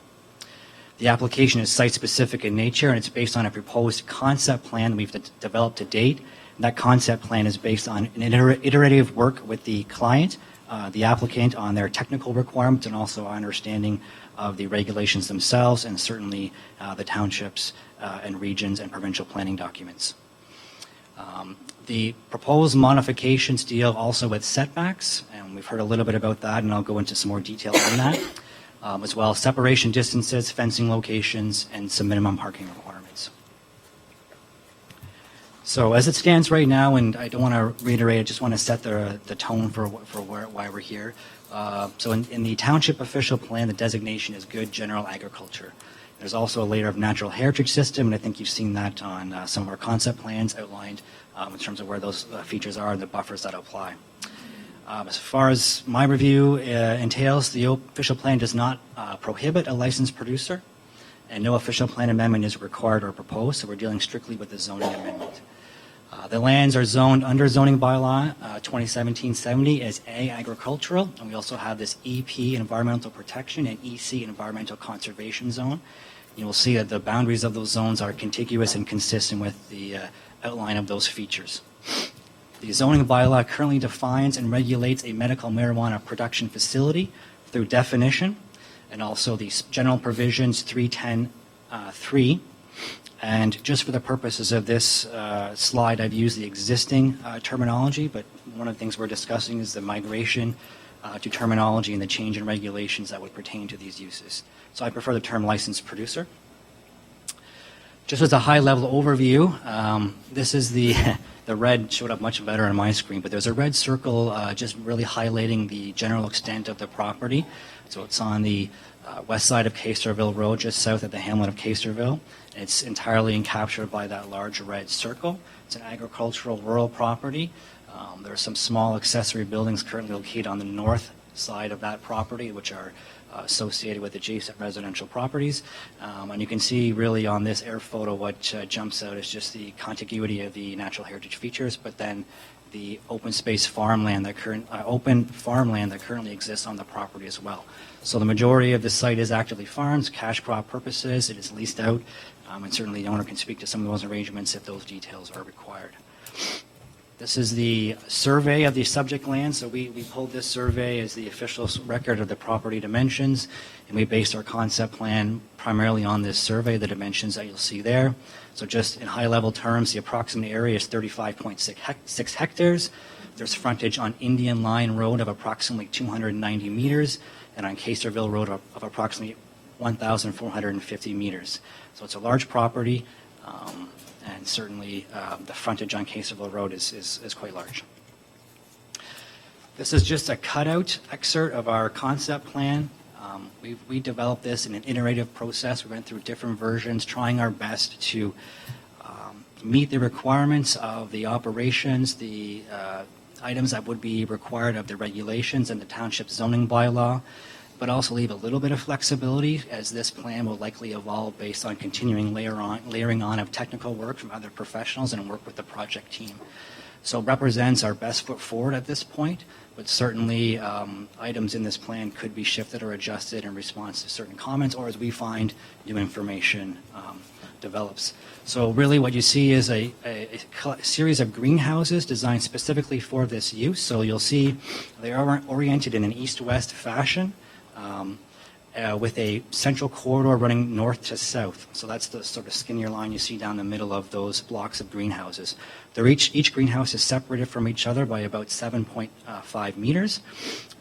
S17: The application is site-specific in nature, and it's based on a proposed concept plan we've developed to date. And that concept plan is based on an iterative work with the client, the applicant, on their technical requirements and also our understanding of the regulations themselves, and certainly the townships and regions and provincial planning documents. The proposed modifications deal also with setbacks, and we've heard a little bit about that, and I'll go into some more detail on that, as well as separation distances, fencing locations, and some minimum parking requirements. So as it stands right now, and I don't want to reiterate, I just want to set the tone for why we're here. So in the township official plan, the designation is good general agriculture. There's also a layer of natural heritage system, and I think you've seen that on some of our concept plans outlined in terms of where those features are and the buffers that apply. As far as my review entails, the official plan does not prohibit a licensed producer, and no official plan amendment is required or proposed, so we're dealing strictly with the zoning amendment. The lands are zoned under zoning bylaw 2017-70 as A, agricultural, and we also have this EP, environmental protection, and EC, environmental conservation zone. You will see that the boundaries of those zones are contiguous and consistent with the outline of those features. The zoning bylaw currently defines and regulates a medical marijuana production facility through definition. and also the general provisions 310.3. And just for the purposes of this slide, I've used the existing terminology, but one of the things we're discussing is the migration to terminology and the change in regulations that would pertain to these uses. So I prefer the term licensed producer. Just as a high-level overview, this is the red showed up much better on my screen, but there's a red circle just really highlighting the general extent of the property. So it's on the west side of Caisterville Road, just south of the hamlet of Caisterville. It's entirely encaptured by that large red circle. It's an agricultural rural property. There are some small accessory buildings currently located on the north side of that property, which are associated with adjacent residential properties. And you can see really on this air photo what jumps out is just the contiguity of the natural heritage features, but then the open space farmland that currently exists on the property as well. So the majority of the site is actively farmed, cash crop purposes. It is leased out, and certainly the owner can speak to some of those arrangements if those details are required. This is the survey of the subject land. So we pulled this survey as the official record of the property dimensions, and we based our concept plan primarily on this survey, the dimensions that you'll see there. So just in high-level terms, the approximate area is 35.6 hectares. There's frontage on Indian Line Road of approximately 290 meters, and on Caisterville Road of approximately 1,450 meters. So it's a large property. And certainly the frontage on Caisterville Road is quite large. This is just a cutout excerpt of our concept plan. We developed this in an iterative process. We went through different versions, trying our best to meet the requirements of the operations, the items that would be required of the regulations and the township zoning bylaw, but also leave a little bit of flexibility, as this plan will likely evolve based on continuing layering on of technical work from other professionals and work with the project team. So it represents our best foot forward at this point, but certainly items in this plan could be shifted or adjusted in response to certain comments or as we find new information develops. So really what you see is a series of greenhouses designed specifically for this use. So you'll see they are oriented in an east-west fashion, with a central corridor running north to south. So that's the sort of skinnier line you see down the middle of those blocks of greenhouses. Each greenhouse is separated from each other by about 7.5 meters.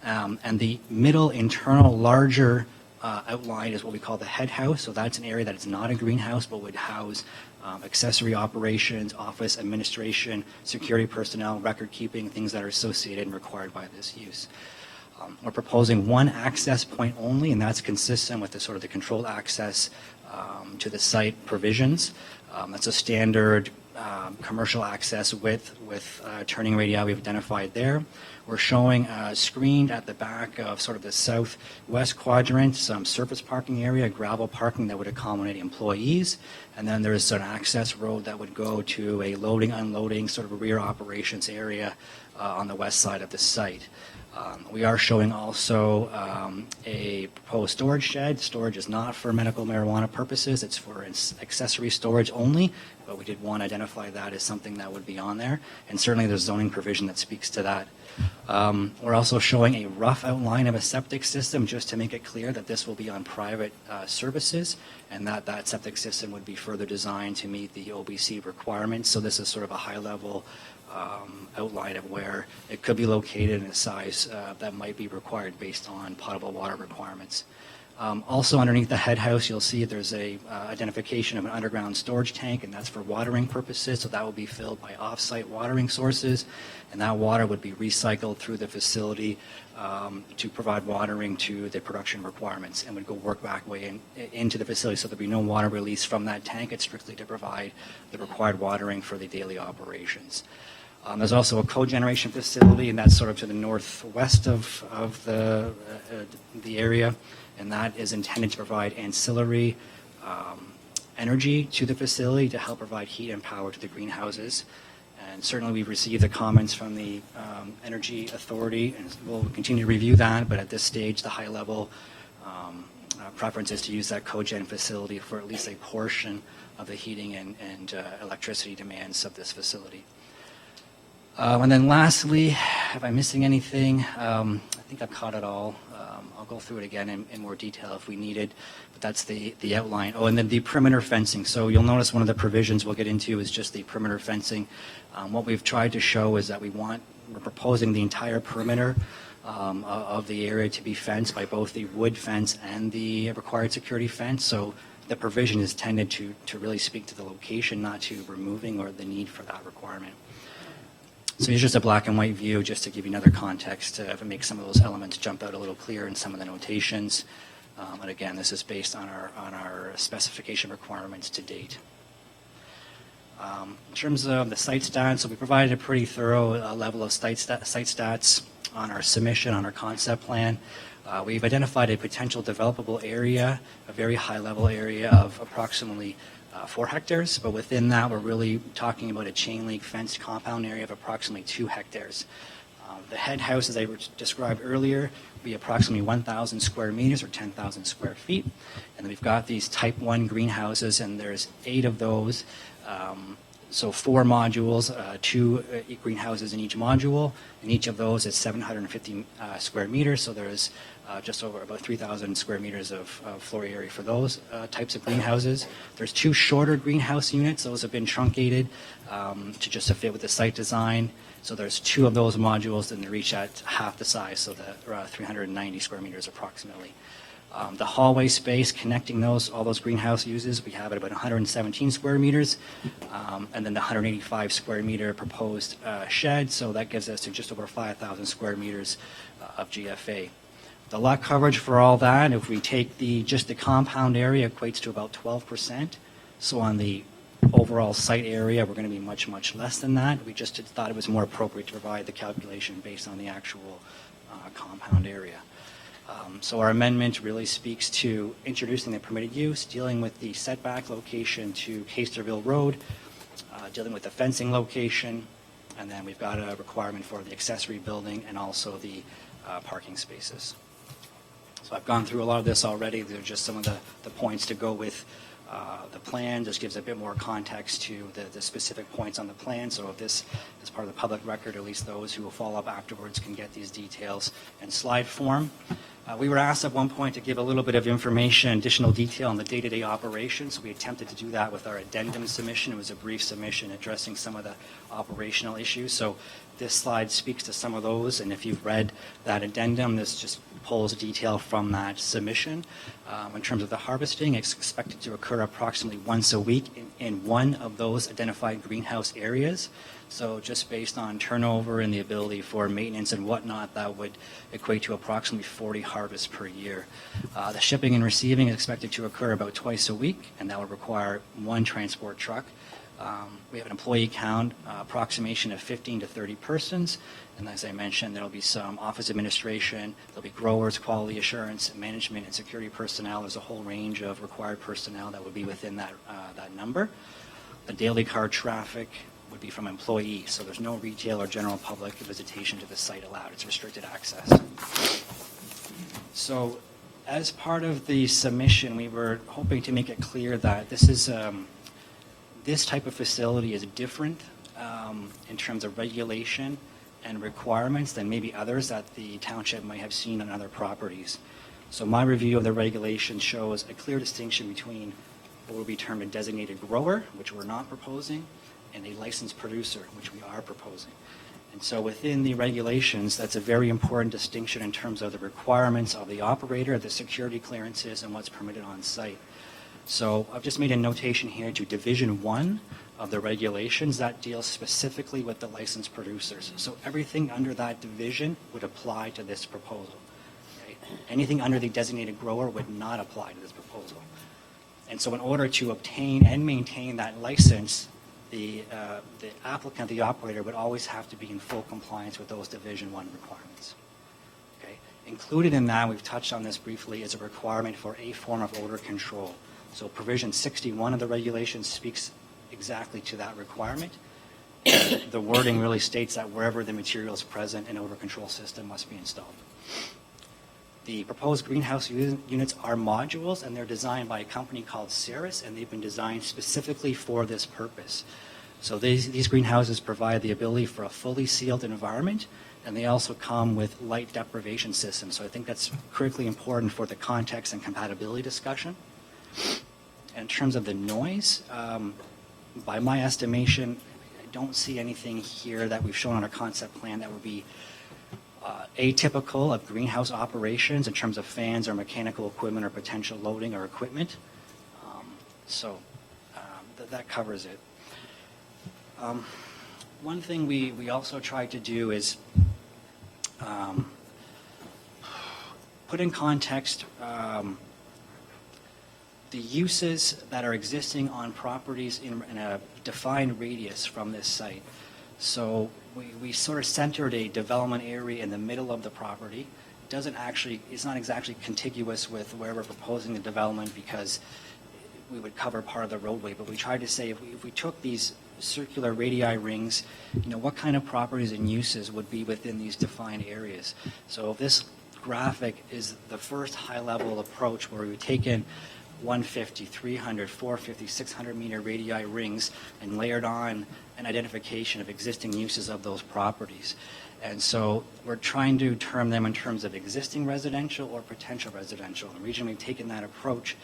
S17: And the middle internal larger outline is what we call the head house. So that's an area that is not a greenhouse but would house accessory operations, office administration, security personnel, record keeping, things that are associated and required by this use. We're proposing one access point only, and that's consistent with the sort of the controlled access to the site provisions. That's a standard commercial access with turning radii we've identified there. We're showing screened at the back of sort of the southwest quadrant some surface parking area, gravel parking that would accommodate employees, and then there's an access road that would go to a loading, unloading, sort of a rear operations area on the west side of the site. We are showing also a proposed storage shed. Storage is not for medical marijuana purposes. It's for accessory storage only, but we did want to identify that as something that would be on there. And certainly there's zoning provision that speaks to that. We're also showing a rough outline of a septic system just to make it clear that this will be on private services and that septic system would be further designed to meet the OBC requirements. So this is sort of a high-level outline of where it could be located and a size that might be required based on potable water requirements. Also underneath the head house, you'll see there's a identification of an underground storage tank, and that's for watering purposes. So that will be filled by off-site watering sources, and that water would be recycled through the facility to provide watering to the production requirements, and would go work back way into the facility. So there'll be no water release from that tank. It's strictly to provide the required watering for the daily operations. There's also a cogeneration facility, and that's sort of to the northwest of the area, and that is intended to provide ancillary energy to the facility to help provide heat and power to the greenhouses. And certainly we've received the comments from the Energy Authority, and we'll continue to review that, but at this stage, the high-level preference is to use that cogen facility for at least a portion of the heating and electricity demands of this facility. And then lastly, if I'm missing anything, think I've caught it all. I'll go through it again in more detail if we need it, but that's the outline. Oh, and then the perimeter fencing. So you'll notice one of the provisions we'll get into is just the perimeter fencing. What we've tried to show is that we're proposing the entire perimeter of the area to be fenced by both the wood fence and the required security fence. So the provision is tended to really speak to the location, not to removing or the need for that requirement. So here's just a black and white view just to give you another context to make some of those elements jump out a little clearer in some of the notations. And again, this is based on our specification requirements to date. In terms of the site stats, so we provided a pretty thorough level of site stats on our submission, on our concept plan. We've identified a potential developable area, a very high-level area of approximately 4 hectares, but within that, we're really talking about a chain link fenced compound area of approximately 2 hectares. The head house, as I described earlier, will be approximately 1,000 square meters or 10,000 square feet. And then we've got these type 1 greenhouses, and there's 8 of those. So 4 modules, 2 greenhouses in each module, and each of those is 750 square meters. So there's just over about 3,000 square meters of floor area for those types of greenhouses. There's 2 shorter greenhouse units. Those have been truncated to fit with the site design. So there's 2 of those modules, and they're each at half the size, so that 390 square meters approximately. The hallway space connecting all those greenhouse uses, we have at about 117 square meters, and then the 185 square meter proposed shed, so that gives us to just over 5,000 square meters of GFA. The lot coverage for all that, if we take just the compound area, equates to about 12%. So on the overall site area, we're going to be much, much less than that. We just thought it was more appropriate to provide the calculation based on the actual compound area. So our amendment really speaks to introducing the permitted use, dealing with the setback location to Casterville Road, dealing with the fencing location, and then we've got a requirement for the accessory building and also the parking spaces. So I've gone through a lot of this already. They're just some of the points to go with the plan. Just gives a bit more context to the specific points on the plan. So if this is part of the public record, at least those who will follow up afterwards can get these details in slide form. We were asked at one point to give a little bit of information, additional detail on the day-to-day operations. So we attempted to do that with our addendum submission. It was a brief submission addressing some of the operational issues. So this slide speaks to some of those. And if you've read that addendum, this just pulls detail from that submission. In terms of the harvesting, it's expected to occur approximately once a week in one of those identified greenhouse areas. So just based on turnover and the ability for maintenance and whatnot, that would equate to approximately 40 harvests per year. The shipping and receiving is expected to occur about twice a week, and that would require 1 transport truck. We have an employee count approximation of 15 to 30 persons. And as I mentioned, there will be some office administration, there'll be growers, quality assurance, management, and security personnel. There's a whole range of required personnel that would be within that number. The daily car traffic would be from employees, so there's no retail or general public visitation to the site allowed. It's restricted access. So as part of the submission, we were hoping to make it clear that this type of facility is different in terms of regulation and requirements than maybe others that the township might have seen on other properties. So my review of the regulations shows a clear distinction between what would be termed a designated grower, which we're not proposing, and a licensed producer, which we are proposing. And so within the regulations, that's a very important distinction in terms of the requirements of the operator, the security clearances, and what's permitted on site. So I've just made a notation here to Division 1 of the regulations that deals specifically with the licensed producers. So everything under that division would apply to this proposal. Okay? Anything under the designated grower would not apply to this proposal. And so in order to obtain and maintain that license, the applicant, the operator, would always have to be in full compliance with those Division 1 requirements. Okay? Included in that, we've touched on this briefly, is a requirement for a form of odor control. So provision 61 of the regulations speaks exactly to that requirement. The wording really states that wherever the material is present, an odor control system must be installed. The proposed greenhouse units are modules, and they're designed by a company called Ceres, and they've been designed specifically for this purpose. So these greenhouses provide the ability for a fully sealed environment and they also come with light deprivation systems. So I think that's critically important for the context and compatibility discussion. In terms of the noise, by my estimation, I don't see anything here that we've shown on our concept plan that would be atypical of greenhouse operations in terms of fans or mechanical equipment or potential loading or equipment. That covers it. One thing we also tried to do is put in context the uses that are existing on properties in a defined radius from this site. So we sort of centered a development area in the middle of the property. It's not exactly contiguous with where we're proposing the development because we would cover part of the roadway, but we tried to say if we took these circular radii rings, what kind of properties and uses would be within these defined areas. So this graphic is the first high-level approach where we would take in 150, 300, 450, 600 meter radii rings and layered on an identification of existing uses of those properties. And so we're trying to term them in terms of existing residential or potential residential. And the reason we've taken that approach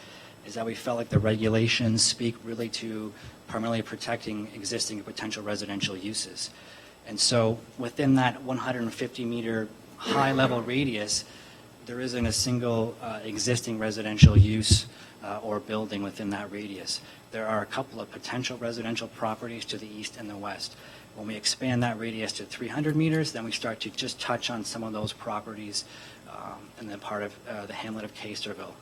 S17: is that we felt like the regulations speak really to primarily protecting existing and potential residential uses. And so within that 150 meter high level radius, there isn't a single existing residential use or building within that radius. There are a couple of potential residential properties to the east and the west. When we expand that radius to 300 meters, then we start to just touch on some of those properties and then part of the hamlet of Casterville.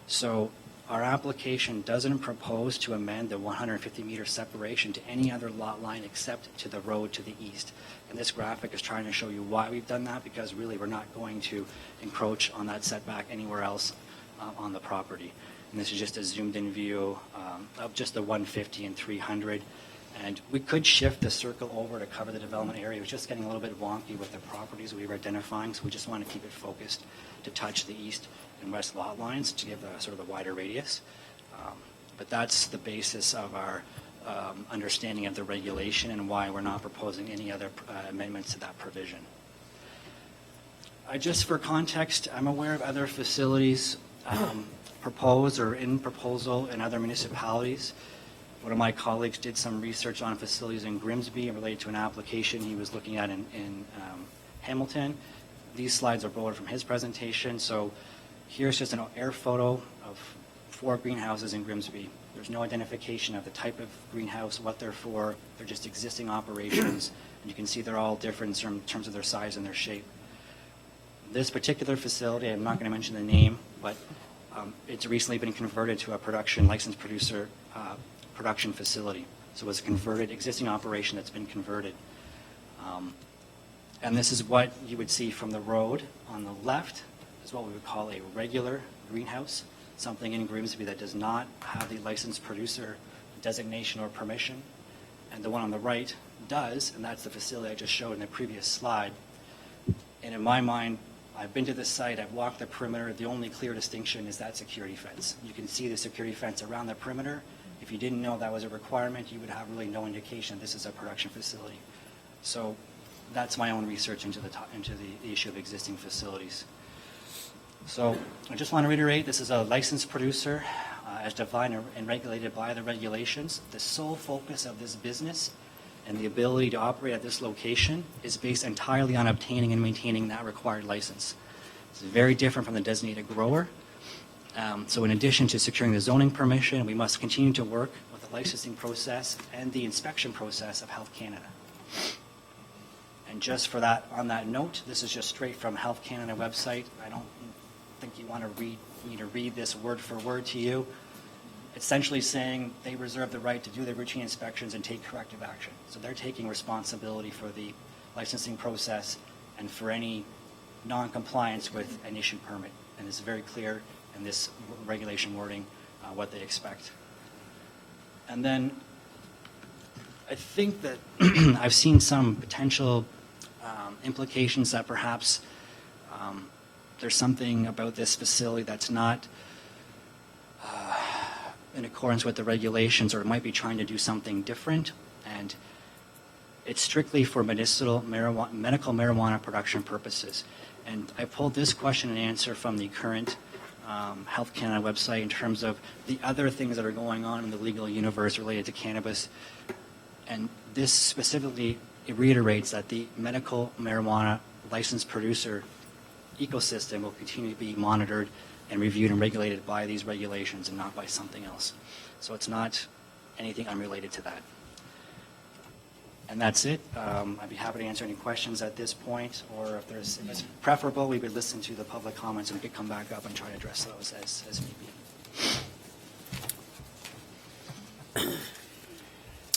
S17: So our application doesn't propose to amend the 150 meter separation to any other lot line except to the road to the east. And this graphic is trying to show you why we've done that, because really we're not going to encroach on that setback anywhere else on the property. And this is just a zoomed in view of just the 150 and 300. And we could shift the circle over to cover the development area. It was just getting a little bit wonky with the properties we were identifying, so we just want to keep it focused to touch the east and west lot lines to give sort of the wider radius. But that's the basis of our understanding of the regulation and why we're not proposing any other amendments to that provision. Just for context, I'm aware of other facilities proposed or in proposal in other municipalities. One of my colleagues did some research on facilities in Grimsby related to an application he was looking at in Hamilton. These slides are borrowed from his presentation. So here's just an air photo of 4 greenhouses in Grimsby. There's no identification of the type of greenhouse, what they're for. They're just existing operations. And you can see they're all different in terms of their size and their shape. This particular facility, I'm not going to mention the name, but it's recently been converted to a production licensed producer production facility. So it's a converted existing operation that's been converted. And this is what you would see from the road. On the left is what we would call a regular greenhouse, something in Grimsby that does not have the licensed producer designation or permission. And the one on the right does, and that's the facility I just showed in the previous slide. And in my mind, I've been to this site, I've walked the perimeter. The only clear distinction is that security fence. You can see the security fence around the perimeter. If you didn't know that was a requirement, you would have really no indication this is a production facility. So that's my own research into the issue of existing facilities. So I just want to reiterate, this is a licensed producer as defined and regulated by the regulations. The sole focus of this business and the ability to operate at this location is based entirely on obtaining and maintaining that required license. It's very different from the designated grower. So in addition to securing the zoning permission, we must continue to work with the licensing process and the inspection process of Health Canada. And just for that, on that note, this is just straight from Health Canada website. I don't think you want to me to read this word for word to you. Essentially saying they reserve the right to do their routine inspections and take corrective action. So they're taking responsibility for the licensing process and for any non-compliance with an issued permit. And it's very clear in this regulation wording what they expect. And then I think that I've seen some potential implications that perhaps there's something about this facility that's not in accordance with the regulations, or it might be trying to do something different. And It's strictly for medicinal marijuana, medical marijuana production purposes. And I pulled this question and answer from the current Health Canada website in terms of the other things that are going on in the legal universe related to cannabis. And this specifically, it reiterates that the medical marijuana licensed producer ecosystem will continue to be monitored and reviewed and regulated by these regulations and not by something else. So it's not anything unrelated to that. And that's it. I'd be happy to answer any questions at this point, or if it's preferable, we would listen to the public comments and we could come back up and try to address those as may be.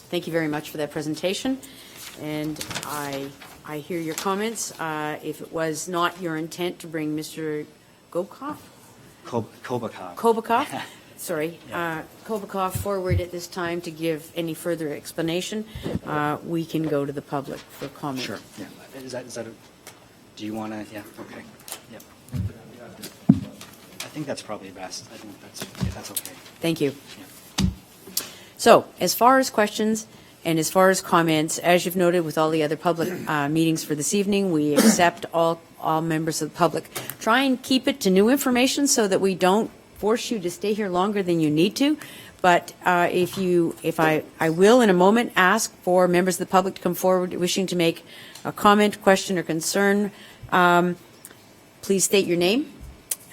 S1: Thank you very much for that presentation, and I hear your comments. If it was not your intent to bring Mr. Gokov? Kobakov, sorry, Kobakov forward at this time to give any further explanation, we can go to the public for comment.
S17: Sure. Yeah. Is that do you want to? Yeah. Okay. Yep. I think that's probably best. I think that's okay.
S1: Thank you.
S17: Yeah.
S1: So, as far as questions and as far as comments, as you've noted with all the other public meetings for this evening, we accept all members of the public. Try and keep it to new information so that we don't force you to stay here longer than you need to. But if I will in a moment ask for members of the public to come forward wishing to make a comment, question, or concern. Please state your name,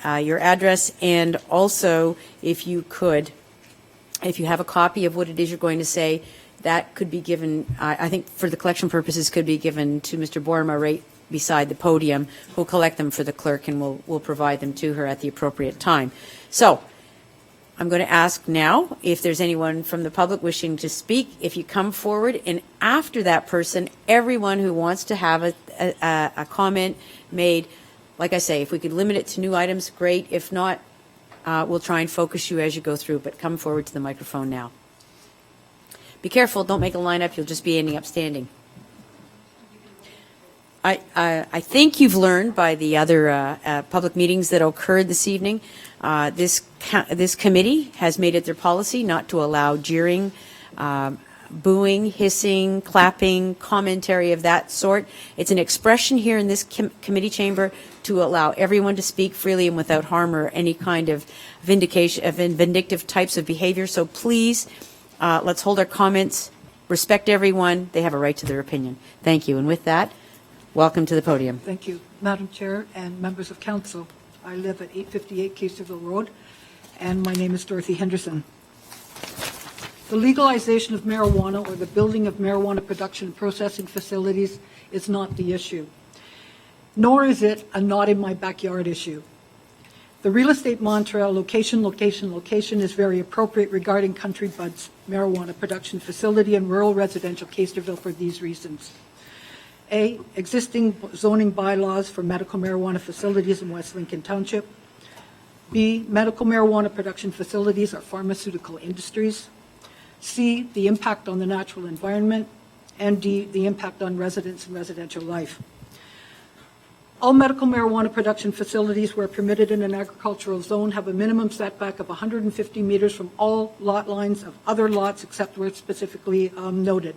S1: your address, and also, if you could, if you have a copy of what it is you're going to say, that could be given, I think for the collection purposes, could be given to Mr. Borma right beside the podium, who'll collect them for the clerk, and we'll provide them to her at the appropriate time. So, I'm going to ask now if there's anyone from the public wishing to speak, if you come forward, and after that person, everyone who wants to have a comment made, like I say, if we could limit it to new items, great. If not, we'll try and focus you as you go through, but come forward to the microphone now. Be careful, don't make a lineup, you'll just be ending up standing. I think you've learned by the other public meetings that occurred this evening, this committee has made it their policy not to allow jeering, booing, hissing, clapping, commentary of that sort. It's an expression here in this committee chamber to allow everyone to speak freely and without harm or any kind of vindication of vindictive types of behavior. So please, let's hold our comments, respect everyone. They have a right to their opinion. Thank you. And with that, welcome to the podium.
S18: Thank you, Madam Chair and members of council. I live at 858 Keisterville Road, and my name is Dorothy Henderson. The legalization of marijuana or the building of marijuana production and processing facilities is not the issue, nor is it a not in my backyard issue. The real estate mantra, location, location, location, is very appropriate regarding Country Buds marijuana production facility in rural residential Keisterville for these reasons. A, existing zoning bylaws for medical marijuana facilities in West Lincoln Township. B, medical marijuana production facilities are pharmaceutical industries. C, the impact on the natural environment. And D, the impact on residents and residential life. All medical marijuana production facilities where permitted in an agricultural zone have a minimum setback of 150 meters from all lot lines of other lots except where it's specifically noted.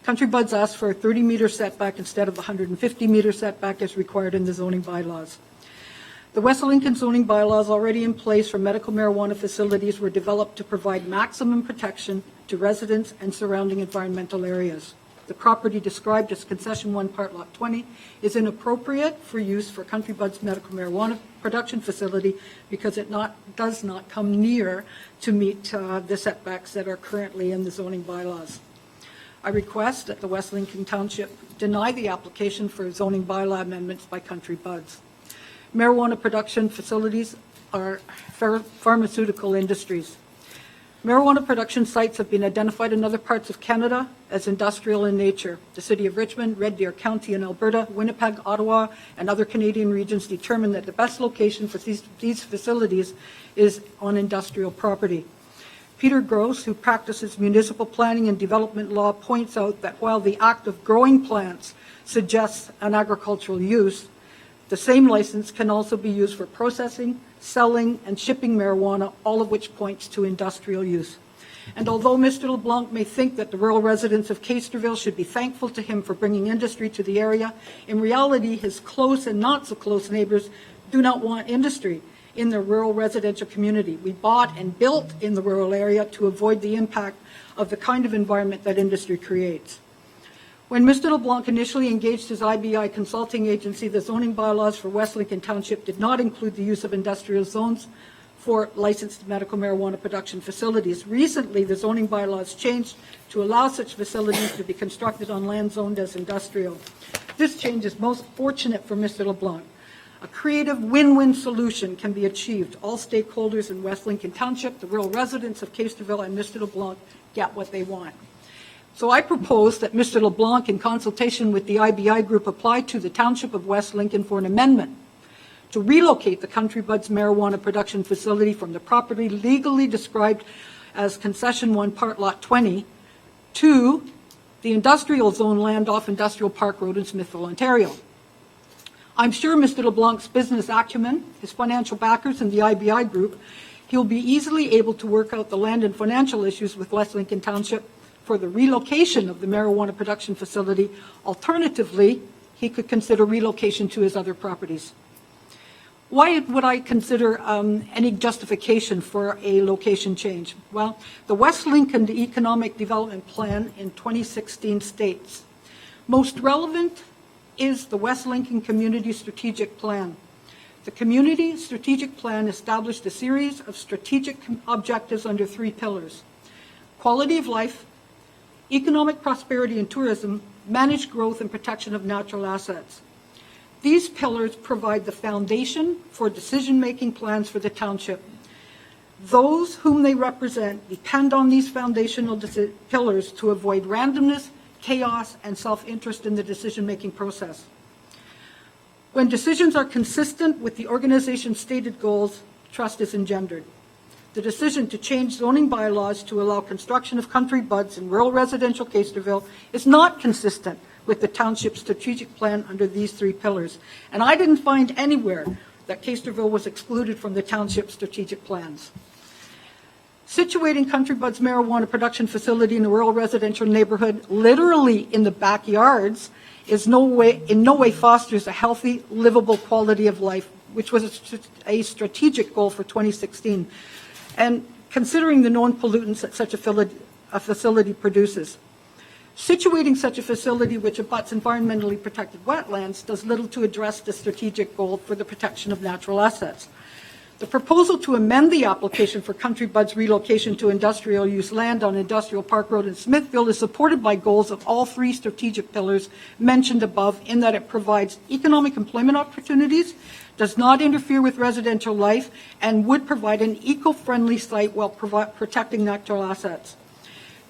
S18: Country Buds asked for a 30-meter setback instead of the 150-meter setback as required in the zoning bylaws. The West Lincoln zoning bylaws already in place for medical marijuana facilities were developed to provide maximum protection to residents and surrounding environmental areas. The property described as Concession 1 Part Lot 20 is inappropriate for use for Country Buds medical marijuana production facility because it does not come near to meet the setbacks that are currently in the zoning bylaws. I request that the West Lincoln Township deny the application for zoning bylaw amendments by Country Buds. Marijuana production facilities are pharmaceutical industries. Marijuana production sites have been identified in other parts of Canada as industrial in nature. The City of Richmond, Red Deer County in Alberta, Winnipeg, Ottawa, and other Canadian regions determined that the best location for these facilities is on industrial property. Peter Gross, who practices municipal planning and development law, points out that while the act of growing plants suggests an agricultural use, the same license can also be used for processing, selling, and shipping marijuana, all of which points to industrial use. And although Mr. LeBlanc may think that the rural residents of Casterville should be thankful to him for bringing industry to the area, in reality, his close and not so close neighbors do not want industry in their rural residential community. We bought and built in the rural area to avoid the impact of the kind of environment that industry creates. When Mr. LeBlanc initially engaged his IBI consulting agency, the zoning bylaws for West Lincoln Township did not include the use of industrial zones for licensed medical marijuana production facilities. Recently, the zoning bylaws changed to allow such facilities to be constructed on land zoned as industrial. This change is most fortunate for Mr. LeBlanc. A creative win-win solution can be achieved. All stakeholders in West Lincoln Township, the rural residents of Casterville, and Mr. LeBlanc get what they want. So I propose that Mr. LeBlanc, in consultation with the IBI group, apply to the Township of West Lincoln for an amendment to relocate the Country Buds marijuana production facility from the property legally described as Concession 1 Part Lot 20 to the industrial zone land off Industrial Park Road in Smithville, Ontario. I'm sure Mr. LeBlanc's business acumen, his financial backers, and the IBI group, he'll be easily able to work out the land and financial issues with West Lincoln Township for the relocation of the marijuana production facility. Alternatively, he could consider relocation to his other properties. Why would I consider any justification for a location change? Well, the West Lincoln Economic Development Plan in 2016 states, most relevant is the West Lincoln Community Strategic Plan. The Community Strategic Plan established a series of strategic objectives under 3 pillars: quality of life, economic prosperity and tourism, managed growth and protection of natural assets. These pillars provide the foundation for decision-making plans for the township. Those whom they represent depend on these foundational pillars to avoid randomness, chaos, and self-interest in the decision-making process. When decisions are consistent with the organization's stated goals, trust is engendered. The decision to change zoning bylaws to allow construction of Country Buds in rural residential Casterville is not consistent with the township's strategic plan under these 3 pillars. And I didn't find anywhere that Casterville was excluded from the township's strategic plans. Situating Country Buds marijuana production facility in a rural residential neighborhood, literally in the backyards, is in no way fosters a healthy, livable quality of life, which was a strategic goal for 2016. And considering the known pollutants that such a facility produces. Situating such a facility which abuts environmentally protected wetlands does little to address the strategic goal for the protection of natural assets. The proposal to amend the application for Country Buds relocation to industrial use land on Industrial Park Road in Smithville is supported by goals of all 3 strategic pillars mentioned above, in that it provides economic employment opportunities, does not interfere with residential life, and would provide an eco-friendly site while protecting natural assets.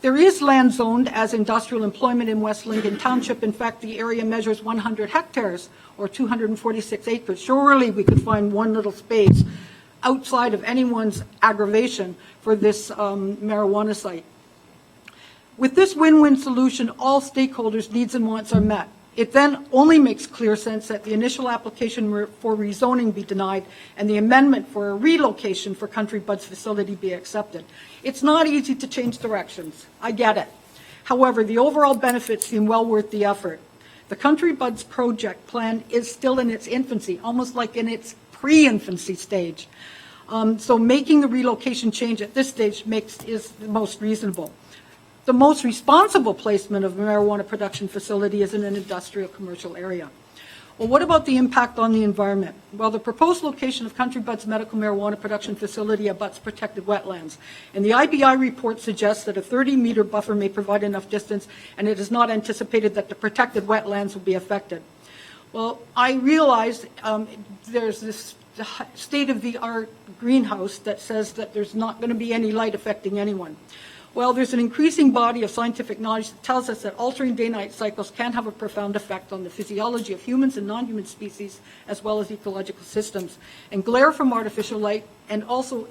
S18: There is land zoned as industrial employment in West Lincoln Township. In fact, the area measures 100 hectares or 246 acres. Surely we could find one little space outside of anyone's aggravation for this marijuana site. With this win-win solution, all stakeholders' needs and wants are met. It then only makes clear sense that the initial application for rezoning be denied and the amendment for a relocation for Country Buds facility be accepted. It's not easy to change directions. I get it. However, the overall benefits seem well worth the effort. The Country Buds project plan is still in its infancy, almost like in its pre-infancy stage. So making the relocation change at this stage is the most reasonable. The most responsible placement of a marijuana production facility is in an industrial commercial area. Well, what about the impact on the environment? Well, the proposed location of Country Buds medical marijuana production facility abuts protected wetlands. And the IBI report suggests that a 30-meter buffer may provide enough distance, and it is not anticipated that the protected wetlands will be affected. Well, I realize there's this state-of-the-art greenhouse that says that there's not going to be any light affecting anyone. Well, there's an increasing body of scientific knowledge that tells us that altering day-night cycles can have a profound effect on the physiology of humans and non-human species, as well as ecological systems. And glare from artificial light can also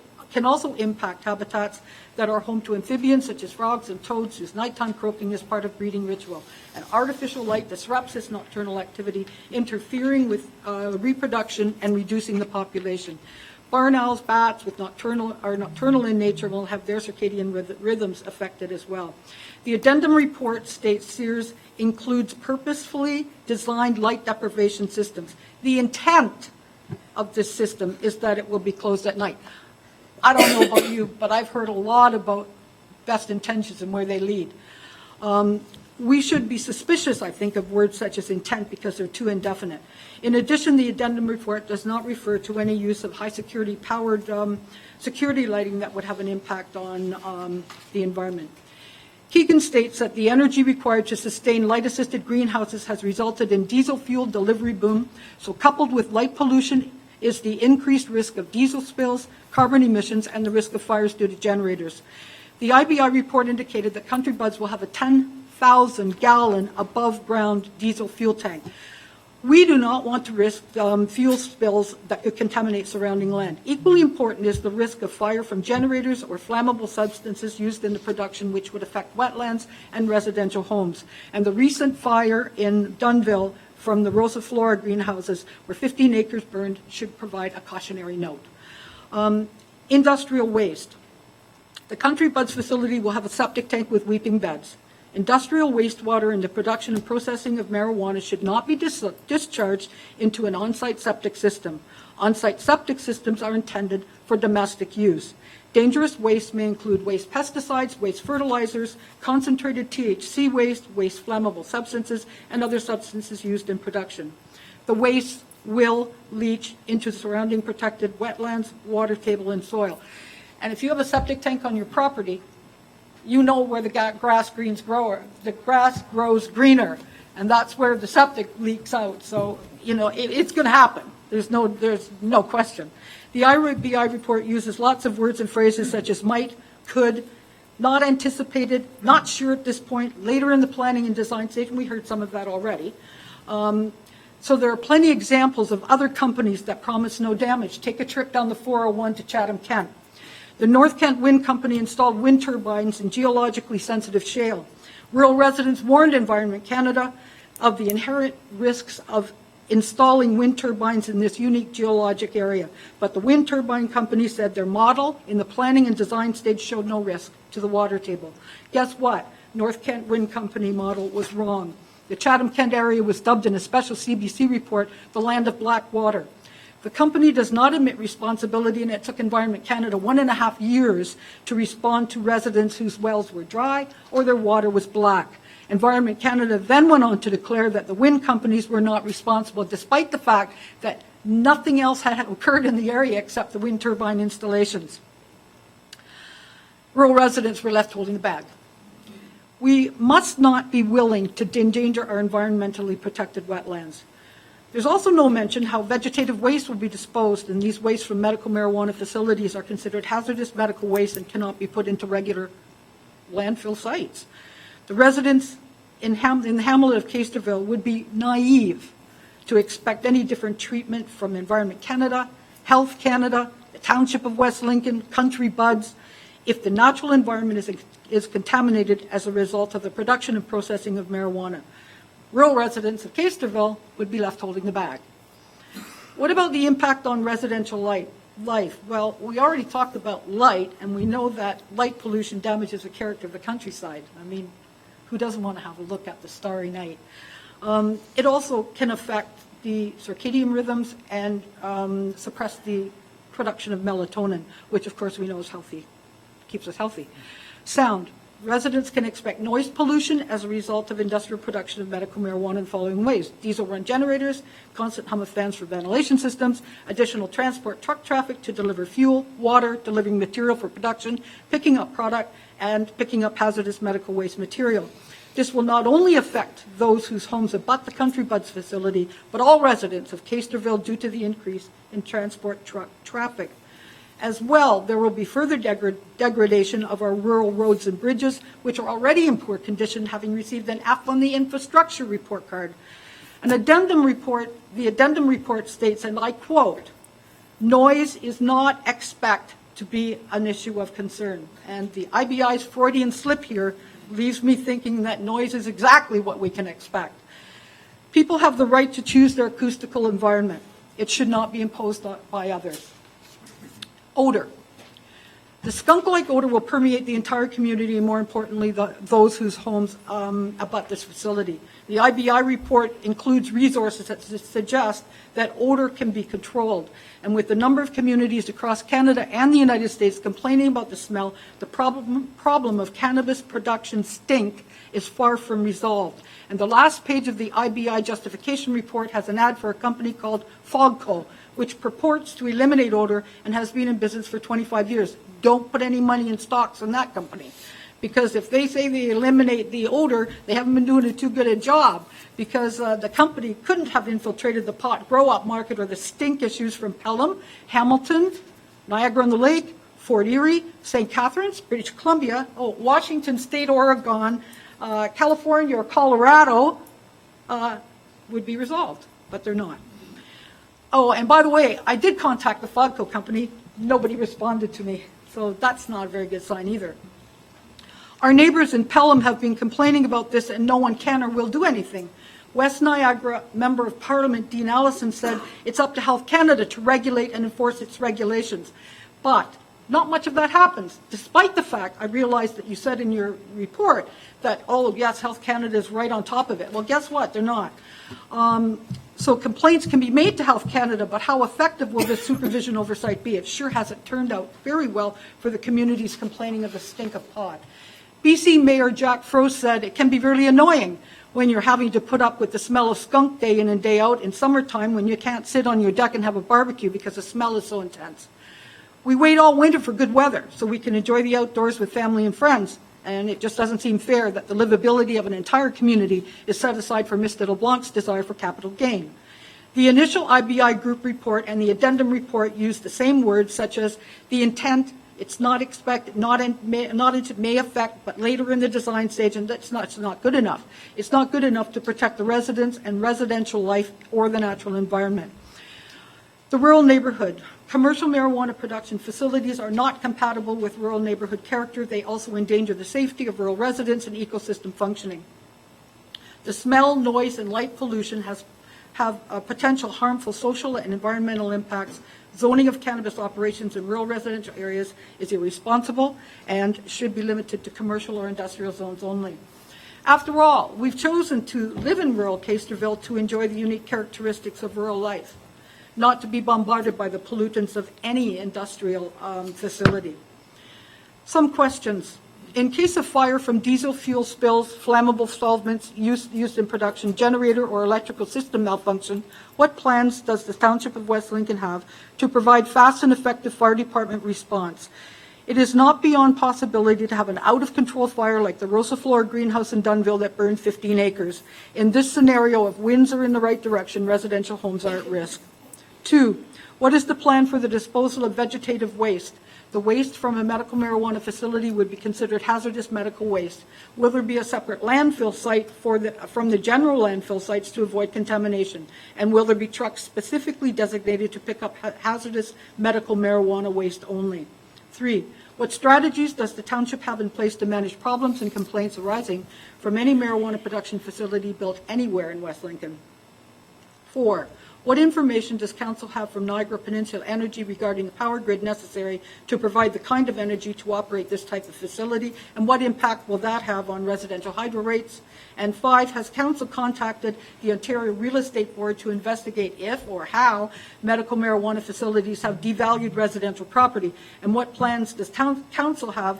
S18: impact habitats that are home to amphibians such as frogs and toads, whose nighttime croaking is part of breeding ritual. And artificial light disrupts this nocturnal activity, interfering with reproduction and reducing the population. Barn owls, bats are nocturnal in nature will have their circadian rhythms affected as well. The addendum report states Sears includes purposefully designed light deprivation systems. The intent of this system is that it will be closed at night. I don't know about you, but I've heard a lot about best intentions and where they lead. We should be suspicious, I think, of words such as intent because they're too indefinite. In addition, the addendum report does not refer to any use of high-security powered security lighting that would have an impact on the environment. Keegan states that the energy required to sustain light-assisted greenhouses has resulted in diesel fuel delivery boom, so coupled with light pollution is the increased risk of diesel spills, carbon emissions, and the risk of fires due to generators. The IBI report indicated that Country Buds will have a 10,000-gallon above-ground diesel fuel tank. We do not want to risk fuel spills that could contaminate surrounding land. Equally important is the risk of fire from generators or flammable substances used in the production, which would affect wetlands and residential homes. And the recent fire in Dunnville from the Rosa Flora greenhouses, where 15 acres burned, should provide a cautionary note. Industrial waste. The Country Buds facility will have a septic tank with weeping beds. Industrial wastewater in the production and processing of marijuana should not be discharged into an on-site septic system. On-site septic systems are intended for domestic use. Dangerous waste may include waste pesticides, waste fertilizers, concentrated THC waste, waste flammable substances, and other substances used in production. The waste will leach into surrounding protected wetlands, water table, and soil. And if you have a septic tank on your property, you know where the grass grows greener, and that's where the septic leaks out. So, it's going to happen. There's no question. The IBI report uses lots of words and phrases such as might, could, not anticipated, not sure at this point, later in the planning and design stage, and we heard some of that already. So there are plenty of examples of other companies that promise no damage. Take a trip down the 401 to Chatham-Kent. The North Kent Wind Company installed wind turbines in geologically sensitive shale. Rural residents warned Environment Canada of the inherent risks of installing wind turbines in this unique geologic area. But the wind turbine company said their model in the planning and design stage showed no risk to the water table. Guess what? North Kent Wind Company model was wrong. The Chatham-Kent area was dubbed in a special CBC report the land of black water. The company does not admit responsibility, and it took Environment Canada 1.5 years to respond to residents whose wells were dry or their water was black. Environment Canada then went on to declare that the wind companies were not responsible, despite the fact that nothing else had occurred in the area except the wind turbine installations. Rural residents were left holding the bag. We must not be willing to endanger our environmentally protected wetlands. There's also no mention how vegetative waste will be disposed, and these wastes from medical marijuana facilities are considered hazardous medical waste and cannot be put into regular landfill sites. The residents in the hamlet of Casterville would be naive to expect any different treatment from Environment Canada, Health Canada, the Township of West Lincoln, Country Buds, if the natural environment is contaminated as a result of the production and processing of marijuana. Rural residents of Casterville would be left holding the bag. What about the impact on residential life? Well, we already talked about light, and we know that light pollution damages the character of the countryside. I mean, who doesn't want to have a look at the starry night? It also can affect the circadian rhythms and suppress the production of melatonin, which of course we know is healthy, keeps us healthy. Sound. Residents can expect noise pollution as a result of industrial production of medical marijuana in the following ways: diesel run generators, constant hum of fans for ventilation systems, additional transport truck traffic to deliver fuel, water, delivering material for production, picking up product, and picking up hazardous medical waste material. This will not only affect those whose homes abut the Country Buds facility, but all residents of Casterville due to the increase in transport truck traffic. As well, there will be further degradation of our rural roads and bridges, which are already in poor condition, having received an F on the infrastructure report card. The addendum report states, and I quote, "Noise is not expected to be an issue of concern." And the IBI's Freudian slip here leaves me thinking that noise is exactly what we can expect. People have the right to choose their acoustical environment. It should not be imposed by others. Odor. The skunk-like odor will permeate the entire community, and more importantly, those whose homes abut this facility. The IBI report includes resources that suggest that odor can be controlled. And with the number of communities across Canada and the United States complaining about the smell, the problem of cannabis production stink is far from resolved. And the last page of the IBI justification report has an ad for a company called Fogco, which purports to eliminate odor and has been in business for 25 years. Don't put any money in stocks in that company, because if they say they eliminate the odor, they haven't been doing too good a job, because the company couldn't have infiltrated the pot grow-up market or the stink issues from Pelham, Hamilton, Niagara-on-the-Lake, Fort Erie, St. Catharines, British Columbia, Washington State, Oregon, California, or Colorado would be resolved, but they're not. Oh, and by the way, I did contact the Fogco company. Nobody responded to me, so that's not a very good sign either. Our neighbors in Pelham have been complaining about this, and no one can or will do anything. West Niagara Member of Parliament Dean Allison said it's up to Health Canada to regulate and enforce its regulations. But not much of that happens, despite the fact I realized that you said in your report that, oh, yes, Health Canada is right on top of it. Well, guess what? They're not. So complaints can be made to Health Canada, but how effective will this supervision oversight be? It sure hasn't turned out very well for the communities complaining of the stink of pot. BC Mayor Jack Frost said it can be really annoying when you're having to put up with the smell of skunk day in and day out in summertime when you can't sit on your deck and have a barbecue because the smell is so intense. We wait all winter for good weather so we can enjoy the outdoors with family and friends, and it just doesn't seem fair that the livability of an entire community is set aside for Mr. LeBlanc's desire for capital gain. The initial IBI group report and the addendum report used the same words, such as the intent, it's not expected, not into may affect, but later in the design stage, and it's not good enough. It's not good enough to protect the residents and residential life or the natural environment. The rural neighborhood. Commercial marijuana production facilities are not compatible with rural neighborhood character. They also endanger the safety of rural residents and ecosystem functioning. The smell, noise, and light pollution have potential harmful social and environmental impacts. Zoning of cannabis operations in rural residential areas is irresponsible and should be limited to commercial or industrial zones only. After all, we've chosen to live in rural Casterville to enjoy the unique characteristics of rural life, not to be bombarded by the pollutants of any industrial facility. Some questions. In case of fire from diesel fuel spills, flammable solvents used in production, generator or electrical system malfunction, what plans does the Township of West Lincoln have to provide fast and effective fire department response? It is not beyond possibility to have an out-of-control fire like the Rosa Flora greenhouse in Dunnville that burned 15 acres. In this scenario, if winds are in the right direction, residential homes are at risk. 2, what is the plan for the disposal of vegetative waste? The waste from a medical marijuana facility would be considered hazardous medical waste. Will there be a separate landfill site from the general landfill sites to avoid contamination? And will there be trucks specifically designated to pick up hazardous medical marijuana waste only? 3, what strategies does the township have in place to manage problems and complaints arising from any marijuana production facility built anywhere in West Lincoln? 4, what information does Council have from Niagara Peninsula Energy regarding the power grid necessary to provide the kind of energy to operate this type of facility, and what impact will that have on residential hydro rates? And 5, has Council contacted the Ontario Real Estate Board to investigate if or how medical marijuana facilities have devalued residential property, and what plans does Council have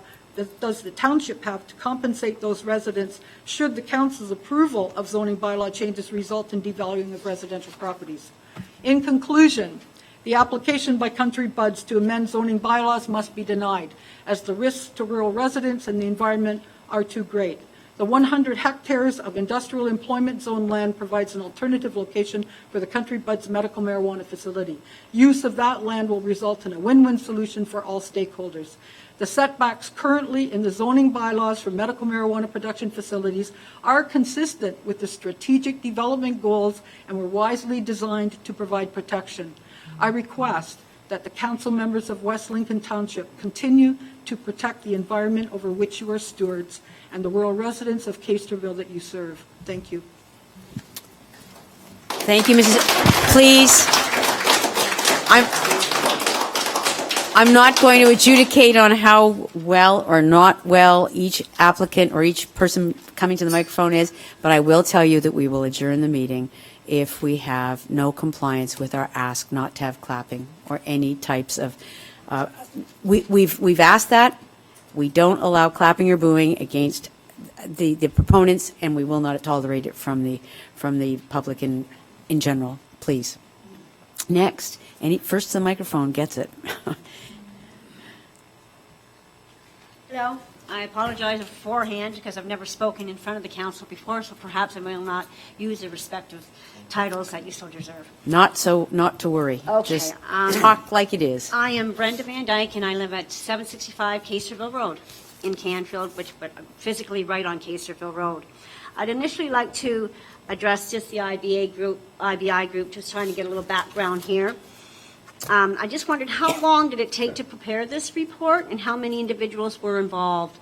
S18: does the township have to compensate those residents should the council's approval of zoning bylaw changes result in devaluing of residential properties? In conclusion, the application by Country Buds to amend zoning bylaws must be denied, as the risks to rural residents and the environment are too great. The 100 hectares of industrial employment zone land provides an alternative location for the Country Buds medical marijuana facility. Use of that land will result in a win-win solution for all stakeholders. The setbacks currently in the zoning bylaws for medical marijuana production facilities are consistent with the strategic development goals and were wisely designed to provide protection. I request that the council members of West Lincoln Township continue to protect the environment over which you are stewards and the rural residents of Casterville that you serve. Thank you.
S1: Thank you, Mrs. Please. I'm not going to adjudicate on how well or not well each applicant or each person coming to the microphone is, but I will tell you that we will adjourn the meeting if we have no compliance with our ask not to have clapping or any types of, we've asked that. We don't allow clapping or booing against the proponents, and we will not tolerate it from the public in general, please. Next, first to the microphone gets it.
S19: Hello. I apologize beforehand because I've never spoken in front of the council before, so perhaps I will not use the respective titles that you so deserve.
S1: Not to worry.
S19: Okay,
S1: Just talk like it is.
S19: I am Brenda Van Dyke, and I live at 765 Casterville Road in Canfield, but I'm physically right on Casterville Road. I'd initially like to address just the IBI group, just trying to get a little background here. I just wondered, how long did it take to prepare this report, and how many individuals were involved?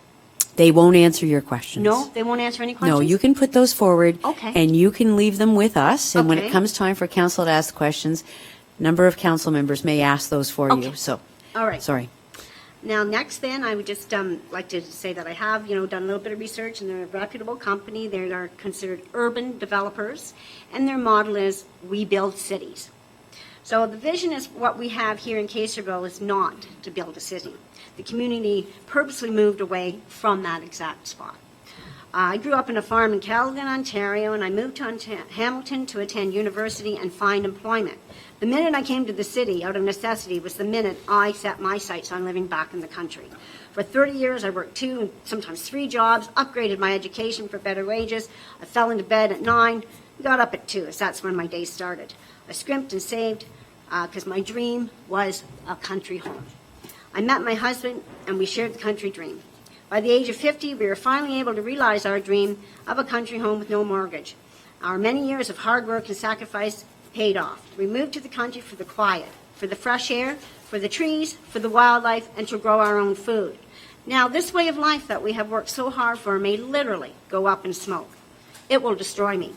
S1: They won't answer your questions.
S19: No, they won't answer any questions?
S1: No, you can put those forward.
S19: Okay.
S1: And you can leave them with us. And when
S19: Okay.
S1: it comes time for council to ask questions, number of council members may ask those for you. So,
S19: All right.
S1: sorry.
S19: Now, next then, I would just like to say that I have, done a little bit of research, and they're a reputable company. They are considered urban developers, and their model is we build cities. So the vision is what we have here in Casterville is not to build a city. The community purposely moved away from that exact spot. I grew up in a farm in Caledon, Ontario, and I moved to Hamilton to attend university and find employment. The minute I came to the city, out of necessity, was the minute I set my sights on living back in the country. For 30 years, I worked 2, sometimes 3 jobs, upgraded my education for better wages. I fell into bed at 9, got up at 2, as that's when my day started. I scrimped and saved because my dream was a country home. I met my husband, and we shared the country dream. By the age of 50, we were finally able to realize our dream of a country home with no mortgage. Our many years of hard work and sacrifice paid off. We moved to the country for the quiet, for the fresh air, for the trees, for the wildlife, and to grow our own food. Now, this way of life that we have worked so hard for may literally go up in smoke. It will destroy me.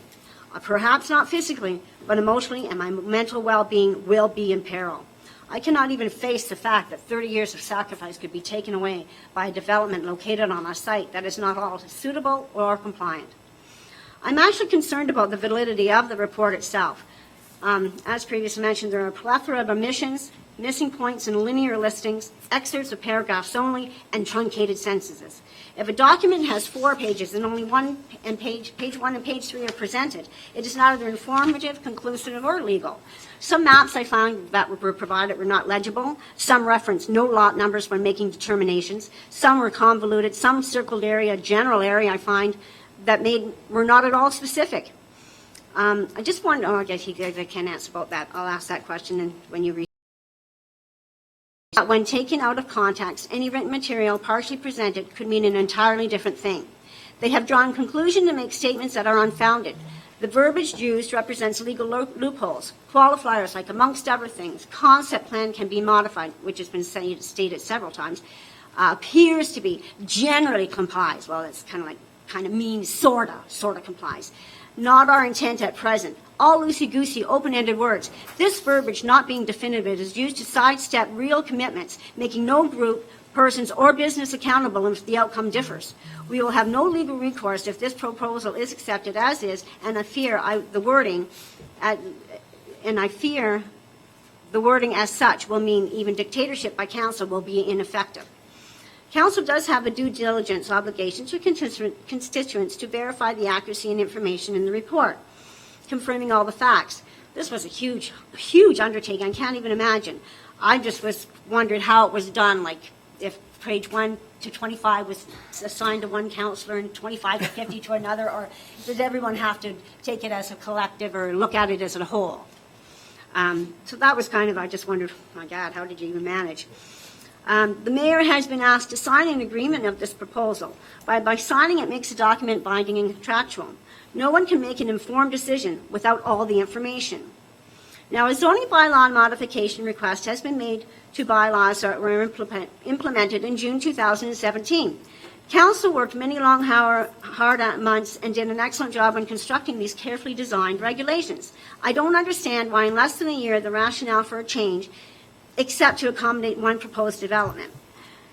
S19: Perhaps not physically, but emotionally, and my mental well-being will be in peril. I cannot even face the fact that 30 years of sacrifice could be taken away by a development located on a site that is not all suitable or compliant. I'm actually concerned about the validity of the report itself. As previously mentioned, there are a plethora of omissions, missing points and linear listings, excerpts of paragraphs only, and truncated sentences. If a document has 4 pages and only page 1 and page 3 are presented, it is neither informative, conclusive, or legal. Some maps I found that were provided were not legible. Some referenced no lot numbers when making determinations. Some were convoluted. Some circled general area I find that were not at all specific. I just wonder, I guess you guys can answer about that. I'll ask that question when you read. When taken out of context, any written material partially presented could mean an entirely different thing. They have drawn conclusions to make statements that are unfounded. The verbiage used represents legal loopholes. Qualifiers like amongst other things, concept plan can be modified, which has been stated several times, appears to be, generally complies. Well, it's kind of means sorta complies. Not our intent at present. All loosey-goosey, open-ended words. This verbiage, not being definitive, is used to sidestep real commitments, making no group, persons, or business accountable if the outcome differs. We will have no legal recourse if this proposal is accepted as is, and I fear the wording as such will mean even dictatorship by council will be ineffective. Council does have a due diligence obligation to constituents to verify the accuracy and information in the report, confirming all the facts. This was a huge undertaking. I can't even imagine. I just wondered how it was done, like if page 1 to 25 was assigned to one councillor and 25 to 50 to another, or did everyone have to take it as a collective or look at it as a whole? So that was I just wondered, my God, how did you even manage? The mayor has been asked to sign an agreement of this proposal. By signing it makes the document binding and contractual. No one can make an informed decision without all the information. Now, a zoning bylaw modification request has been made to bylaws that were implemented in June 2017. Council worked many long, hard months and did an excellent job on constructing these carefully designed regulations. I don't understand why in less than a year the rationale for a change except to accommodate one proposed development.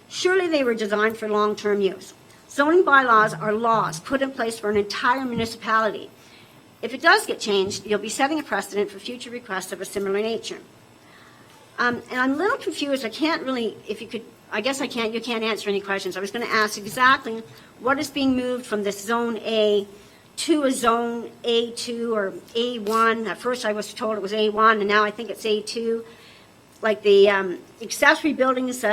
S19: Surely they were designed for long-term use. Zoning bylaws are laws put in place for an entire municipality. If it does get changed, you'll be setting a precedent for future requests of a similar nature. And I'm a little confused. I can't really, if you could, I guess I can't, you can't answer any questions. I was going to ask exactly what is being moved from this Zone A to a Zone A2 or A1. At first I was told it was A1, and now I think it's A2. Like the accessory buildings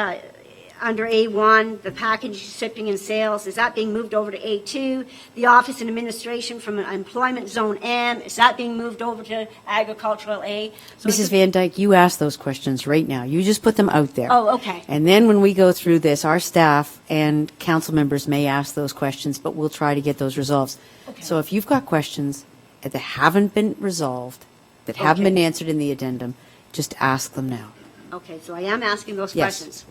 S19: under A1, the package shipping and sales, is that being moved over to A2? The office and administration from employment Zone M, is that being moved over to agricultural A? So
S1: Mrs. Van Dyke, you ask those questions right now. You just put them out there.
S19: Oh, okay.
S1: And then when we go through this, our staff and council members may ask those questions, but we'll try to get those resolved.
S19: Okay.
S1: So if you've got questions that haven't been resolved, that haven't
S19: Okay.
S1: been answered in the addendum, just ask them now.
S19: Okay, so I am asking those
S1: Yes.
S19: questions.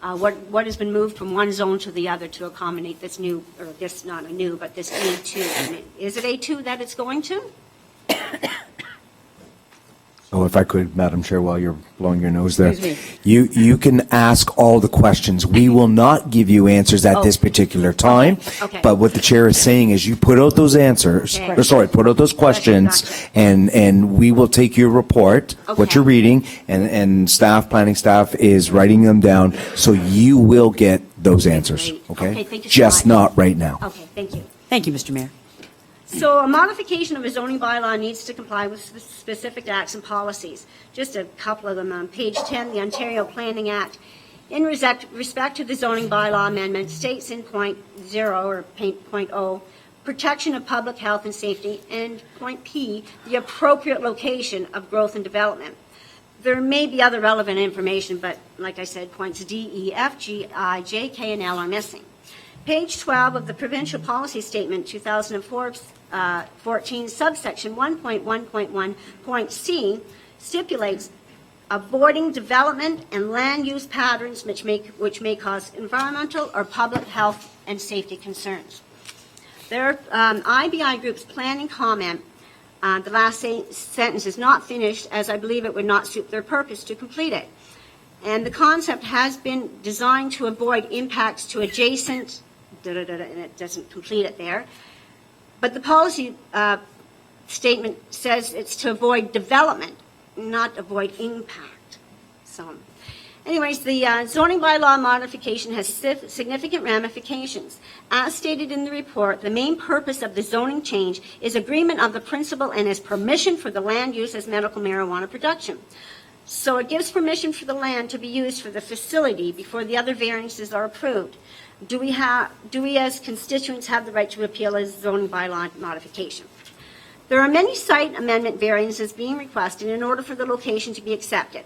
S19: What has been moved from one zone to the other to accommodate this new, or this, not a new, but this A2? Is it A2 that it's going to?
S6: So if I could, Madam Chair, while you're blowing your nose there,
S19: Excuse
S6: you can ask all the questions. We will not give you answers at this particular time.
S19: Okay.
S6: But what the chair is saying is you put out those answers,
S19: Okay.
S6: or sorry, put out those questions, and we will take your report, what
S19: Okay.
S6: you're reading, and planning staff is writing them down, so you will get those answers,
S19: great.
S6: okay?
S19: Okay, thank you so
S6: Just
S19: much.
S6: not right now.
S19: Okay, thank you.
S1: Thank you, Mr. Mayor.
S19: So a modification of a zoning bylaw needs to comply with specific acts and policies. Just a couple of them. On page 10, the Ontario Planning Act, in respect to the zoning bylaw amendment, states in point 0 or point O, protection of public health and safety, and point P, the appropriate location of growth and development. There may be other relevant information, but like I said, points D, E, F, G, I, J, K, and L are missing. Page 12 of the Provincial Policy Statement 2014, subsection 1.1.1, point C, stipulates avoiding development and land use patterns which may cause environmental or public health and safety concerns. Their IBI Group's planning comment, the last sentence is not finished, as I believe it would not suit their purpose to complete it. And the concept has been designed to avoid impacts to adjacent, and it doesn't complete it there. But the policy statement says it's to avoid development, not avoid impact. So, anyways, the zoning bylaw modification has significant ramifications. As stated in the report, the main purpose of the zoning change is agreement of the principle and is permission for the land use as medical marijuana production. So it gives permission for the land to be used for the facility before the other variances are approved. Do we as constituents have the right to appeal a zoning bylaw modification? There are many site amendment variances being requested in order for the location to be accepted.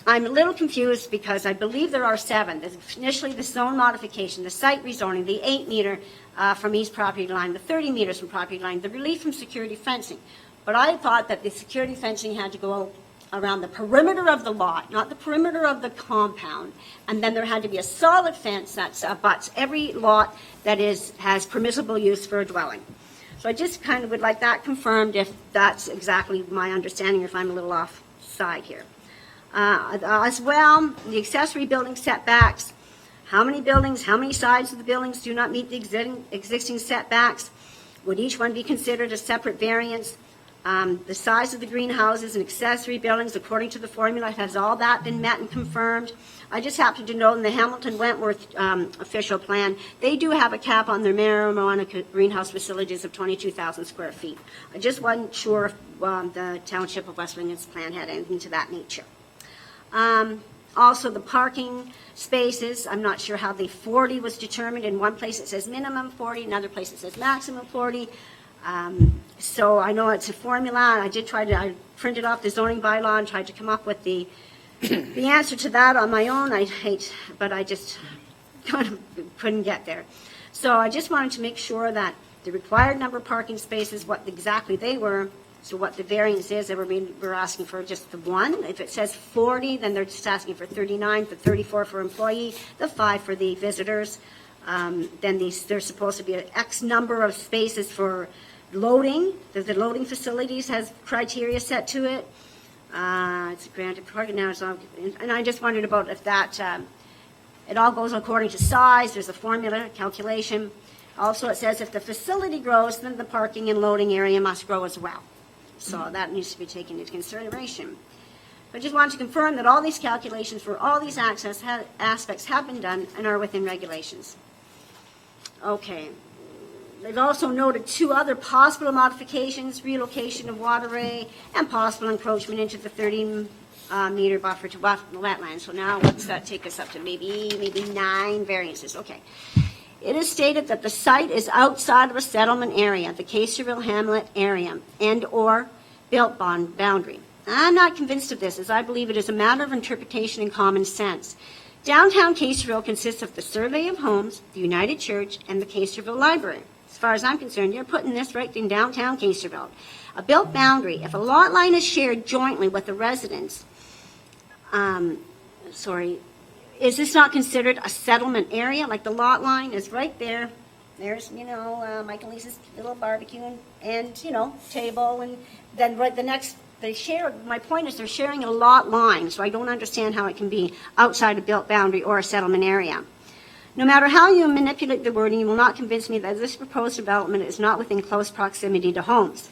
S19: I'm a little confused because I believe there are 7. There's initially the zone modification, the site rezoning, the 8-meter from east property line, the 30 meters from property line, the relief from security fencing. But I thought that the security fencing had to go around the perimeter of the lot, not the perimeter of the compound, and then there had to be a solid fence that abuts every lot that has permissible use for a dwelling. So I just kind of would like that confirmed if that's exactly my understanding, or if I'm a little off side here. As well, the accessory building setbacks, how many buildings, how many sides of the buildings do not meet the existing setbacks? Would each one be considered a separate variance? The size of the greenhouses and accessory buildings, according to the formula, has all that been met and confirmed? I just happen to know in the Hamilton Wentworth official plan, they do have a cap on their marijuana greenhouse facilities of 22,000 square feet. I just wasn't sure if the Township of West Wingan's plan had anything to that nature. Also, the parking spaces, I'm not sure how the 40 was determined. In one place it says minimum 40, another place it says maximum 40. So I know it's a formula, and I printed off the zoning bylaw and tried to come up with the answer to that on my own. But I just couldn't get there. So I just wanted to make sure that the required number of parking spaces, what exactly they were, so what the variance is, we're asking for just the 1. If it says 40, then they're just asking for 39, for 34 for employee, the 5 for the visitors. Then there's supposed to be an X number of spaces for loading. The loading facilities has criteria set to it. It's granted parking now, and I just wondered about if that, it all goes according to size, there's a formula, calculation. Also, it says if the facility grows, then the parking and loading area must grow as well. So that needs to be taken into consideration. I just wanted to confirm that all these calculations for all these aspects have been done and are within regulations. Okay. They've also noted 2 other possible modifications, relocation of waterway and possible encroachment into the 30-meter buffer to wetlands. So now what's that take us up to? Maybe 9 variances. Okay. It is stated that the site is outside of a settlement area, the Casterville Hamlet area, and or built boundary. I'm not convinced of this, as I believe it is a matter of interpretation and common sense. Downtown Casterville consists of the Survey of Homes, the United Church, and the Casterville Library. As far as I'm concerned, you're putting this right in downtown Casterville. A built boundary, if a lot line is shared jointly with the residents, is this not considered a settlement area? Like the lot line is right there. There's, Mike and Lisa's little barbecue and table. And then right the next, my point is they're sharing a lot line. So I don't understand how it can be outside a built boundary or a settlement area. No matter how you manipulate the wording, you will not convince me that this proposed development is not within close proximity to homes.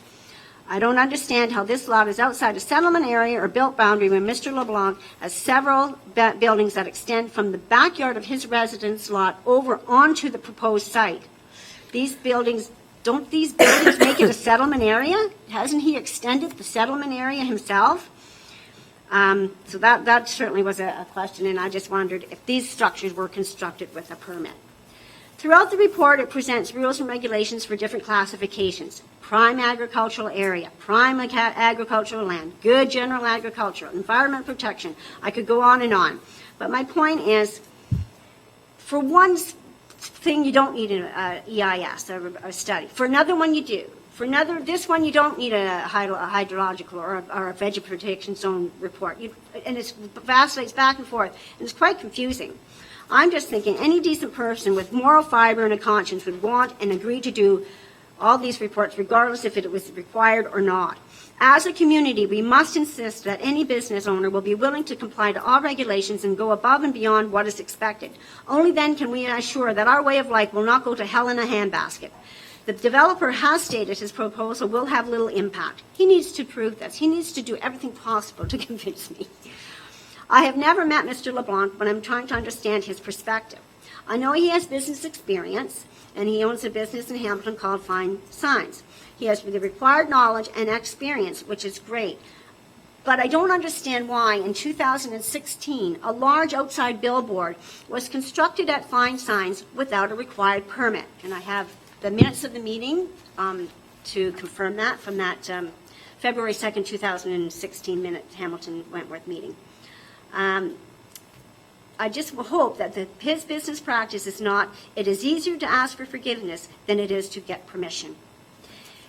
S19: I don't understand how this lot is outside a settlement area or built boundary when Mr. LeBlanc has several buildings that extend from the backyard of his residence lot over onto the proposed site. Don't these buildings make it a settlement area? Hasn't he extended the settlement area himself? So that certainly was a question, and I just wondered if these structures were constructed with a permit. Throughout the report, it presents rules and regulations for different classifications. Prime agricultural area, prime agricultural land, good general agricultural, environment protection. I could go on and on. But my point is, for one thing, you don't need an EIS, a study. For another one, you do. For this one, you don't need a hydrological or a vegetation protection zone report. And it vacillates back and forth, and it's quite confusing. I'm just thinking any decent person with moral fiber and a conscience would want and agree to do all these reports, regardless if it was required or not. As a community, we must insist that any business owner will be willing to comply to all regulations and go above and beyond what is expected. Only then can we assure that our way of life will not go to hell in a handbasket. The developer has stated his proposal will have little impact. He needs to prove this. He needs to do everything possible to convince me. I have never met Mr. LeBlanc, but I'm trying to understand his perspective. I know he has business experience, and he owns a business in Hamilton called Fine Signs. He has the required knowledge and experience, which is great. But I don't understand why, in 2016, a large outside billboard was constructed at Fine Signs without a required permit. And I have the minutes of the meeting to confirm that from that February 2nd, 2016 Hamilton Wentworth meeting. I just hope that his business practice is not, it is easier to ask for forgiveness than it is to get permission.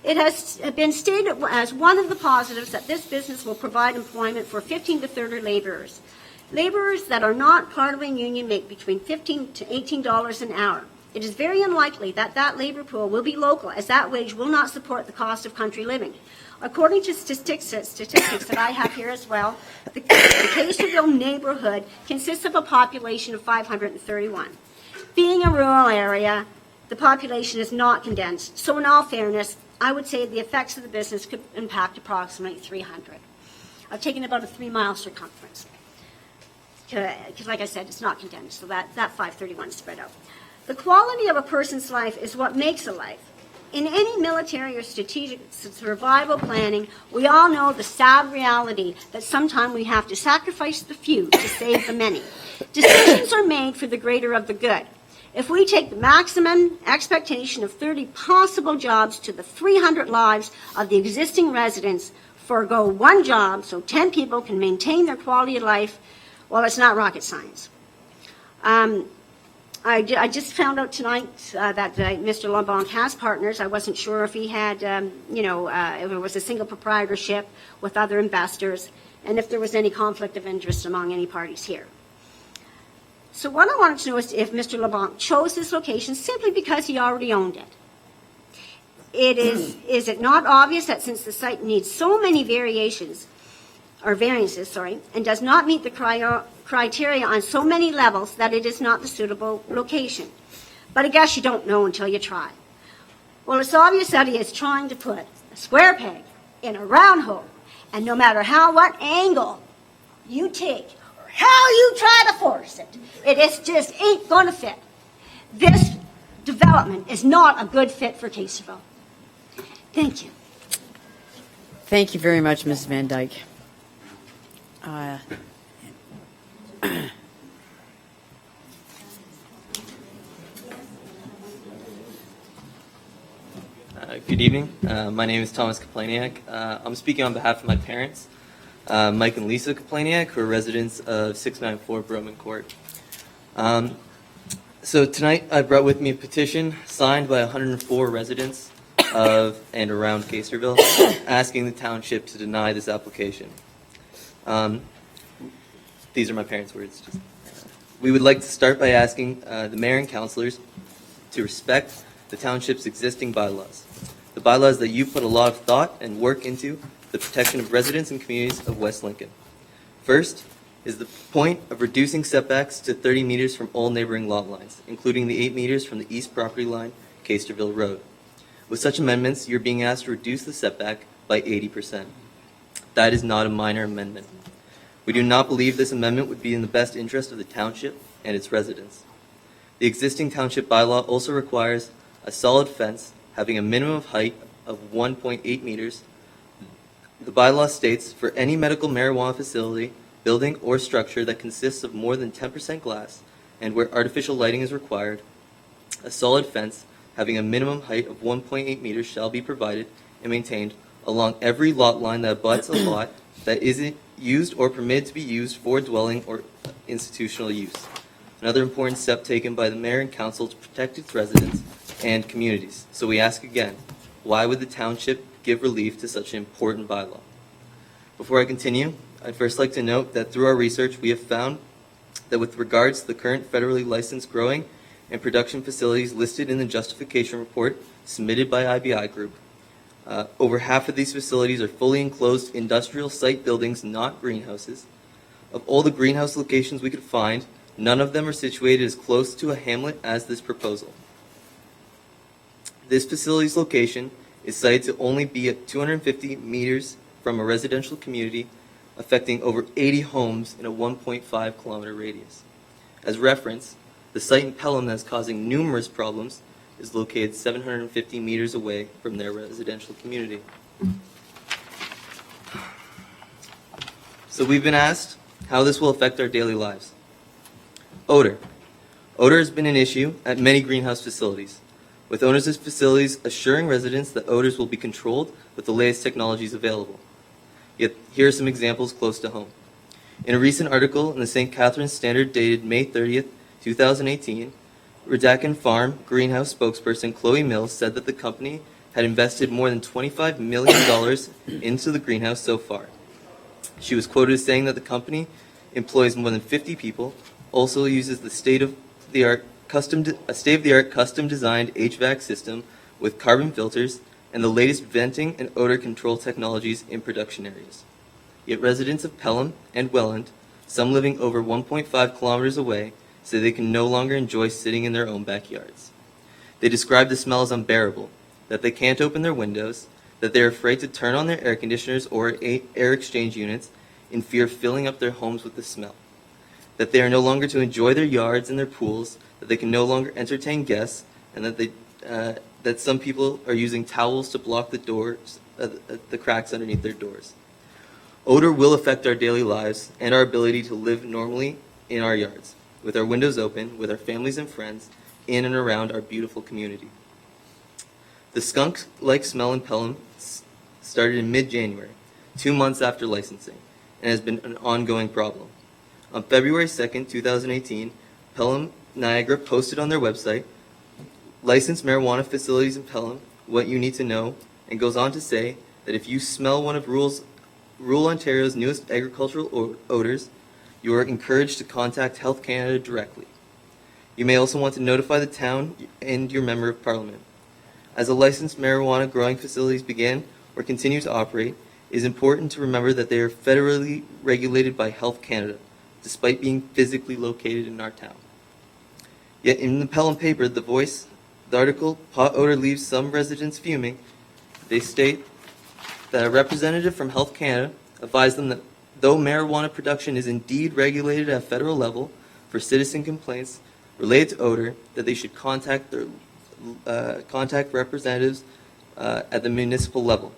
S19: It has been stated as one of the positives that this business will provide employment for 15 to 30 laborers. Laborers that are not part of a union make between $15 to $18 an hour. It is very unlikely that that labor pool will be local, as that wage will not support the cost of country living. According to statistics that I have here as well, the Casterville neighborhood consists of a population of 531. Being a rural area, the population is not condensed. So in all fairness, I would say the effects of the business could impact approximately 300. I've taken about a 3-mile circumference. Because like I said, it's not condensed, so that 531 is spread out. The quality of a person's life is what makes a life. In any military or strategic survival planning, we all know the sad reality that sometimes we have to sacrifice the few to save the many. Decisions are made for the greater of the good. If we take the maximum expectation of 30 possible jobs to the 300 lives of the existing residents, forego one job so 10 people can maintain their quality of life, well, it's not rocket science. I just found out tonight that Mr. LeBlanc has partners. I wasn't sure if he had, if it was a single proprietorship with other investors, and if there was any conflict of interest among any parties here. So what I wanted to know is if Mr. LeBlanc chose this location simply because he already owned it. Is it not obvious that since the site needs so many variations, or variances, sorry, and does not meet the criteria on so many levels that it is not the suitable location. But I guess you don't know until you try. Well, it's obvious that he is trying to put a square peg in a round hole, and no matter what angle you take, or how you try to force it, it is just ain't gonna fit. This development is not a good fit for Kasterville. Thank you.
S1: Thank you very much, Ms. Van Dyke.
S20: Good evening. My name is Thomas Kaplaniak. I'm speaking on behalf of my parents, Mike and Lisa Kaplaniak, who are residents of 694 Broman Court. So tonight I brought with me a petition signed by 104 residents of and around Kasterville asking the township to deny this application. These are my parents' words. We would like to start by asking the mayor and councilors to respect the township's existing bylaws. The bylaws that you put a lot of thought and work into the protection of residents and communities of West Lincoln. First is the point of reducing setbacks to 30 meters from all neighboring lot lines, including the 8 meters from the east property line, Kasterville Road. With such amendments, you're being asked to reduce the setback by 80%. That is not a minor amendment. We do not believe this amendment would be in the best interest of the township and its residents. The existing township bylaw also requires a solid fence having a minimum height of 1.8 meters. The bylaw states for any medical marijuana facility, building, or structure that consists of more than 10% glass and where artificial lighting is required, a solid fence having a minimum height of 1.8 meters shall be provided and maintained along every lot line that abuts a lot that isn't used or permitted to be used for dwelling or institutional use. Another important step taken by the mayor and council to protect its residents and communities. So we ask again, why would the township give relief to such an important bylaw? Before I continue, I'd first like to note that through our research, we have found that with regards to the current federally licensed growing and production facilities listed in the justification report submitted by IBI Group, over half of these facilities are fully enclosed industrial site buildings, not greenhouses. Of all the greenhouse locations we could find, none of them are situated as close to a hamlet as this proposal. This facility's location is cited to only be at 250 meters from a residential community, affecting over 80 homes in a 1.5 kilometer radius. As reference, the site in Pelham that is causing numerous problems is located 750 meters away from their residential community. So we've been asked how this will affect our daily lives. Odor. Odor has been an issue at many greenhouse facilities, with owners of facilities assuring residents that odors will be controlled with the latest technologies available. Yet, here are some examples close to home. In a recent article in the St. Catharines Standard dated May 30th, 2018, Redakan Farm greenhouse spokesperson Chloe Mills said that the company had invested more than $25 million into the greenhouse so far. She was quoted as saying that the company employs more than 50 people, also uses the state-of-the-art custom designed HVAC system with carbon filters and the latest venting and odor control technologies in production areas. Yet residents of Pelham and Welland, some living over 1.5 kilometers away, say they can no longer enjoy sitting in their own backyards. They describe the smell as unbearable, that they can't open their windows, that they are afraid to turn on their air conditioners or air exchange units in fear of filling up their homes with the smell, that they are no longer to enjoy their yards and their pools, that they can no longer entertain guests, and that some people are using towels to block the doors, the cracks underneath their doors. Odor will affect our daily lives and our ability to live normally in our yards, with our windows open, with our families and friends, in and around our beautiful community. The skunk-like smell in Pelham started in mid-January, 2 months after licensing, and has been an ongoing problem. On February 2nd, 2018, Pelham Niagara posted on their website, licensed marijuana facilities in Pelham, what you need to know, and goes on to say that if you smell one of Rural Ontario's newest agricultural odors, you are encouraged to contact Health Canada directly. You may also want to notify the town and your member of parliament. As the licensed marijuana growing facilities begin or continue to operate, it is important to remember that they are federally regulated by Health Canada, despite being physically located in our town. Yet in the Pelham paper, The Voice, the article, Pot Odor Leaves Some Residents Fuming, they state that a representative from Health Canada advised them that though marijuana production is indeed regulated at federal level for citizen complaints related to odor, that they should contact their contact representatives at the municipal level.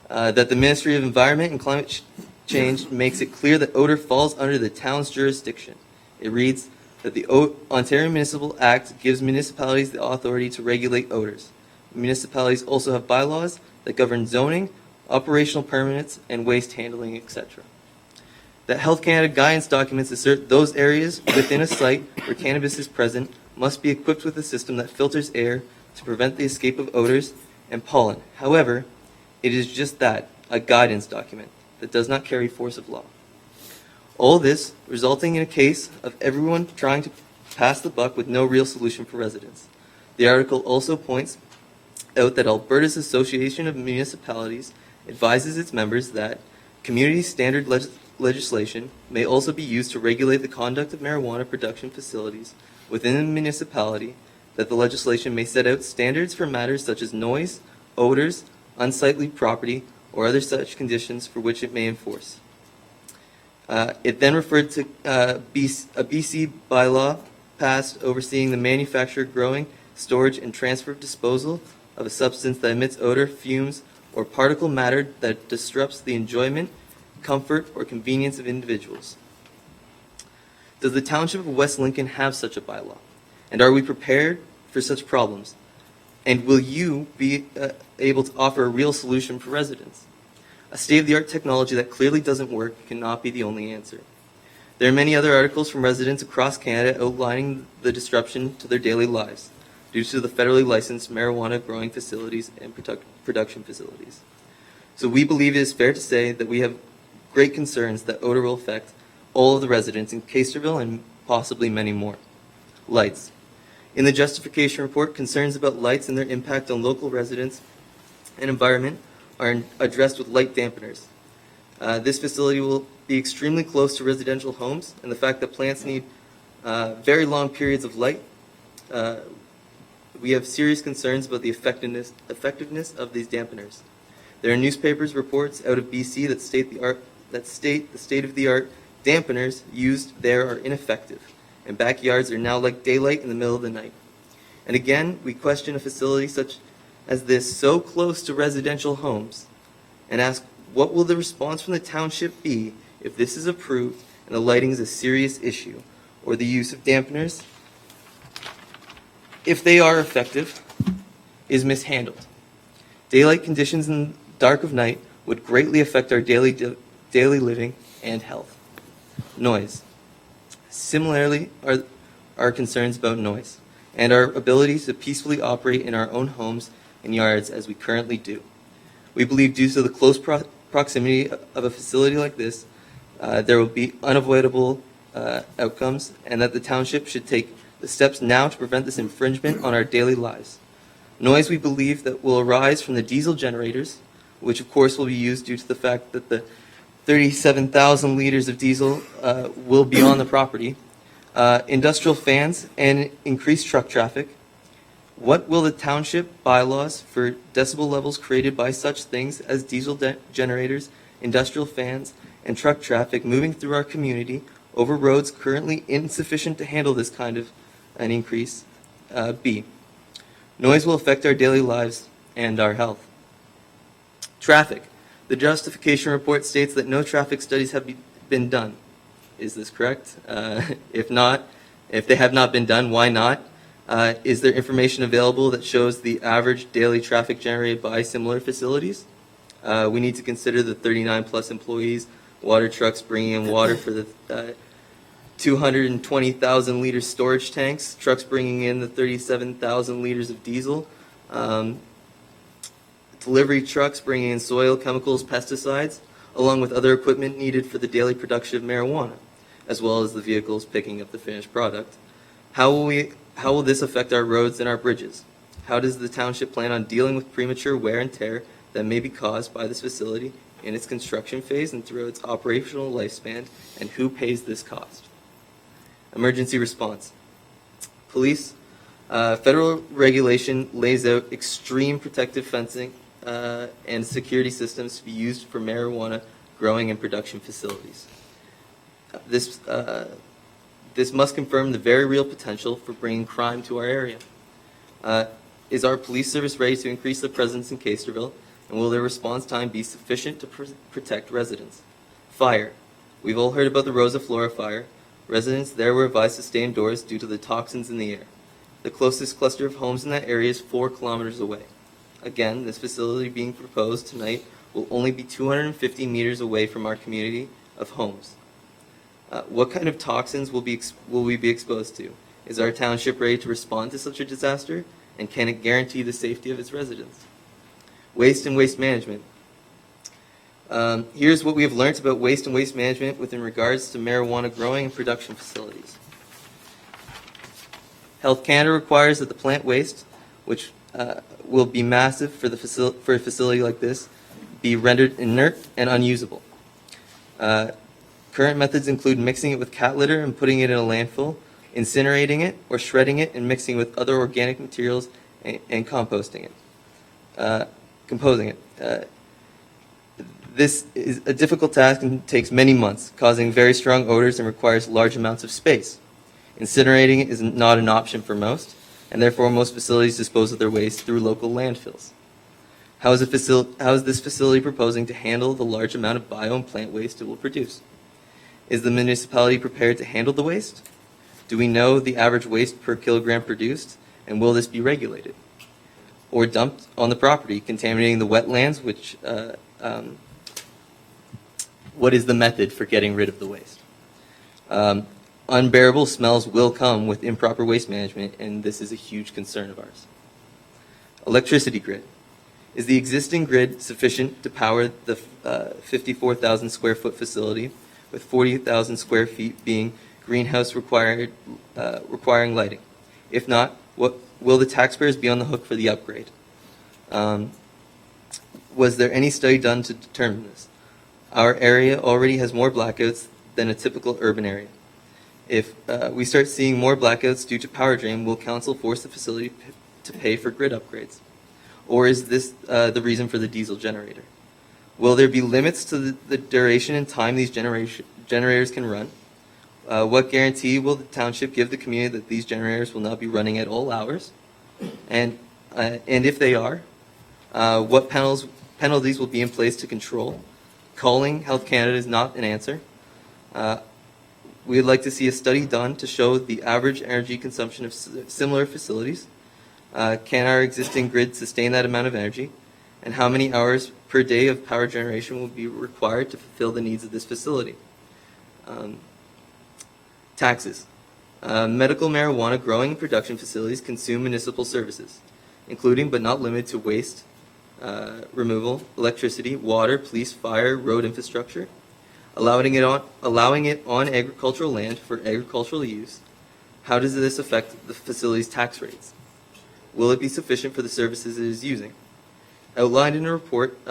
S20: That the Ministry of Environment and Climate Change makes it clear that odor falls under the town's jurisdiction. It reads that the Ontario Municipal Act gives municipalities the authority to regulate odors. Municipalities also have bylaws that govern zoning, operational permits, and waste handling, etc. That Health Canada guidance documents assert those areas within a site where cannabis is present must be equipped with a system that filters air to prevent the escape of odors and pollen. However, it is just that, a guidance document that does not carry force of law. All this resulting in a case of everyone trying to pass the buck with no real solution for residents. The article also points out that Alberta's Association of Municipalities advises its members that community standard legislation may also be used to regulate the conduct of marijuana production facilities within the municipality, that the legislation may set out standards for matters such as noise, odors, unsightly property, or other such conditions for which it may enforce. It then referred to a BC bylaw passed overseeing the manufacture, growing, storage, and transfer of disposal of a substance that emits odor, fumes, or particle matter that disrupts the enjoyment, comfort, or convenience of individuals. Does the Township of West Lincoln have such a bylaw? And are we prepared for such problems? And will you be able to offer a real solution for residents? A state-of-the-art technology that clearly doesn't work cannot be the only answer. There are many other articles from residents across Canada outlining the disruption to their daily lives due to the federally licensed marijuana growing facilities and production facilities. So we believe it is fair to say that we have great concerns that odor will affect all of the residents in Casterville and possibly many more. Lights. In the justification report, concerns about lights and their impact on local residents and environment are addressed with light dampeners. This facility will be extremely close to residential homes, and the fact that plants need very long periods of light, we have serious concerns about the effectiveness of these dampeners. There are newspapers reports out of BC that state the state-of-the-art dampeners used there are ineffective, and backyards are now like daylight in the middle of the night. And again, we question a facility such as this so close to residential homes and ask, what will the response from the township be if this is approved and the lighting is a serious issue, or the use of dampeners, if they are effective, is mishandled? Daylight conditions in the dark of night would greatly affect our daily living and health. Noise. Similarly, are concerns about noise and our ability to peacefully operate in our own homes and yards as we currently do. We believe due to the close proximity of a facility like this, there will be unavoidable outcomes, and that the township should take the steps now to prevent this infringement on our daily lives. Noise, we believe, that will arise from the diesel generators, which of course will be used due to the fact that the 37,000 liters of diesel will be on the property, industrial fans, and increased truck traffic. What will the township bylaws for decibel levels created by such things as diesel generators, industrial fans, and truck traffic moving through our community over roads currently insufficient to handle this kind of an increase be? Noise will affect our daily lives and our health. Traffic. The justification report states that no traffic studies have been done. Is this correct? If they have not been done, why not? Is there information available that shows the average daily traffic generated by similar facilities? We need to consider the 39 plus employees, water trucks bringing in water for the 220,000 liter storage tanks, trucks bringing in the 37,000 liters of diesel, delivery trucks bringing in soil, chemicals, pesticides, along with other equipment needed for the daily production of marijuana, as well as the vehicles picking up the finished product. How will this affect our roads and our bridges? How does the township plan on dealing with premature wear and tear that may be caused by this facility in its construction phase and throughout its operational lifespan, and who pays this cost? Emergency response. Police. Federal regulation lays out extreme protective fencing and security systems to be used for marijuana growing and production facilities. This must confirm the very real potential for bringing crime to our area. Is our police service ready to increase their presence in Casterville, and will their response time be sufficient to protect residents? Fire. We've all heard about the Rosa Flora fire. Residents there were advised to stay indoors due to the toxins in the air. The closest cluster of homes in that area is 4 kilometers away. Again, this facility being proposed tonight will only be 250 meters away from our community of homes. What kind of toxins will we be exposed to? Is our township ready to respond to such a disaster? And can it guarantee the safety of its residents? Waste and waste management. Here's what we have learned about waste and waste management within regards to marijuana growing and production facilities. Health Canada requires that the plant waste, which will be massive for a facility like this, be rendered inert and unusable. Current methods include mixing it with cat litter and putting it in a landfill, incinerating it or shredding it and mixing with other organic materials and composting it. This is a difficult task and takes many months, causing very strong odors and requires large amounts of space. Incinerating it is not an option for most, and therefore most facilities dispose of their waste through local landfills. How is this facility proposing to handle the large amount of bio and plant waste it will produce? Is the municipality prepared to handle the waste? Do we know the average waste per kilogram produced, and will this be regulated? Or dumped on the property, contaminating the wetlands, what is the method for getting rid of the waste? Unbearable smells will come with improper waste management, and this is a huge concern of ours. Electricity grid. Is the existing grid sufficient to power the 54,000 square foot facility, with 40,000 square feet being greenhouse requiring lighting? If not, what will the taxpayers be on the hook for the upgrade? Was there any study done to determine this? Our area already has more blackouts than a typical urban area. If we start seeing more blackouts due to power drain, will council force the facility to pay for grid upgrades? Or is this the reason for the diesel generator? Will there be limits to the duration and time these generators can run? What guarantee will the township give the community that these generators will not be running at all hours? And if they are, what penalties will be in place to control? Calling Health Canada is not an answer. We would like to see a study done to show the average energy consumption of similar facilities. Can our existing grid sustain that amount of energy? And how many hours per day of power generation will be required to fulfill the needs of this facility? Taxes. Medical marijuana growing and production facilities consume municipal services, including but not limited to waste removal, electricity, water, police, fire, road infrastructure. Allowing it on agricultural land for agricultural use. How does this affect the facility's tax rates? Will it be sufficient for the services it is using? Outlined in a report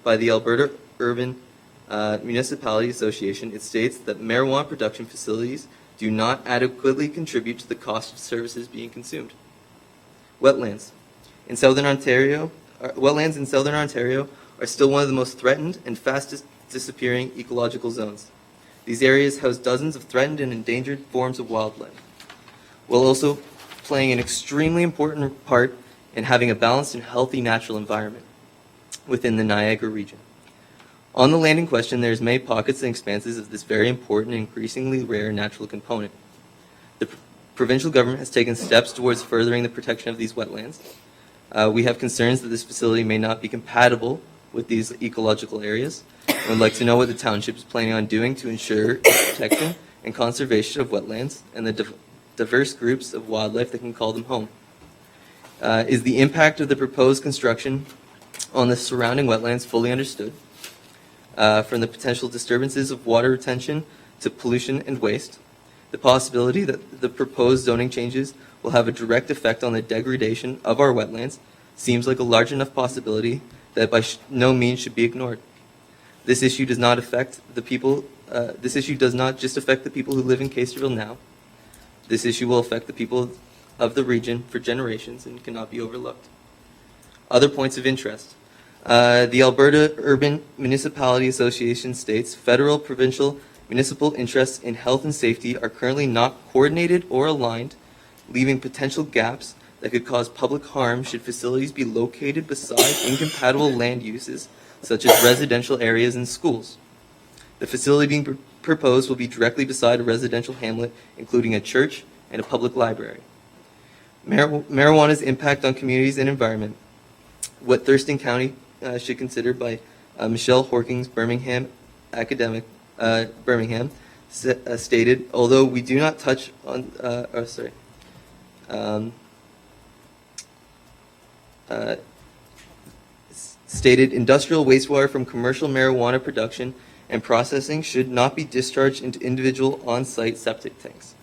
S20: by the Alberta Urban Municipality Association, it states that marijuana production facilities do not adequately contribute to the cost of services being consumed. Wetlands. In Southern Ontario, wetlands in Southern Ontario are still one of the most threatened and fastest disappearing ecological zones. These areas house dozens of threatened and endangered forms of wildlife, while also playing an extremely important part in having a balanced and healthy natural environment within the Niagara region. On the land in question, there's many pockets and expanses of this very important and increasingly rare natural component. The provincial government has taken steps towards furthering the protection of these wetlands. We have concerns that this facility may not be compatible with these ecological areas. I would like to know what the township is planning on doing to ensure protection and conservation of wetlands and the diverse groups of wildlife that can call them home. Is the impact of the proposed construction on the surrounding wetlands fully understood? From the potential disturbances of water retention to pollution and waste, the possibility that the proposed zoning changes will have a direct effect on the degradation of our wetlands seems like a large enough possibility that by no means should be ignored. This issue does not affect the people. This issue does not just affect the people who live in Casterville now. This issue will affect the people of the region for generations and cannot be overlooked. Other points of interest. The Alberta Urban Municipality Association states federal, provincial, municipal interests in health and safety are currently not coordinated or aligned, leaving potential gaps that could cause public harm should facilities be located beside incompatible land uses, such as residential areas and schools. The facility being proposed will be directly beside a residential hamlet, including a church and a public library. Marijuana's impact on communities and environment. What Thurston County should consider by Michelle Horkings, Birmingham academic, Birmingham, stated, although we do not touch on, stated industrial wastewater from commercial marijuana production and processing should not be discharged into individual on-site septic tanks.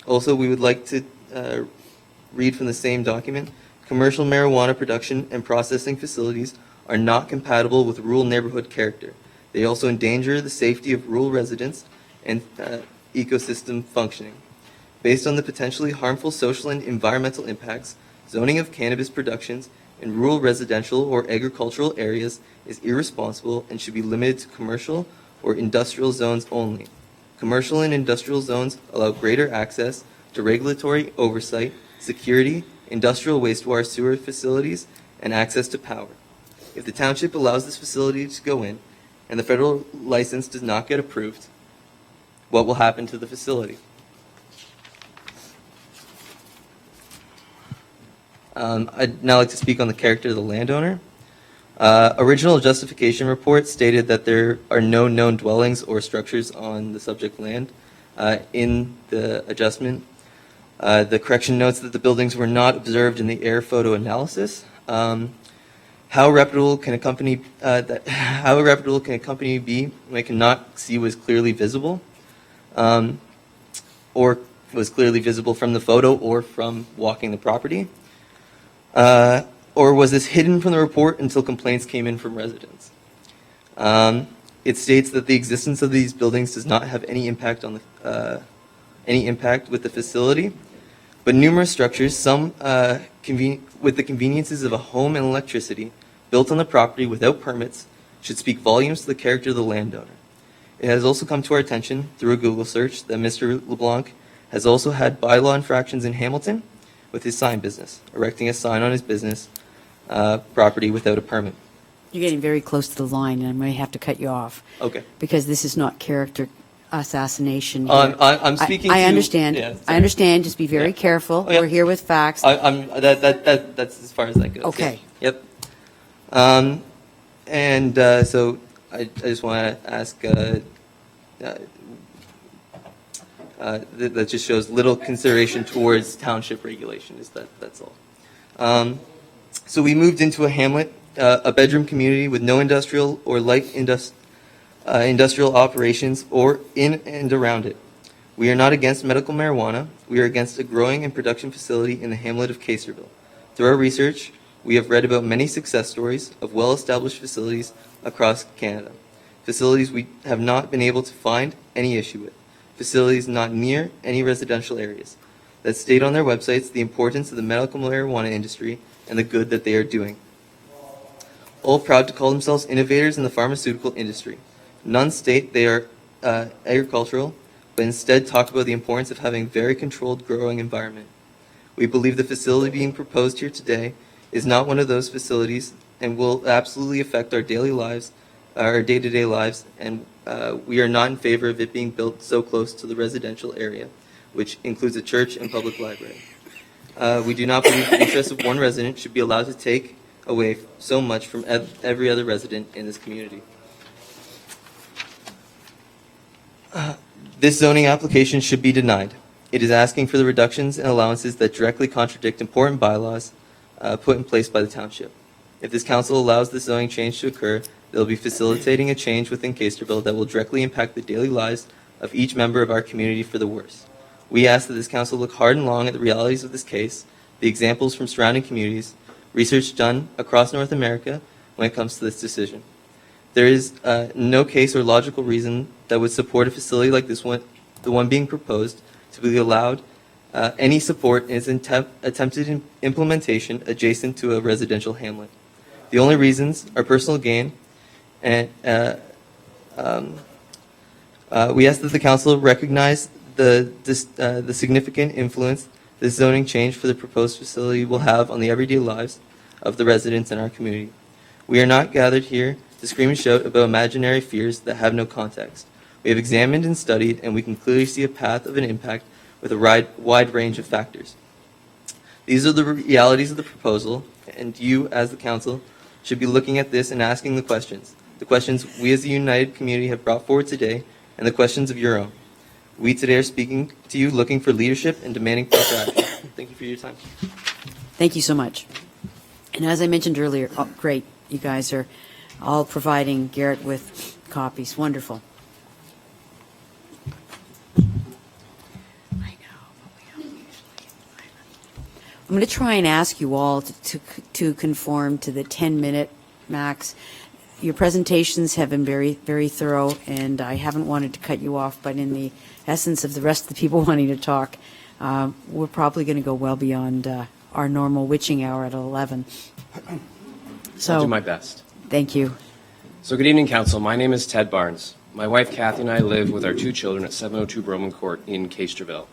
S20: Also, we would like to read from the same document, commercial marijuana production and processing facilities are not compatible with rural neighborhood character. They also endanger the safety of rural residents and ecosystem functioning. Based on the potentially harmful social and environmental impacts, zoning of cannabis productions in rural residential or agricultural areas is irresponsible and should be limited to commercial or industrial zones only. Commercial and industrial zones allow greater access to regulatory oversight, security, industrial wastewater sewer facilities, and access to power. If the township allows this facility to go in and the federal license does not get approved, what will happen to the facility? I'd now like to speak on the character of the landowner. Original justification report stated that there are no known dwellings or structures on the subject land. In the adjustment, the correction notes that the buildings were not observed in the air photo analysis. How reputable can a company be when it cannot see what is clearly visible, or was clearly visible from the photo or from walking the property? Or was this hidden from the report until complaints came in from residents? It states that the existence of these buildings does not have any impact on the any impact with the facility, but numerous structures, some with the conveniences of a home and electricity, built on the property without permits, should speak volumes to the character of the landowner. It has also come to our attention through a Google search that Mr. LeBlanc has also had bylaw infractions in Hamilton with his sign business, erecting a sign on his business property without a permit.
S1: You're getting very close to the line, and I may have to cut you off.
S20: Okay.
S1: Because this is not character assassination here.
S20: I'm speaking
S1: I
S20: to...
S1: understand.
S20: Yeah,
S1: I understand. Just be very careful.
S20: Oh, yeah.
S1: We're here with facts.
S20: That's as far as that goes.
S1: Okay.
S20: Yeah. Yep. So I just want to ask, that just shows little consideration towards township regulation. That's all. So we moved into a hamlet, a bedroom community with no industrial or light industrial operations or in and around it. We are not against medical marijuana. We are against a growing and production facility in the hamlet of Casterville. Through our research, we have read about many success stories of well-established facilities across Canada. Facilities we have not been able to find any issue with. Facilities not near any residential areas that state on their websites the importance of the medical marijuana industry and the good that they are doing. All proud to call themselves innovators in the pharmaceutical industry. None state they are agricultural, but instead talk about the importance of having a very controlled growing environment. We believe the facility being proposed here today is not one of those facilities and will absolutely affect our daily lives, our day-to-day lives, and we are not in favor of it being built so close to the residential area, which includes a church and public library. We do not believe the interests of one resident should be allowed to take away so much from every other resident in this community. This zoning application should be denied. It is asking for the reductions and allowances that directly contradict important bylaws put in place by the township. If this council allows this zoning change to occur, they will be facilitating a change within Casterville that will directly impact the daily lives of each member of our community for the worse. We ask that this council look hard and long at the realities of this case, the examples from surrounding communities, research done across North America when it comes to this decision. There is no case or logical reason that would support a facility like this one, the one being proposed, to be allowed any support in its attempted implementation adjacent to a residential hamlet. The only reasons are personal gain, and we ask that the council recognize the significant influence this zoning change for the proposed facility will have on the everyday lives of the residents in our community. We are not gathered here to scream and shout about imaginary fears that have no context. We have examined and studied, and we can clearly see a path of an impact with a wide range of factors. These are the realities of the proposal, and you, as the council, should be looking at this and asking the questions we as a united community have brought forward today, and the questions of your own. We today are speaking to you looking for leadership and demanding proper action. Thank you for your time.
S1: Thank you so much. And as I mentioned earlier, oh, great, you guys are all providing Garrett with copies. Wonderful. I'm going to try and ask you all to conform to the 10-minute max. Your presentations have been very, very thorough, and I haven't wanted to cut you off, but in the essence of the rest of the people wanting to talk, we're probably going to go well beyond our normal witching hour at 11. So,
S21: I'll do my best.
S1: Thank you.
S21: So good evening, Council. My name is Ted Barnes. My wife, Kathy, and I live with our 2 children at 702 Broman Court in Caisterville.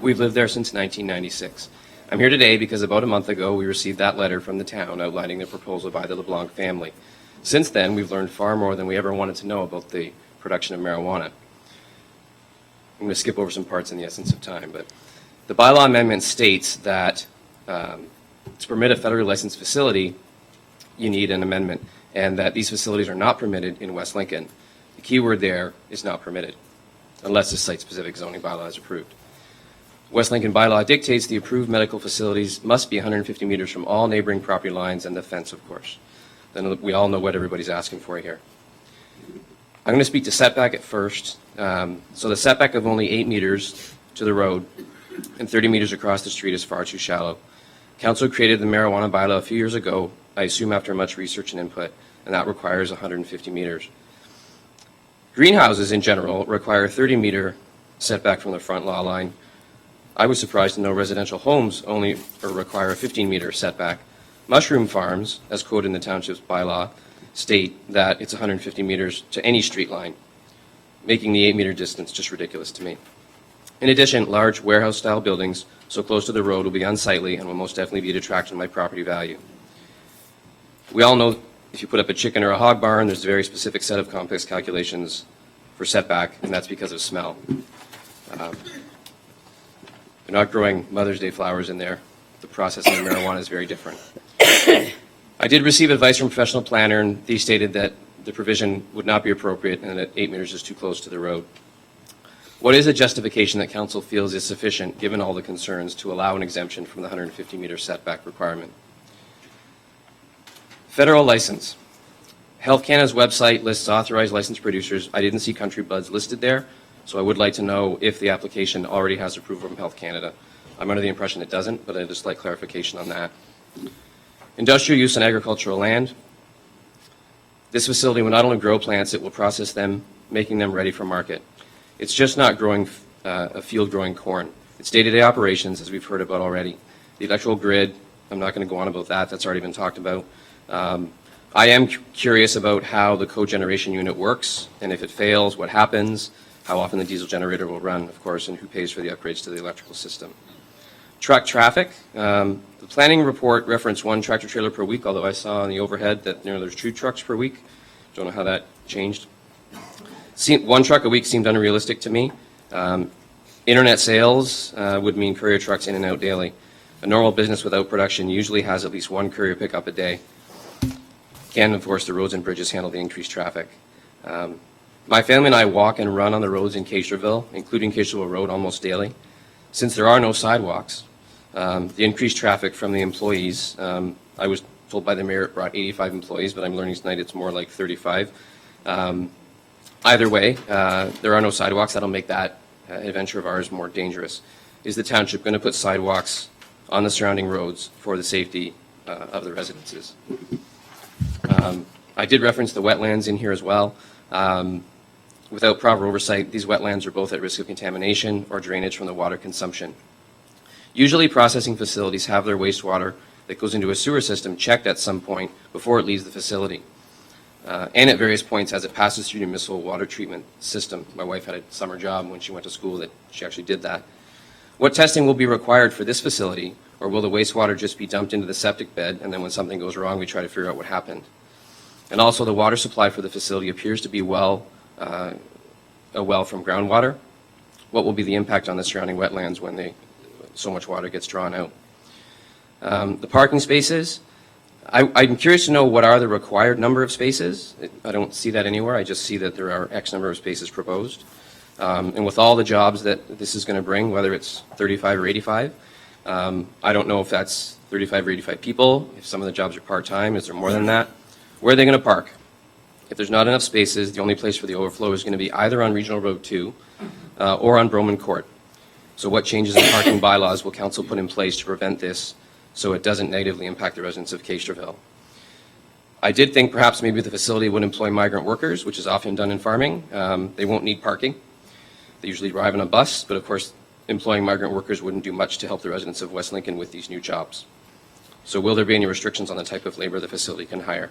S21: We've lived there since 1996. I'm here today because about a month ago we received that letter from the town outlining the proposal by the LeBlanc family. Since then, we've learned far more than we ever wanted to know about the production of marijuana. I'm going to skip over some parts in the essence of time, but the bylaw amendment states that to permit a federally licensed facility, you need an amendment, and that these facilities are not permitted in West Lincoln. The key word there is not permitted, unless the site-specific zoning bylaw is approved. West Lincoln bylaw dictates the approved medical facilities must be 150 meters from all neighboring property lines and the fence, of course. Then we all know what everybody's asking for here. I'm going to speak to setback at first. So the setback of only 8 meters to the road and 30 meters across the street is far too shallow. Council created the marijuana bylaw a few years ago, I assume after much research and input, and that requires 150 meters. Greenhouses in general require a 30-meter setback from the front law line. I was surprised to know residential homes only require a 15-meter setback. Mushroom farms, as quoted in the township's bylaw, state that it's 150 meters to any street line, making the 8-meter distance just ridiculous to me. In addition, large warehouse-style buildings so close to the road will be unsightly and will most definitely be a detraction to my property value. We all know if you put up a chicken or a hog barn, there's a very specific set of complex calculations for setback, and that's because of smell. They're not growing Mother's Day flowers in there. The processing of marijuana is very different. I did receive advice from a professional planner, and he stated that the provision would not be appropriate and that 8 meters is too close to the road. What is a justification that council feels is sufficient, given all the concerns, to allow an exemption from the 150-meter setback requirement? Federal license. Health Canada's website lists authorized licensed producers. I didn't see Country Buds listed there, so I would like to know if the application already has approval from Health Canada. I'm under the impression it doesn't, but I'd just like clarification on that. Industrial use on agricultural land. This facility will not only grow plants, it will process them, making them ready for market. It's just not growing a field growing corn. It's day-to-day operations, as we've heard about already. The electrical grid, I'm not going to go on about that. That's already been talked about. I am curious about how the cogeneration unit works, and if it fails, what happens, how often the diesel generator will run, of course, and who pays for the upgrades to the electrical system. Truck traffic. The planning report referenced 1 tractor trailer per week, although I saw on the overhead that there's 2 trucks per week. Don't know how that changed. 1 truck a week seemed unrealistic to me. Internet sales would mean courier trucks in and out daily. A normal business without production usually has at least 1 courier pickup a day. And, of course, the roads and bridges handle the increased traffic. My family and I walk and run on the roads in Caisterville, including Caisterville Road, almost daily. Since there are no sidewalks, the increased traffic from the employees, I was told by the mayor it brought 85 employees, but I'm learning tonight it's more like 35. Either way, there are no sidewalks. That'll make that adventure of ours more dangerous. Is the township going to put sidewalks on the surrounding roads for the safety of the residences. I did reference the wetlands in here as well. Without proper oversight, these wetlands are both at risk of contamination or drainage from the water consumption. Usually, processing facilities have their wastewater that goes into a sewer system checked at some point before it leaves the facility, and at various points as it passes through the municipal water treatment system. My wife had a summer job when she went to school that she actually did that. What testing will be required for this facility, or will the wastewater just be dumped into the septic bed, and then when something goes wrong, we try to figure out what happened? And also, the water supply for the facility appears to be a well from groundwater. What will be the impact on the surrounding wetlands when so much water gets drawn out? The parking spaces, I'm curious to know what are the required number of spaces. I don't see that anywhere. I just see that there are X number of spaces proposed. And with all the jobs that this is going to bring, whether it's 35 or 85, I don't know if that's 35 or 85 people, if some of the jobs are part-time, is there more than that? Where are they going to park? If there's not enough spaces, the only place for the overflow is going to be either on Regional Road 2 or on Broman Court. So what changes in parking bylaws will council put in place to prevent this so it doesn't negatively impact the residents of Castroville? I did think perhaps maybe the facility would employ migrant workers, which is often done in farming. They won't need parking. They usually drive on a bus, but of course, employing migrant workers wouldn't do much to help the residents of West Lincoln with these new jobs. So will there be any restrictions on the type of labor the facility can hire?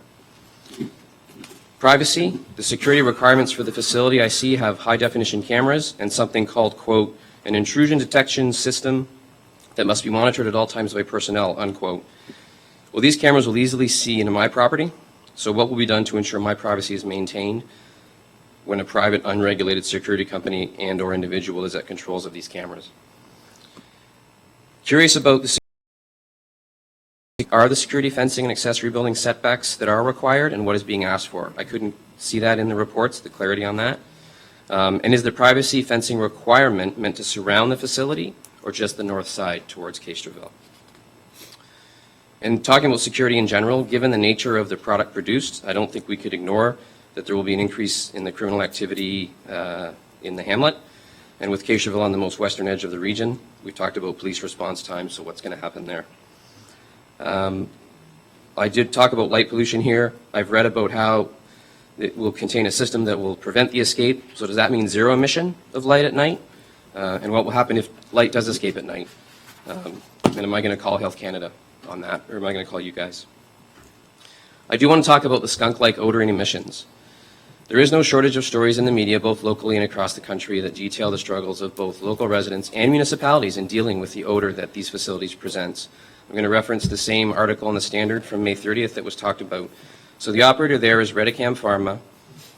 S21: Privacy. The security requirements for the facility I see have high-definition cameras and something called, quote, an intrusion detection system that must be monitored at all times by personnel, unquote. Well, these cameras will easily see into my property, so what will be done to ensure my privacy is maintained when a private, unregulated security company and or individual is at controls of these cameras? Curious about are the security fencing and accessory building setbacks that are required and what is being asked for? I couldn't see that in the reports, the clarity on that. And is the privacy fencing requirement meant to surround the facility or just the north side towards Castroville? And talking about security in general, given the nature of the product produced, I don't think we could ignore that there will be an increase in the criminal activity in the hamlet. And with Castroville on the most western edge of the region, we've talked about police response time, so what's going to happen there? I did talk about light pollution here. I've read about how it will contain a system that will prevent the escape. So does that mean zero emission of light at night? And what will happen if light does escape at night? And am I going to call Health Canada on that, or am I going to call you guys? I do want to talk about the skunk-like odor and emissions. There is no shortage of stories in the media, both locally and across the country, that detail the struggles of both local residents and municipalities in dealing with the odor that these facilities present. I'm going to reference the same article in the Standard from May 30th that was talked about. So the operator there is Redicam Pharma,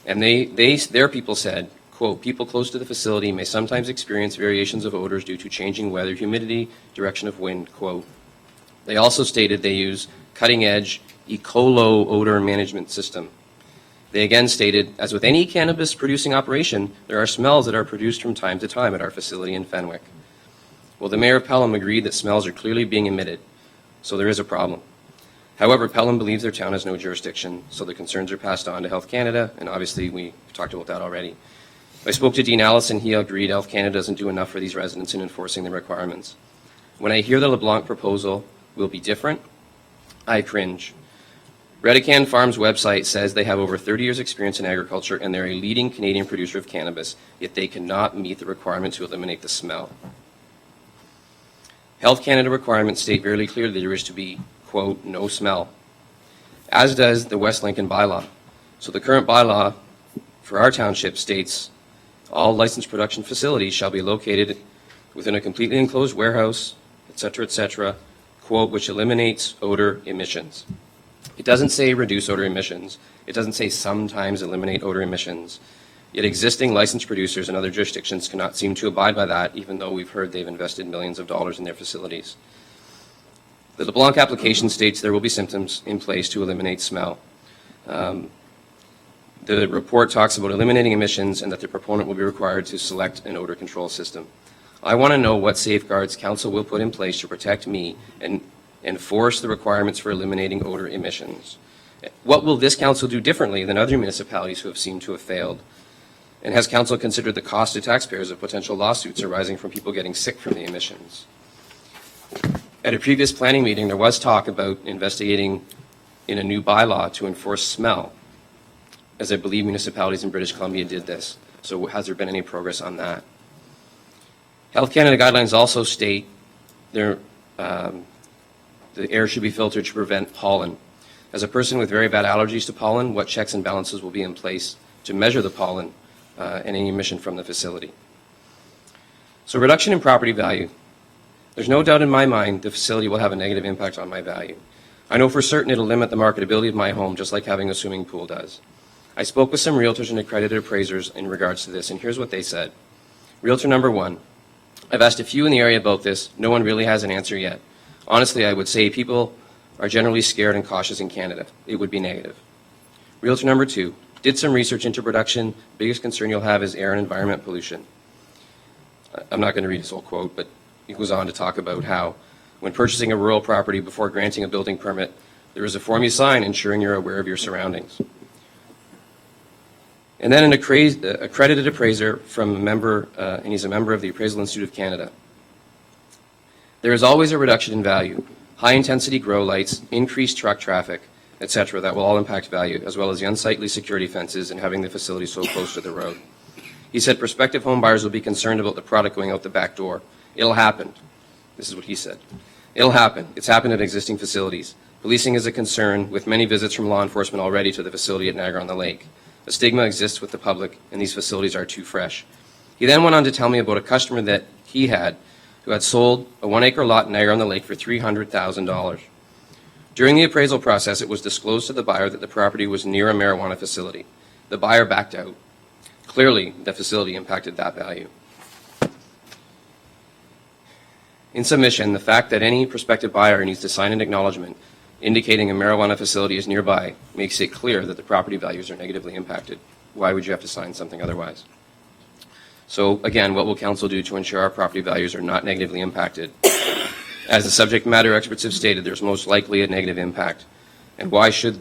S21: and their people said, quote, people close to the facility may sometimes experience variations of odors due to changing weather, humidity, direction of wind, quote. They also stated they use cutting-edge Ecolo odor management system. They again stated, as with any cannabis-producing operation, there are smells that are produced from time to time at our facility in Fenwick. Well, the mayor of Pelham agreed that smells are clearly being emitted, so there is a problem. However, Pelham believes their town has no jurisdiction, so the concerns are passed on to Health Canada, and obviously we've talked about that already. I spoke to Dean Allison. He agreed Health Canada doesn't do enough for these residents in enforcing the requirements. When I hear the LeBlanc proposal will be different, I cringe. Redicam Farms website says they have over 30 years experience in agriculture and they're a leading Canadian producer of cannabis, yet they cannot meet the requirement to eliminate the smell. Health Canada requirements state very clearly there is to be, quote, no smell, as does the West Lincoln bylaw. So the current bylaw for our township states all licensed production facilities shall be located within a completely enclosed warehouse, et cetera, quote, which eliminates odor emissions. It doesn't say reduce odor emissions. It doesn't say sometimes eliminate odor emissions. Yet existing licensed producers in other jurisdictions cannot seem to abide by that, even though we've heard they've invested millions of dollars in their facilities. The LeBlanc application states there will be systems in place to eliminate smell. The report talks about eliminating emissions and that the proponent will be required to select an odor control system. I want to know what safeguards council will put in place to protect me and enforce the requirements for eliminating odor emissions. What will this council do differently than other municipalities who have seemed to have failed? And has council considered the cost to taxpayers of potential lawsuits arising from people getting sick from the emissions? At a previous planning meeting, there was talk about investigating in a new bylaw to enforce smell, as I believe municipalities in British Columbia did this. So has there been any progress on that? Health Canada guidelines also state the air should be filtered to prevent pollen. As a person with very bad allergies to pollen, what checks and balances will be in place to measure the pollen and any emission from the facility? So reduction in property value. There's no doubt in my mind the facility will have a negative impact on my value. I know for certain it'll limit the marketability of my home, just like having a swimming pool does. I spoke with some realtors and accredited appraisers in regards to this, and here's what they said. Realtor number one, I've asked a few in the area about this. No one really has an answer yet. Honestly, I would say people are generally scared and cautious in Canada. It would be negative. Realtor number two, did some research into production. Biggest concern you'll have is air and environment pollution. I'm not going to read his whole quote, but he goes on to talk about how when purchasing a rural property before granting a building permit, there is a form you sign ensuring you're aware of your surroundings. And then an accredited appraiser from a member, and he's a member of the Appraisal Institute of Canada. There is always a reduction in value. High-intensity grow lights, increased truck traffic, etc. that will all impact value, as well as the unsightly security fences and having the facility so close to the road. He said prospective home buyers will be concerned about the product going out the back door. It'll happen. This is what he said. It'll happen. It's happened at existing facilities. Policing is a concern, with many visits from law enforcement already to the facility at Niagara-on-the-Lake. A stigma exists with the public, and these facilities are too fresh. He then went on to tell me about a customer that he had who had sold a 1-acre lot in Niagara-on-the-Lake for $300,000. During the appraisal process, it was disclosed to the buyer that the property was near a marijuana facility. The buyer backed out. Clearly, the facility impacted that value. In submission, the fact that any prospective buyer needs to sign an acknowledgement indicating a marijuana facility is nearby makes it clear that the property values are negatively impacted. Why would you have to sign something otherwise? So again, what will council do to ensure our property values are not negatively impacted? As the subject matter experts have stated, there's most likely a negative impact. And why should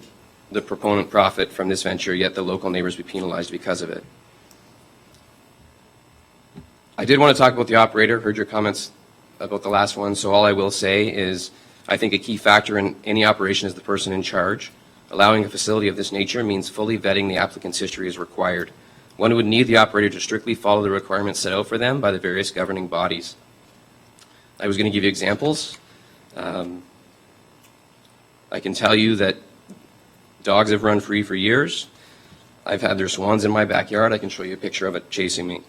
S21: the proponent profit from this venture, yet the local neighbors be penalized because of it? I did want to talk about the operator. Heard your comments about the last one, so all I will say is I think a key factor in any operation is the person in charge. Allowing a facility of this nature means fully vetting the applicant's history as required. One would need the operator to strictly follow the requirements set out for them by the various governing bodies. I was going to give you examples. I can tell you that dogs have run free for years. I've had their swans in my backyard. I can show you a picture of it chasing me.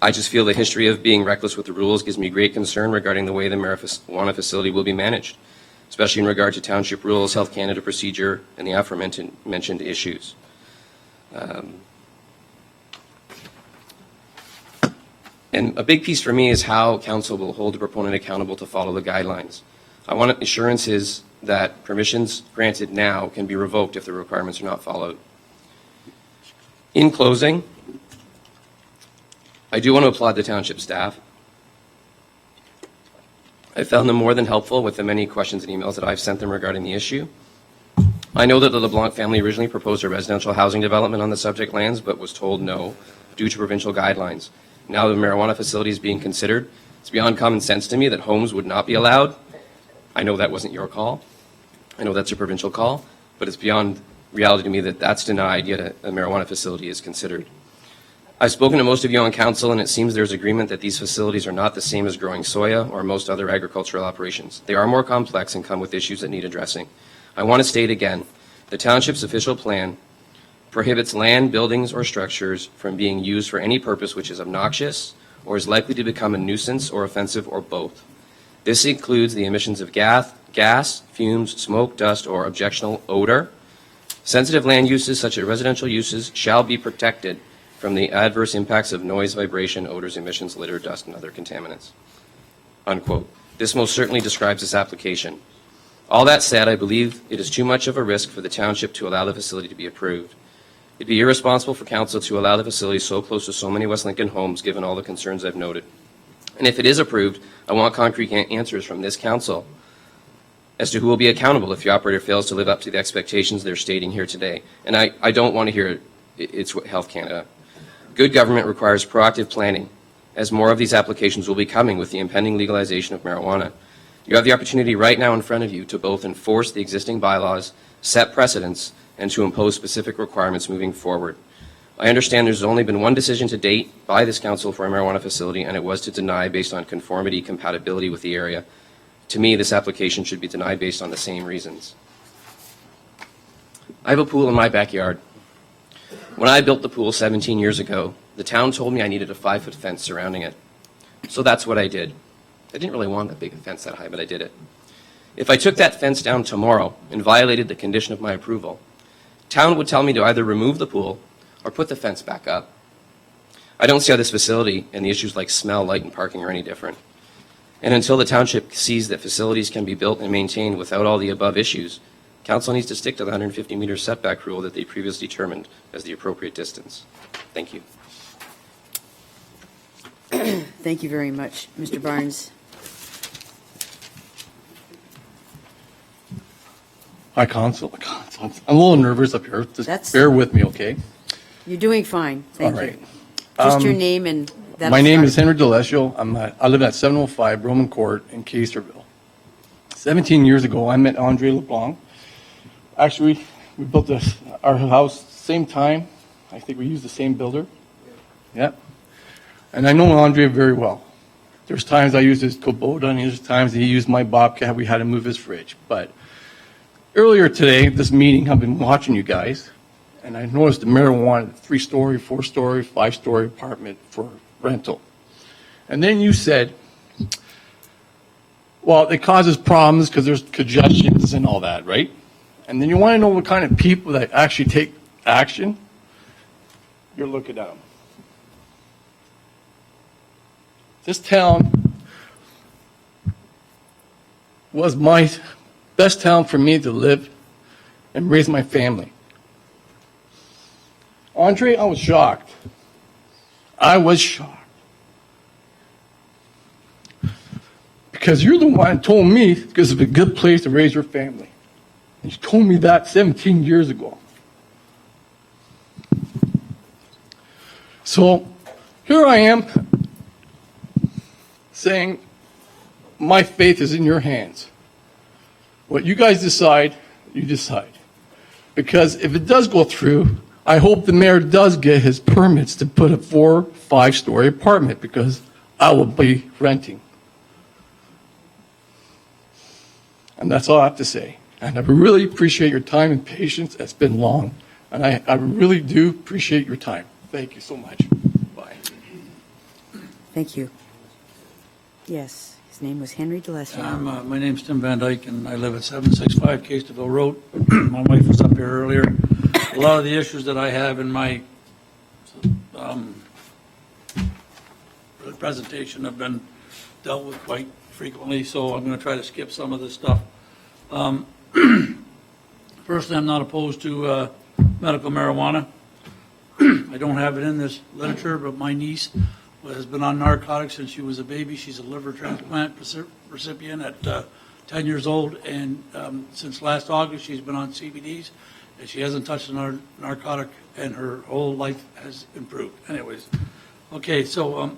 S21: I just feel the history of being reckless with the rules gives me great concern regarding the way the marijuana facility will be managed, especially in regard to township rules, Health Canada procedure, and the aforementioned issues. And a big piece for me is how council will hold the proponent accountable to follow the guidelines. I want assurances that permissions granted now can be revoked if the requirements are not followed. In closing, I do want to applaud the township staff. I found them more than helpful with the many questions and emails that I've sent them regarding the issue. I know that the LeBlanc family originally proposed a residential housing development on the subject lands, but was told no due to provincial guidelines. Now the marijuana facility is being considered. It's beyond common sense to me that homes would not be allowed. I know that wasn't your call. I know that's a provincial call, but it's beyond reality to me that that's denied, yet a marijuana facility is considered. I've spoken to most of you on council, and it seems there's agreement that these facilities are not the same as growing soya or most other agricultural operations. They are more complex and come with issues that need addressing. I want to state again, the township's official plan prohibits land, buildings, or structures from being used for any purpose which is obnoxious or is likely to become a nuisance or offensive or both. This includes the emissions of gas, fumes, smoke, dust, or objectionable odor. Sensitive land uses such as residential uses shall be protected from the adverse impacts of noise, vibration, odors, emissions, litter, dust, and other contaminants. Unquote. This most certainly describes this application. All that said, I believe it is too much of a risk for the township to allow the facility to be approved. It'd be irresponsible for council to allow the facility so close to so many West Lincoln homes, given all the concerns I've noted. And if it is approved, I want concrete answers from this council as to who will be accountable if the operator fails to live up to the expectations they're stating here today. And I don't want to hear it's Health Canada. Good government requires proactive planning as more of these applications will be coming with the impending legalization of marijuana. You have the opportunity right now in front of you to both enforce the existing bylaws, set precedents, and to impose specific requirements moving forward. I understand there's only been one decision to date by this council for a marijuana facility, and it was to deny based on conformity, compatibility with the area. To me, this application should be denied based on the same reasons. I have a pool in my backyard. When I built the pool 17 years ago, the town told me I needed a 5-foot fence surrounding it. So that's what I did. I didn't really want a big fence that high, but I did it. If I took that fence down tomorrow and violated the condition of my approval, town would tell me to either remove the pool or put the fence back up. I don't see how this facility and the issues like smell, light, and parking are any different. And until the township sees that facilities can be built and maintained without all the above issues, council needs to stick to the 150-meter setback rule that they previously determined as the appropriate distance. Thank you.
S1: Thank you very much, Mr. Barnes.
S9: Hi, Council. I'm a little nervous up here. Just bear with me, okay?
S1: You're doing fine. Thank
S9: All
S1: you.
S9: right.
S1: Just your name and that'll
S9: My name
S1: start.
S9: is Henry DeLesio. I live at 705 Roman Court in Casterville. 17 years ago, I met Andre LeBlanc. Actually, we built our house same time. I think we used the same builder. Yeah. And I know Andre very well. There's times I used his Kubota, and there's times he used my Bobcat. We had to move his fridge. But earlier today, this meeting, I've been watching you guys, and I noticed the marijuana 3-story, 4-story, 5-story apartment for rental. And then you said, well, it causes problems because there's congestions and all that, right? And then you want to know what kind of people that actually take action? You're looking at them. This town was my best town for me to live and raise my family. Andre, I was shocked. I was shocked. Because you're the one who told me this is a good place to raise your family. And you told me that 17 years ago. So here I am saying my faith is in your hands. What you guys decide, you decide. Because if it does go through, I hope the mayor does get his permits to put a 4-5-story apartment because I will be renting. And that's all I have to say. And I really appreciate your time and patience. It's been long. And I really do appreciate your time. Thank you so much. Bye.
S1: Thank you. Yes, his name was Henry DeLesio.
S22: My name's Tim Van Dyke, and I live at 765 Casterville Road. My wife was up here earlier. A lot of the issues that I have in my presentation have been dealt with quite frequently, so I'm going to try to skip some of this stuff. Firstly, I'm not opposed to medical marijuana. I don't have it in this literature, but my niece has been on narcotics since she was a baby. She's a liver transplant recipient at 10 years old, and since last August, she's been on CBDs, and she hasn't touched a narcotic, and her whole life has improved. Anyways, okay, so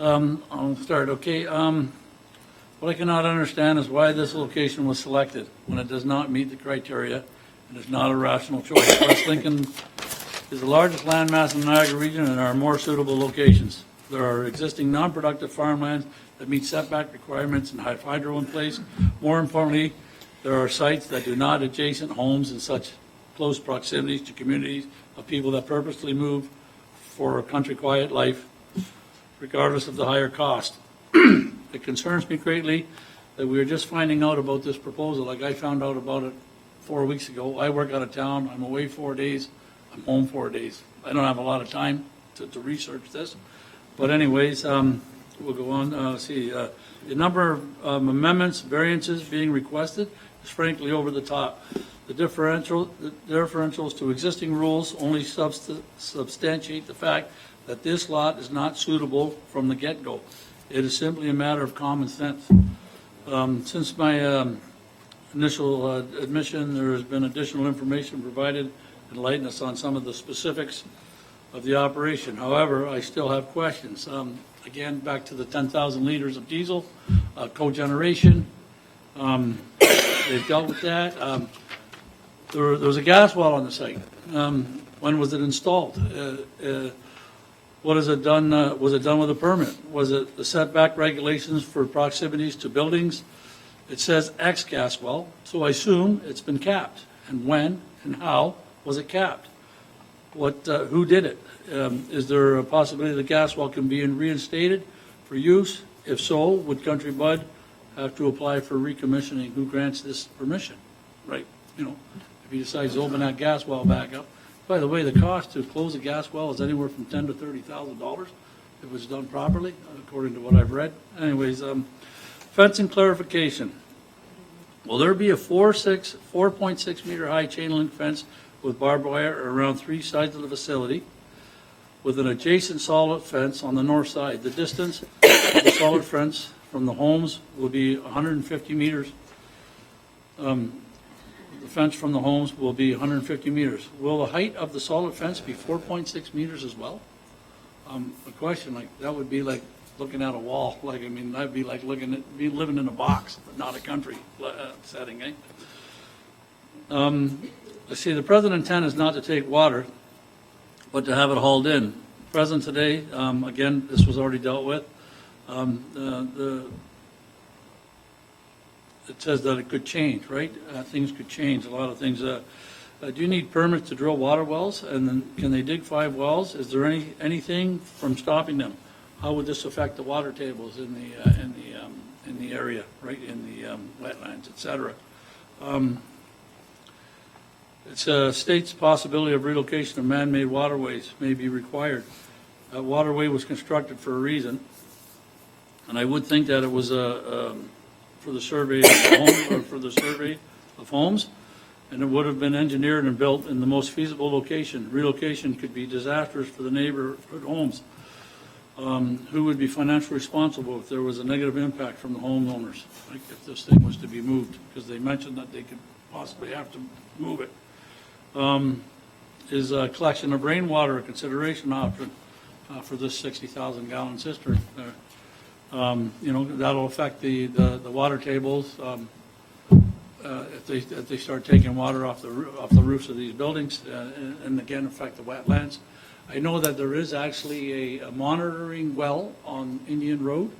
S22: I'll start. Okay, what I cannot understand is why this location was selected when it does not meet the criteria and is not a rational choice. West Lincoln is the largest landmass in the Niagara region, and there are more suitable locations. There are existing non-productive farmlands that meet setback requirements and have hydro in place. More importantly, there are sites that do not adjacent homes in such close proximities to communities of people that purposely move for a country quiet life, regardless of the higher cost. It concerns me greatly that we are just finding out about this proposal. Like I found out about it 4 weeks ago. I work out of town. I'm away 4 days. I'm home 4 days. I don't have a lot of time to research this. But anyways, we'll go on. The number of amendments, variances being requested is frankly over the top. The differentials to existing rules only substantiate the fact that this lot is not suitable from the get-go. It is simply a matter of common sense. Since my initial admission, there has been additional information provided, enlighten us on some of the specifics of the operation. However, I still have questions. Again, back to the 10,000 liters of diesel, cogeneration. They've dealt with that. There was a gas well on the site. When was it installed? What is it done? Was it done with a permit? Was it the setback regulations for proximities to buildings? It says X gas well, so I assume it's been capped. And when and how was it capped? Who did it? Is there a possibility the gas well can be reinstated for use? If so, would Country Bud have to apply for recommissioning? Who grants this permission? Right, if he decides to open that gas well back up. By the way, the cost to close a gas well is anywhere from $10,000 to $30,000 if it was done properly, according to what I've read. Anyways, fencing clarification. Will there be a 4.6 meter high chain link fence with barbed wire around 3 sides of the facility with an adjacent solid fence on the north side? The distance of the solid fence from the homes will be 150 meters. The fence from the homes will be 150 meters. Will the height of the solid fence be 4.6 meters as well? A question that would be like looking at a wall. That'd be like living in a box, but not a country setting, eh? Let's see, the present intent is not to take water, but to have it hauled in. Present today, again, this was already dealt with. It says that it could change, right? Things could change, a lot of things. Do you need permits to drill water wells? And then can they dig 5 wells? Is there anything from stopping them? How would this affect the water tables in the area, right, in the wetlands, et cetera? It states possibility of relocation of man-made waterways may be required. That waterway was constructed for a reason, and I would think that it was for the survey of homes, or for the survey of homes, and it would have been engineered and built in the most feasible location. Relocation could be disastrous for the neighborhood homes. Who would be financially responsible if there was a negative impact from the homeowners, like if this thing was to be moved? Because they mentioned that they could possibly have to move it. Is collection of rainwater a consideration option for this 60,000 gallon cistern? That'll affect the water tables if they start taking water off the roofs of these buildings, and again affect the wetlands. I know that there is actually a monitoring well on Indian Road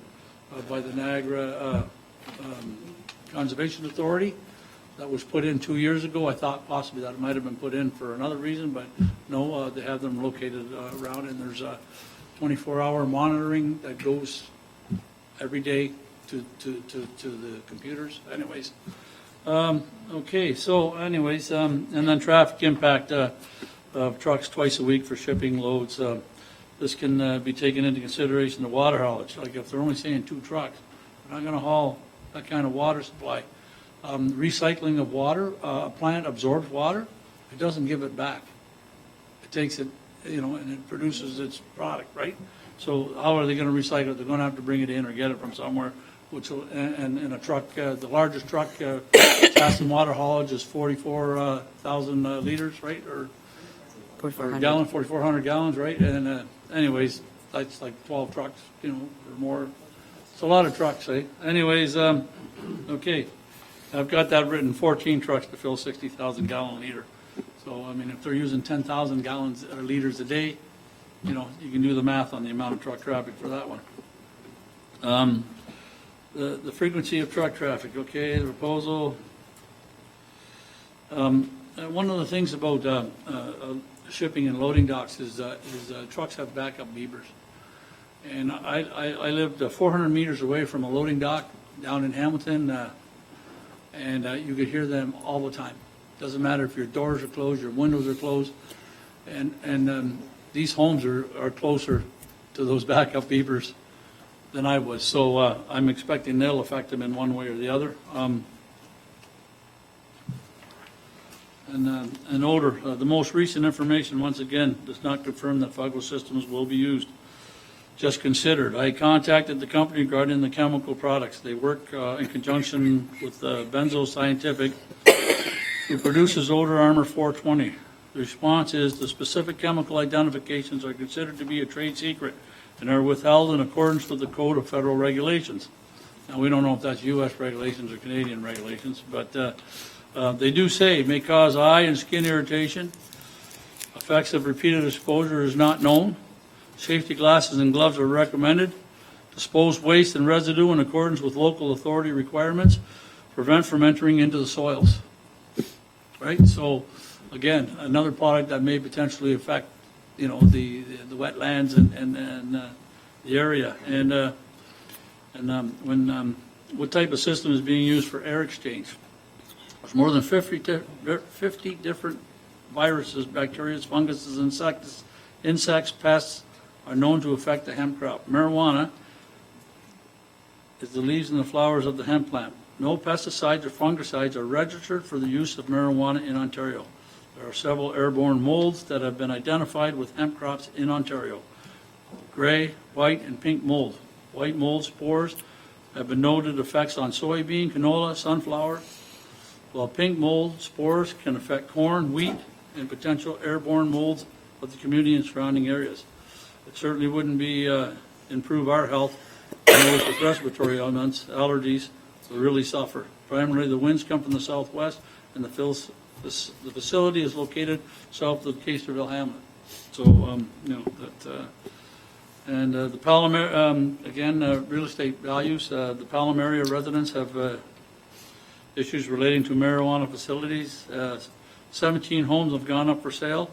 S22: by the Niagara Conservation Authority that was put in 2 years ago. I thought possibly that it might have been put in for another reason, but no, they have them located around, and there's a 24-hour monitoring that goes every day to the computers. Anyways, okay, so anyways, and then traffic impact of trucks twice a week for shipping loads. This can be taken into consideration, the water haulage. Like if they're only saying 2 trucks, they're not going to haul that kind of water supply. Recycling of water, a plant absorbs water, it doesn't give it back. It takes it, and it produces its product, right? So how are they going to recycle it? They're going to have to bring it in or get it from somewhere, which will, and in a truck, the largest truck, Tasman water haulage is 44,000 liters, right? Or 4,400 gallons, right? And anyways, that's like 12 trucks, or more. It's a lot of trucks, eh? Anyways, okay. I've got that written, 14 trucks to fill 60,000 gallon liter. So, if they're using 10,000 gallons or liters a day, you can do the math on the amount of truck traffic for that one. The frequency of truck traffic, okay, the proposal. One of the things about shipping and loading docks is trucks have backup beepers. And I lived 400 meters away from a loading dock down in Hamilton, and you could hear them all the time. Doesn't matter if your doors are closed, your windows are closed, and these homes are closer to those backup beepers than I was. So I'm expecting they'll affect them in one way or the other. And odor, the most recent information, once again, does not confirm that FUGO systems will be used. Just considered. I contacted the company regarding the chemical products. They work in conjunction with Benzo Scientific, who produces Odor Armor 420. The response is the specific chemical identifications are considered to be a trade secret and are withheld in accordance with the Code of Federal Regulations. Now, we don't know if that's U.S. regulations or Canadian regulations, but they do say may cause eye and skin irritation. Effects of repeated exposure is not known. Safety glasses and gloves are recommended. Dispose waste and residue in accordance with local authority requirements. Prevent from entering into the soils. Right? So, again, another product that may potentially affect, the wetlands and the area. What type of system is being used for air exchange? There's more than 50 different viruses, bacteria, funguses, insects, pests are known to affect the hemp crop. Marijuana is the leaves and the flowers of the hemp plant. No pesticides or fungicides are registered for the use of marijuana in Ontario. There are several airborne molds that have been identified with hemp crops in Ontario. Gray, white, and pink mold. White mold spores have been noted effects on soybean, canola, sunflower, while pink mold spores can affect corn, wheat, and potential airborne molds of the community and surrounding areas. It certainly wouldn't be improve our health. Those with respiratory ailments, allergies, will really suffer. Primarily, the winds come from the southwest, and the facility is located south of Caisterville Hamlet. So, the Pelham, again, real estate values. The Pelham area residents have issues relating to marijuana facilities. 17 homes have gone up for sale,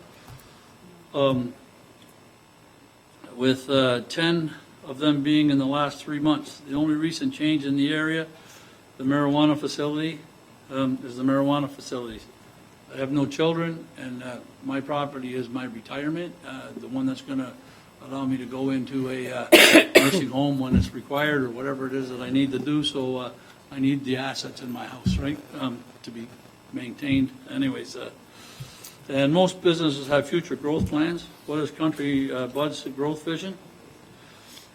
S22: with 10 of them being in the last 3 months. The only recent change in the area, the marijuana facility, is the marijuana facilities. I have no children, and my property is my retirement, the one that's going to allow me to go into a nursing home when it's required or whatever it is that I need to do. So I need the assets in my house, right, to be maintained. Anyways, and most businesses have future growth plans. What is Country Bud's growth vision?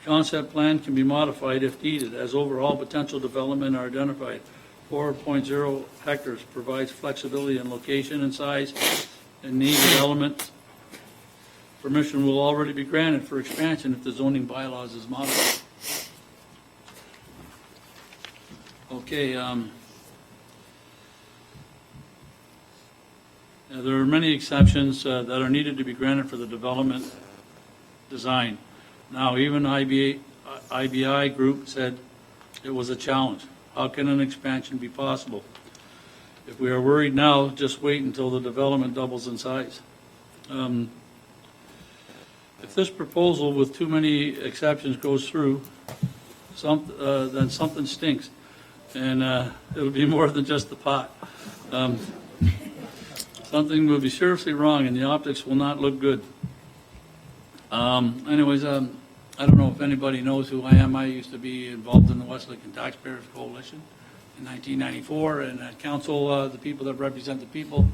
S22: Concept plan can be modified if needed as overall potential development are identified. 4.0 hectares provides flexibility in location and size and need development. Permission will already be granted for expansion if the zoning bylaws is modified. Okay, there are many exceptions that are needed to be granted for the development design. Now, even IBI group said it was a challenge. How can an expansion be possible? If we are worried now, just wait until the development doubles in size. If this proposal with too many exceptions goes through, then something stinks, and it'll be more than just the pot. Something will be seriously wrong, and the optics will not look good. Anyways, I don't know if anybody knows who I am. I used to be involved in the West Lincoln Taxpayers Coalition in 1994, and at council, the people that represent the people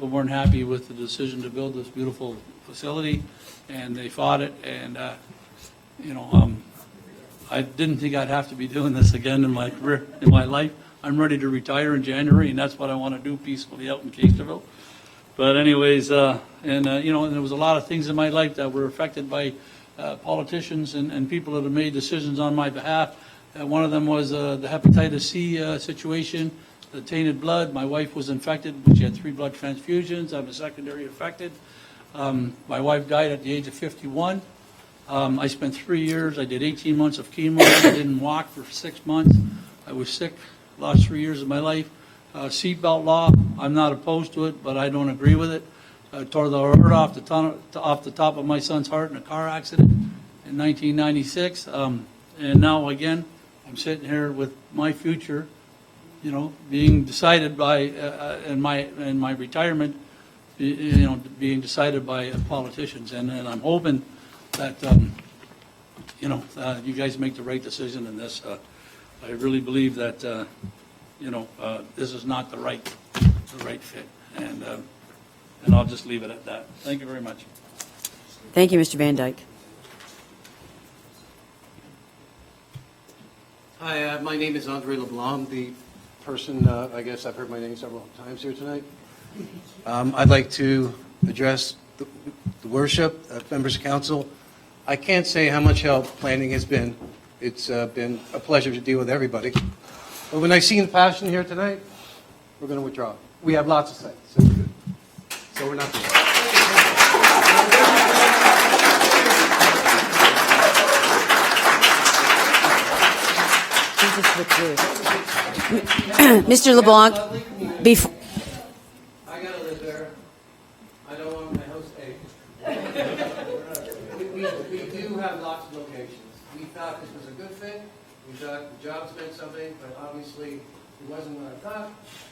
S22: weren't happy with the decision to build this beautiful facility, and they fought it. And I didn't think I'd have to be doing this again in my career, in my life. I'm ready to retire in January, and that's what I want to do peacefully out in Caisterville. But anyways, and there was a lot of things in my life that were affected by politicians and people that have made decisions on my behalf. One of them was the hepatitis C situation, the tainted blood. My wife was infected. She had 3 blood transfusions. I'm a secondary affected. My wife died at the age of 51. I spent 3 years. I did 18 months of chemo. I didn't walk for 6 months. I was sick the last 3 years of my life. Seatbelt law, I'm not opposed to it, but I don't agree with it. I tore the heart off the top of my son's heart in a car accident in 1996. And now, again, I'm sitting here with my future, being decided by, and my retirement, being decided by politicians. And I'm hoping that, you guys make the right decision in this. I really believe that, this is not the right fit. And I'll just leave it at that. Thank you very much.
S1: Thank you, Mr. Van Dyke.
S10: Hi, my name is Andre LeBlanc, the person, I guess I've heard my name several times here tonight. I'd like to address the worship, members of council. I can't say how much help planning has been. It's been a pleasure to deal with everybody. But when I see the passion here tonight, we're going to withdraw. We have lots to say, so we're good. So we're not doing
S1: Mr. LeBlanc, before.
S10: I gotta live there. I don't want my house we do have lots of locations. We thought this was a good fit. We thought the jobs meant something, but obviously it wasn't what I thought.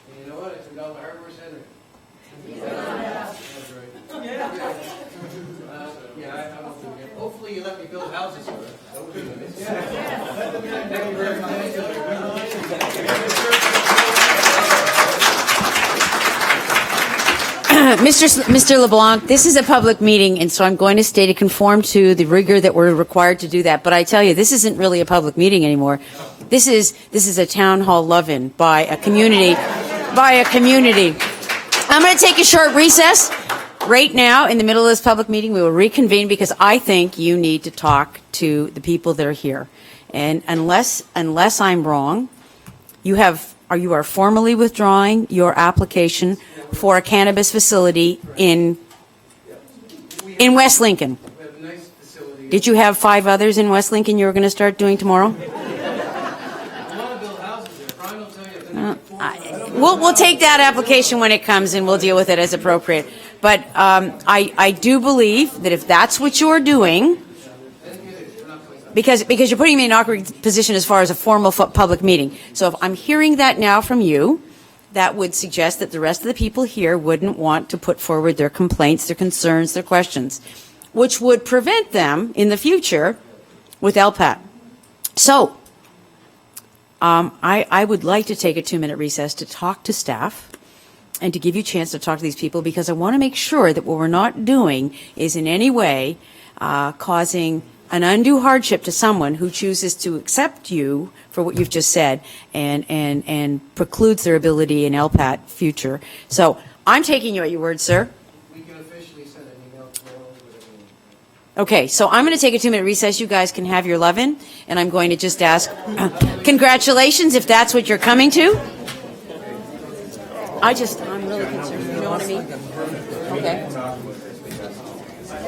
S10: And you know what? I took all the hardware center. That's right. I won't do it. Hopefully you let me build houses here. That would be nice. Thank you very much.
S1: Mr. LeBlanc, this is a public meeting, and so I'm going to stay to conform to the rigor that we're required to do that. But I tell you, this isn't really a public meeting anymore. This is a town hall love-in by a community. I'm going to take a short recess. Right now, in the middle of this public meeting, we will reconvene because I think you need to talk to the people that are here. And unless I'm wrong, you are formally withdrawing your application for a cannabis facility in West Lincoln.
S10: We have a nice facility.
S1: Did you have 5 others in West Lincoln you were going to start doing tomorrow? We'll take that application when it comes and we'll deal with it as appropriate. But I do believe that if that's what you're doing, because you're putting me in an awkward position as far as a formal public meeting. So if I'm hearing that now from you, that would suggest that the rest of the people here wouldn't want to put forward their complaints, their concerns, their questions, which would prevent them in the future with LPAT. So I would like to take a 2-minute recess to talk to staff and to give you a chance to talk to these people, because I want to make sure that what we're not doing is in any way causing an undue hardship to someone who chooses to accept you for what you've just said and precludes their ability in LPAT future. So I'm taking you at your word, sir.
S10: We can officially send an email tomorrow.
S1: Okay, so I'm going to take a 2-minute recess. You guys can have your love-in, and I'm going to just ask, congratulations if that's what you're coming to. I'm really concerned. You know what I mean? Okay.